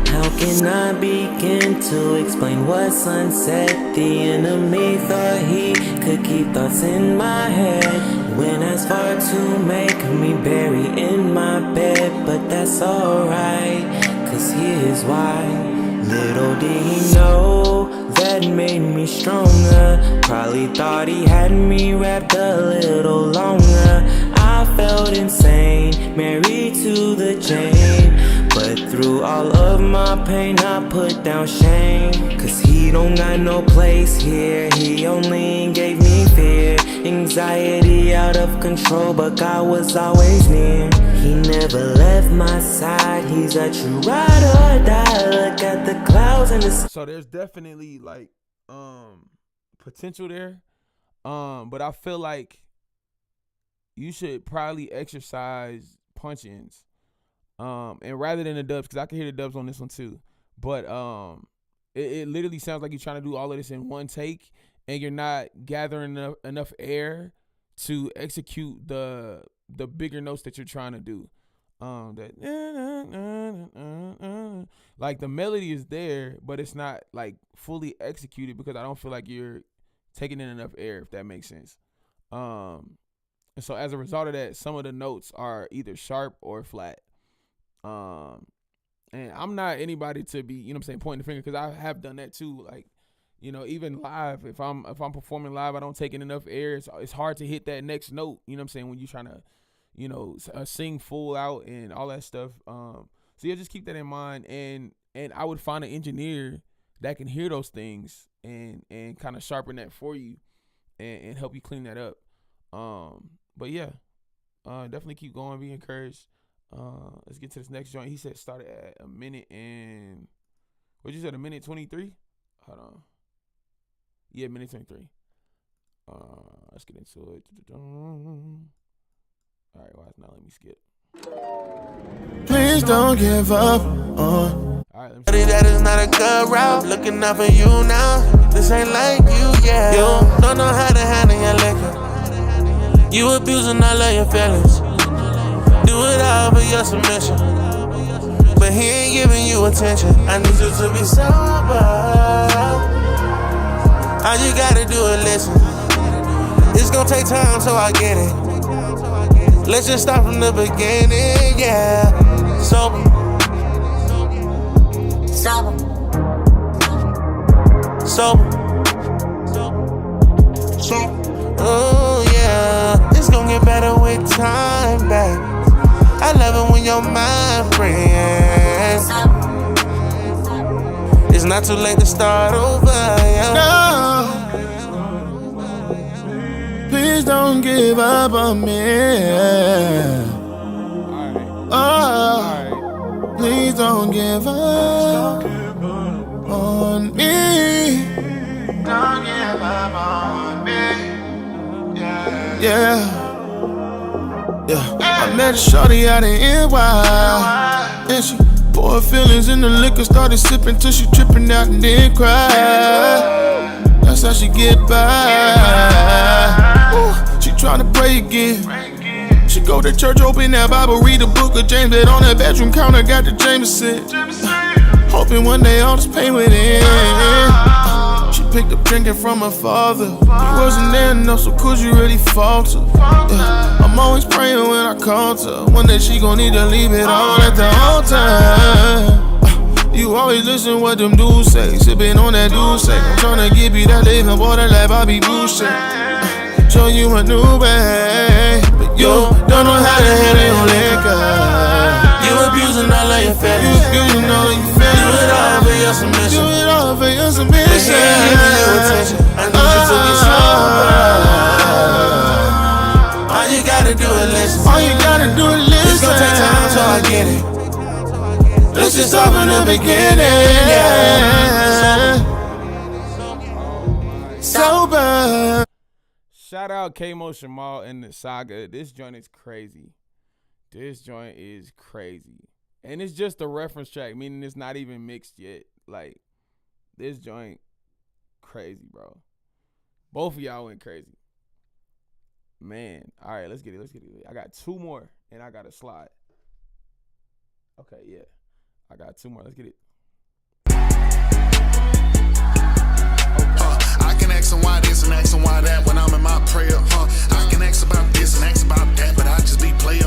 How can I begin to explain what sunset? The enemy thought he could keep thoughts in my head. Went as far to make me bury in my bed, but that's alright, cause here's why. Little did he know that made me stronger. Probably thought he had me wrapped a little longer. I felt insane, married to the chain. But through all of my pain, I put down shame. Cause he don't got no place here. He only gave me fear, anxiety out of control, but God was always near. He never left my side. He's a true ride or die. Look at the clouds and the So there's definitely like potential there. But I feel like you should probably exercise punch-ins. And rather than the dubs, because I can hear the dubs on this one too, but it literally sounds like you're trying to do all of this in one take, and you're not gathering enough air to execute the bigger notes that you're trying to do. Like the melody is there, but it's not like fully executed because I don't feel like you're taking in enough air, if that makes sense. And so as a result of that, some of the notes are either sharp or flat. And I'm not anybody to be, you know what I'm saying, pointing the finger, because I have done that too. Like, you know, even live, if I'm performing live, I don't take in enough air. It's hard to hit that next note, you know what I'm saying, when you're trying to, you know, sing full out and all that stuff. So yeah, just keep that in mind. And I would find an engineer that can hear those things and kind of sharpen that for you and help you clean that up. But yeah, definitely keep going, be encouraged. Let's get to this next joint. He said started at a minute and what you said, a minute 23? Hold on. Yeah, minute 23. Let's get into it. Alright, why not let me skip? Please don't give up on. Alright, let me see. That is not a good route. Looking out for you now. This ain't like you, yeah. You don't know how to handle your liquor. You abusing all of your feelings. Do it all for your submission, but he ain't giving you attention. I need you to be sober. All you gotta do is listen. It's gonna take time, so I get it. Let's just start from the beginning, yeah. Sober. Oh yeah, it's gonna get better with time, babe. I love it when you're my friend. It's not too late to start over, yeah. No, please don't give up on me. Oh, please don't give up on me. Don't give up on me. Yeah. Yeah, I met a shorty out in NY, and she poured feelings in the liquor, started sipping till she tripping out and then cry. That's how she get by. Ooh, she tryna pray again. She go to church, open that Bible, read the book of James, that on that bedroom counter got the Jameson. Hoping one day all this pain would end. She picked up drinking from my father. He wasn't there enough, so could you really falter? Yeah. I'm always praying when I call her. One day she gon' need to leave it all at the altar. You always listen what them dudes say. Sippin' on that dude say. I'm tryna give you that living water like Bobby Boucher. Show you a new way, but you don't know how to handle your liquor. You abusing all of your feelings. You abusing all of your feelings. Do it all for your submission. Do it all for your submission. I need you to be sober. All you gotta do is listen. All you gotta do is listen. It's gonna take time till I get it. Let's just start from the beginning. Sober. Shout out K-Mo Shamal and the Saga. This joint is crazy. This joint is crazy. And it's just a reference track, meaning it's not even mixed yet. Like, this joint, crazy, bro. Both of y'all went crazy. Man. All right, let's get it. I got two more, and I got a slide. Okay, yeah. I got two more. Let's get it. I can ask them why this and ask them why that when I'm in my prayer, I can ask about this and ask about that, but I just be player,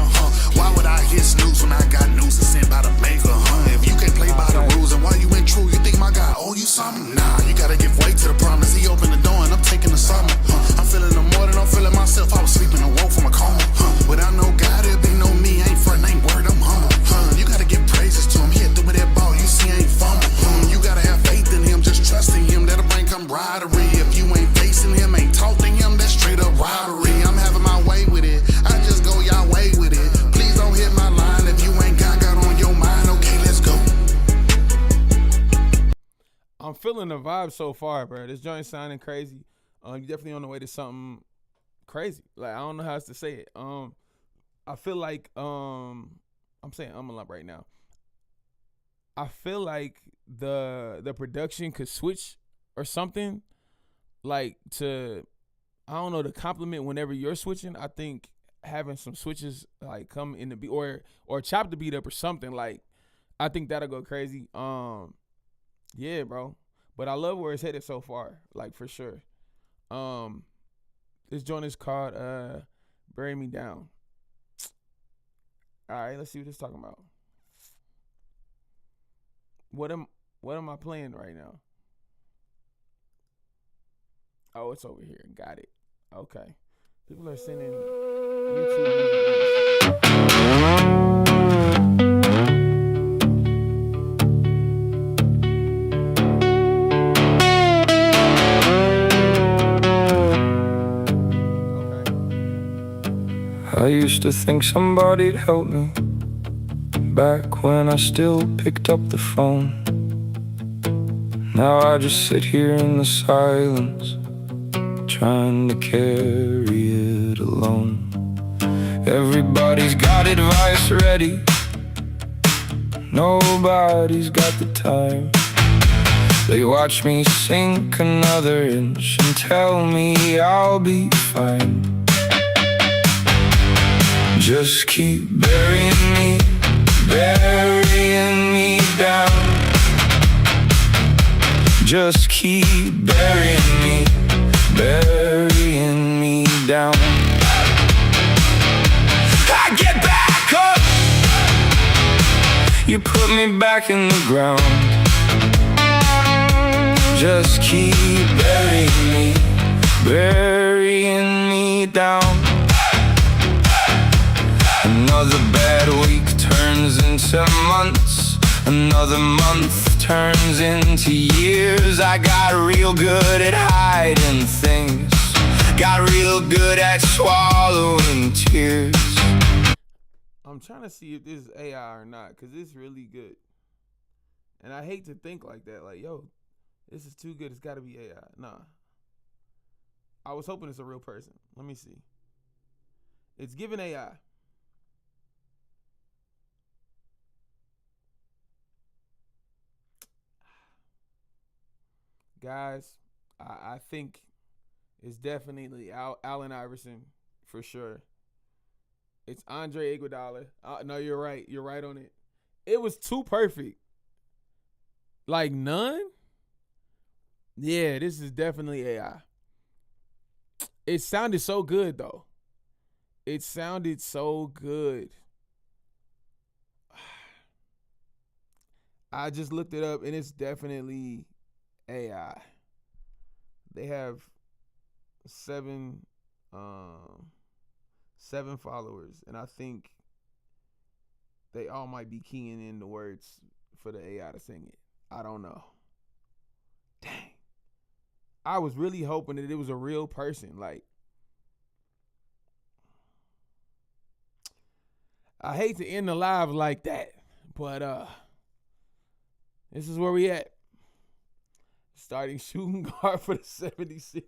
Why would I hit snooze when I got news to send by the maker, If you can't play by the rules and why you ain't true, you think my God owe you something? Nah, you gotta give way to the promise. He opened the door and I'm taking the summer, I'm feeling the more than I'm feeling myself. I was sleeping and woke from a coma, Without no God, there'll be no me. I ain't front, ain't word, I'm humble, You gotta give praises to him. He hit through with that ball, you see I ain't fumble, You gotta have faith in him, just trusting him. That'll bring camaraderie. If you ain't facing him, ain't talking him, that's straight up robbery. I'm having my way with it. I just go y'all way with it. Please don't hit my line if you ain't got on your mind. Okay, let's go. I'm feeling the vibe so far, bro. This joint sounding crazy. You definitely on the way to something crazy. Like, I don't know how else to say it. I feel like I'm saying a lot right now. I feel like the production could switch or something, like, to, I don't know, to compliment whenever you're switching. I think having some switches like come in the beat or chop the beat up or something, like, I think that'll go crazy. Yeah, bro. But I love where it's headed so far, like, for sure. This joint is called Bury Me Down. All right, let's see what it's talking about. What am I playing right now? Oh, it's over here. Got it. Okay. People are sending YouTube. I used to think somebody'd help me back when I still picked up the phone. Now I just sit here in the silence, trying to carry it alone. Everybody's got advice ready, nobody's got the time. They watch me sink another inch and tell me I'll be fine. Just keep burying me down. Just keep burying me down. I get back up, you put me back in the ground. Just keep burying me down. Another bad week turns into months. Another month turns into years. I got real good at hiding things. Got real good at swallowing tears. I'm trying to see if this is AI or not, because it's really good. And I hate to think like that. Like, yo, this is too good. It's got to be AI. Nah. I was hoping it's a real person. Let me see. It's giving AI. Guys, I think it's definitely Allen Iverson for sure. It's Andre Iguodala. No, you're right. You're right on it. It was too perfect. Like, none? Yeah, this is definitely AI. It sounded so good though. It sounded so good. I just looked it up and it's definitely AI. They have 7 followers, and I think they all might be keying in the words for the AI to sing it. I don't know. Dang. I was really hoping that it was a real person. Like, I hate to end the live like that, but this is where we at. Starting shooting guard for the 76ers.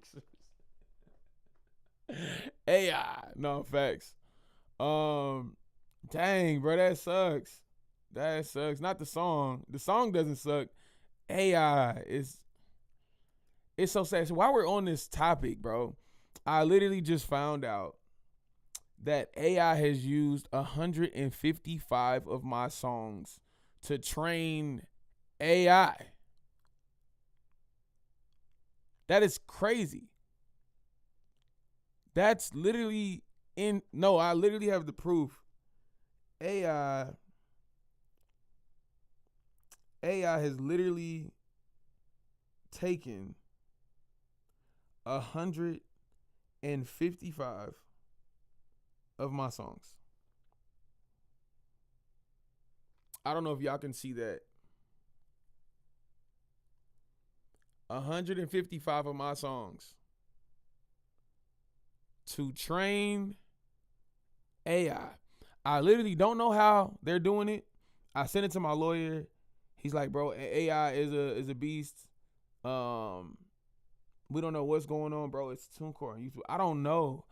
AI. No, facts. Dang, bro, that sucks. That sucks. Not the song. The song doesn't suck. AI is... It's so sad. So while we're on this topic, bro, I literally just found out that AI has used 155 of my songs to train AI. That is crazy. That's literally I literally have the proof. AI has literally taken 155 of my songs. I don't know if y'all can see that. 155 of my songs to train AI. I literally don't know how they're doing it. I sent it to my lawyer. He's like, bro, AI is a beast. We don't know what's going on, bro. It's TuneCore on YouTube. I don't know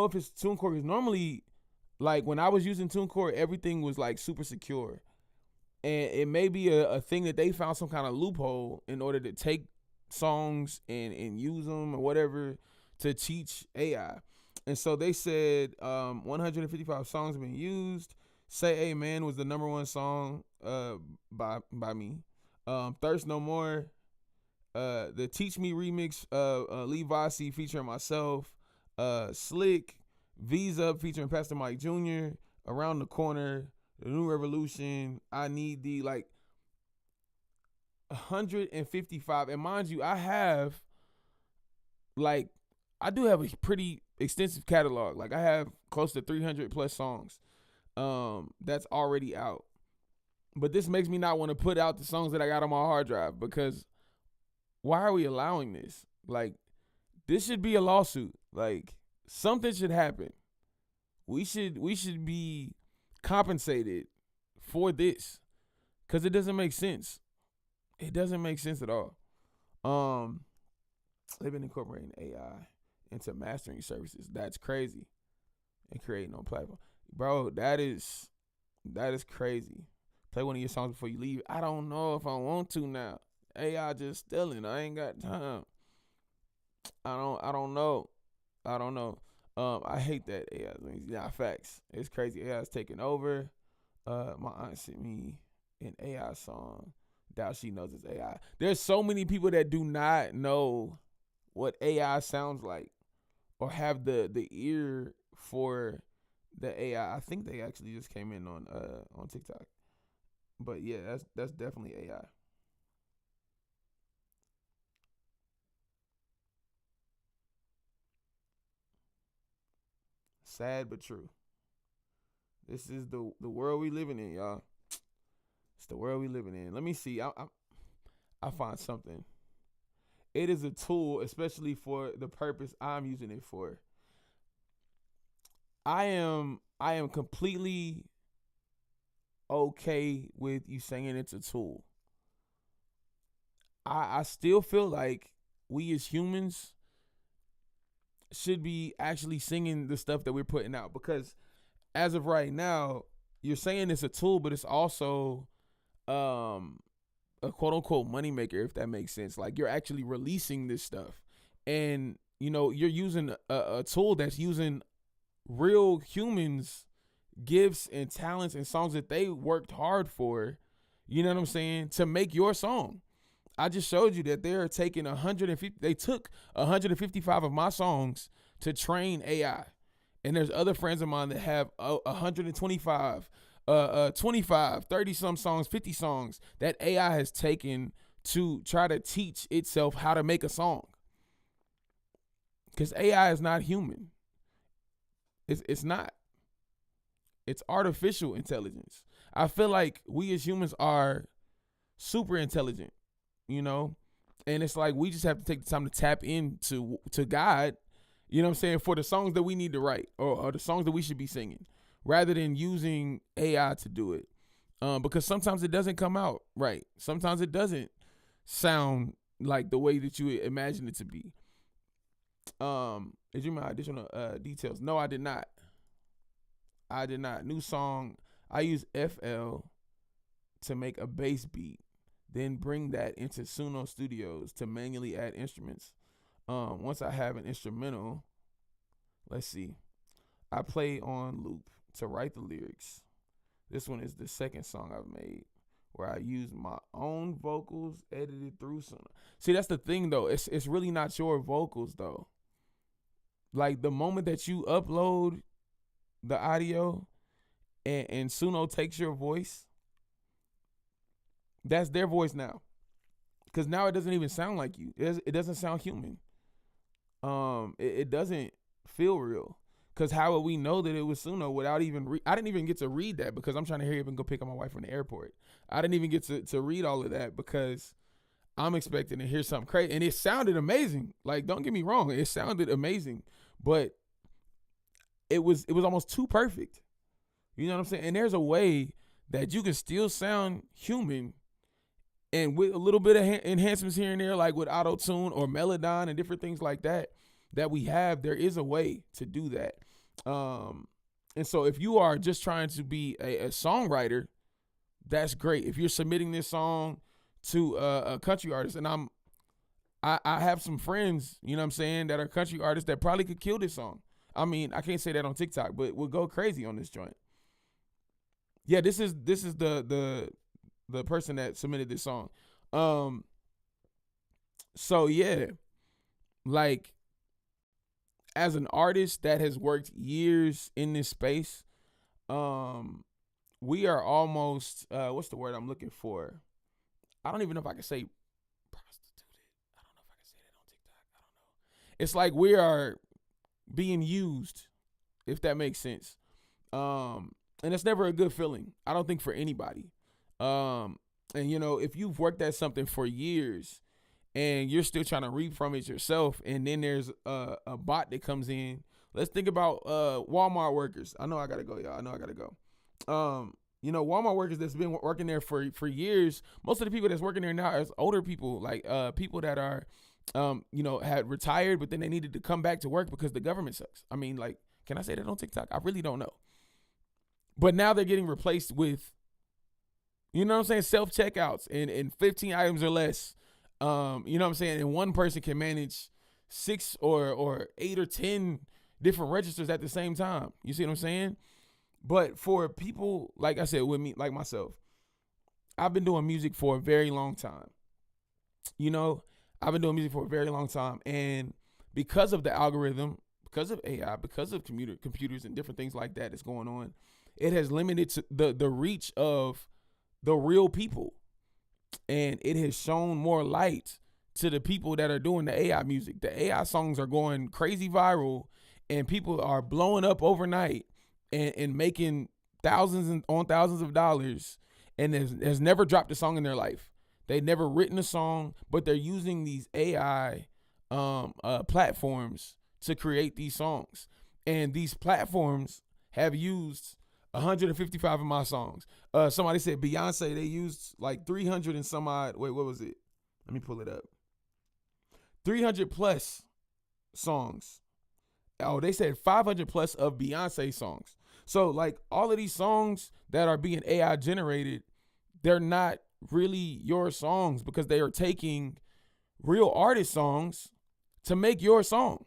if it's TuneCore, because normally, like, when I was using TuneCore, everything was like super secure. And it may be a thing that they found some kind of loophole in order to take songs and use them or whatever to teach AI. And so they said 155 songs have been used. Say Amen was the #1 song by me. Thirst No More. The Teach Me remix, Lee Vossi featuring myself. Slick. Visa featuring Pastor Mike Jr. Around the Corner. The New Revolution. I Need Thee. Like 155. And mind you, I do have a pretty extensive catalog. Like, I have close to 300 plus songs that's already out. But this makes me not want to put out the songs that I got on my hard drive, because why are we allowing this? Like, this should be a lawsuit. Like, something should happen. We should be compensated for this, because it doesn't make sense. It doesn't make sense at all. They've been incorporating AI into mastering services. That's crazy. And creating on platform. Bro, that is crazy. Play one of your songs before you leave. I don't know if I want to now. AI just stealing. I ain't got time. I don't know. I hate that AI. Yeah, facts. It's crazy. AI's taking over. My aunt sent me an AI song. Doubt she knows it's AI. There's so many people that do not know what AI sounds like or have the ear for the AI. I think they actually just came in on TikTok. But yeah, that's definitely AI. Sad but true. This is the world we living in, y'all. It's the world we living in. Let me see. I find something. It is a tool, especially for the purpose I'm using it for. I am completely okay with you saying it's a tool. I still feel like we as humans should be actually singing the stuff that we're putting out, because as of right now, you're saying it's a tool, but it's also a quote unquote moneymaker, if that makes sense. Like, you're actually releasing this stuff, and you're using a tool that's using real humans' gifts and talents and songs that they worked hard for, you know what I'm saying, to make your song. I just showed you that they're taking 150. They took 155 of my songs to train AI, and there's other friends of mine that have 125, 25, 30 some songs, 50 songs that AI has taken to try to teach itself how to make a song. Because AI is not human. It's not. It's artificial intelligence. I feel like we as humans are super intelligent, you know, and it's like we just have to take the time to tap into God, you know what I'm saying, for the songs that we need to write or the songs that we should be singing, rather than using AI to do it, because sometimes it doesn't come out right. Sometimes it doesn't sound like the way that you imagine it to be. Did you my additional details? No, I did not. New song. I use FL to make a bass beat, then bring that into Suno Studios to manually add instruments. Once I have an instrumental, let's see, I play on loop to write the lyrics. This one is the second song I've made where I use my own vocals edited through Suno. See, that's the thing though. It's really not your vocals though. Like the moment that you upload the audio and Suno takes your voice, that's their voice now. Because now it doesn't even sound like you. It doesn't sound human. It doesn't feel real. Because how would we know that it was Suno without even I didn't even get to read that because I'm trying to hurry up and go pick up my wife from the airport. I didn't even get to read all of that because I'm expecting to hear something crazy. And it sounded amazing. Like, don't get me wrong. It sounded amazing. But it was almost too perfect. You know what I'm saying? And there's a way that you can still sound human and with a little bit of enhancements here and there, like with auto-tune or Melodyne and different things like that we have, there is a way to do that. And so if you are just trying to be a songwriter, that's great. If you're submitting this song to a country artist, and I have some friends, you know what I'm saying, that are country artists that probably could kill this song. I mean, I can't say that on TikTok, but we'll go crazy on this joint. Yeah, this is the person that submitted this song. So yeah, like as an artist that has worked years in this space, we are almost what's the word I'm looking for? I don't even know if I can say prostituted. I don't know if I can say that on TikTok. I don't know. It's like we are being used, if that makes sense. And it's never a good feeling, I don't think, for anybody. And you know, if you've worked at something for years and you're still trying to reap from it yourself, and then there's a bot that comes in. Let's think about Walmart workers. I know I gotta go, y'all. I know I gotta go. You know, Walmart workers that's been working there for years. Most of the people that's working there now is older people, like people that are, you know, had retired, but then they needed to come back to work because the government sucks. I mean, like, can I say that on TikTok? I really don't know. But now they're getting replaced with, you know what I'm saying, self-checkouts and 15 items or less. You know what I'm saying? And one person can manage 6 or 8 or 10 different registers at the same time. You see what I'm saying? But for people, like I said, with me, like myself, I've been doing music for a very long time. You know, I've been doing music for a very long time. And because of the algorithm, because of AI, because of computers and different things like that that's going on, it has limited the reach of the real people. And it has shown more light to the people that are doing the AI music. The AI songs are going crazy viral, and people are blowing up overnight and making thousands on thousands of dollars, and has never dropped a song in their life. They've never written a song, but they're using these AI platforms to create these songs. And these platforms have used 155 of my songs. Somebody said Beyonce, they used like 300 and some odd. Wait, what was it? Let me pull it up. 300 plus songs. Oh, they said 500 plus of Beyonce songs. So like all of these songs that are being AI generated, they're not really your songs because they are taking real artist songs to make your song.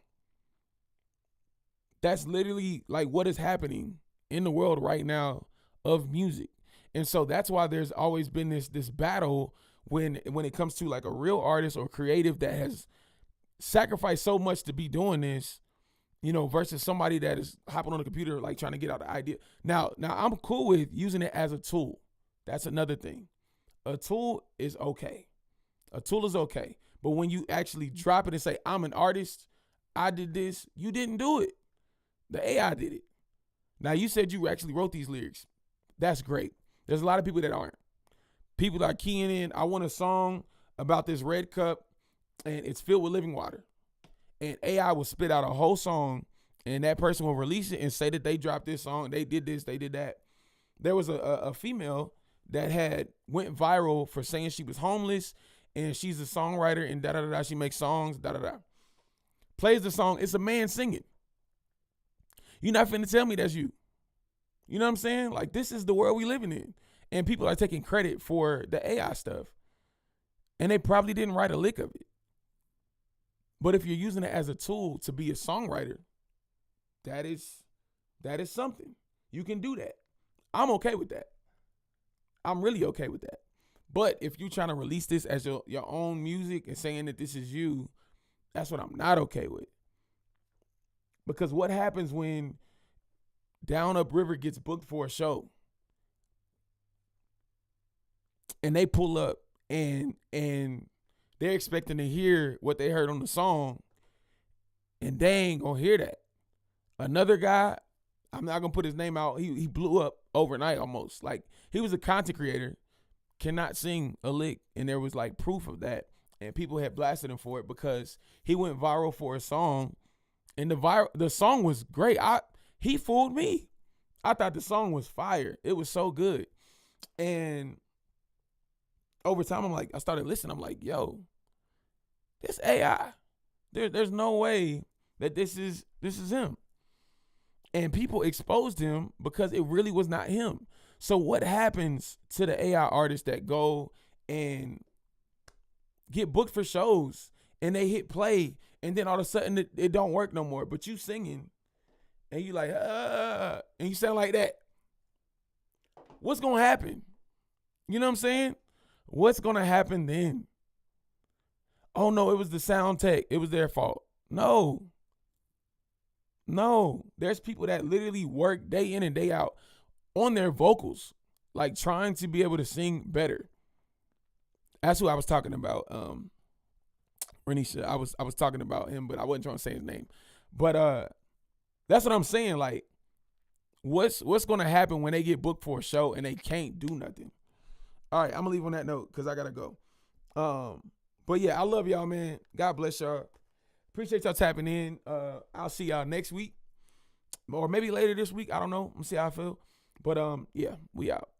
That's literally like what is happening in the world right now of music. And so that's why there's always been this battle when it comes to like a real artist or creative that has sacrificed so much to be doing this, you know, versus somebody that is hopping on the computer like trying to get out the idea. Now I'm cool with using it as a tool. That's another thing. A tool is okay. A tool is okay. But when you actually drop it and say, I'm an artist, I did this, you didn't do it. The AI did it. Now, you said you actually wrote these lyrics. That's great. There's a lot of people that aren't. People are keying in, I want a song about this red cup, and it's filled with living water. And AI will spit out a whole song, and that person will release it and say that they dropped this song, they did this, they did that. There was a female that went viral for saying she was homeless, and she's a songwriter, and da-da-da-da, she makes songs, da-da-da. Plays the song, it's a man singing. You're not finna tell me that's you. You know what I'm saying? Like, this is the world we living in. And people are taking credit for the AI stuff. And they probably didn't write a lick of it. But if you're using it as a tool to be a songwriter, that is something. You can do that. I'm okay with that. I'm really okay with that. But if you're trying to release this as your own music and saying that this is you, that's what I'm not okay with. Because what happens when Down Up River gets booked for a show and they pull up and they're expecting to hear what they heard on the song, and they ain't gonna hear that. Another guy, I'm not gonna put his name out, he blew up overnight almost. Like, he was a content creator, cannot sing a lick, and there was like proof of that, and people had blasted him for it because he went viral for a song, and the song was great. He fooled me. I thought the song was fire. It was so good. And over time, I started listening. I'm like, yo, this AI. There's no way that this is him. And people exposed him because it really was not him. So what happens to the AI artists that go and get booked for shows and they hit play, and then all of a sudden it don't work no more, but you singing and you like, and you sound like that? What's going to happen? You know what I'm saying? What's going to happen then? Oh, no, it was the sound tech. It was their fault. No. There's people that literally work day in and day out on their vocals, like trying to be able to sing better. That's who I was talking about. Renisha, I was talking about him, but I wasn't trying to say his name. But that's what I'm saying. Like, what's going to happen when they get booked for a show and they can't do nothing? All right, I'm going to leave on that note because I got to go. But yeah, I love y'all, man. God bless y'all. Appreciate y'all tapping in. I'll see y'all next week or maybe later this week. I don't know. I'm going to see how I feel. But yeah, we out.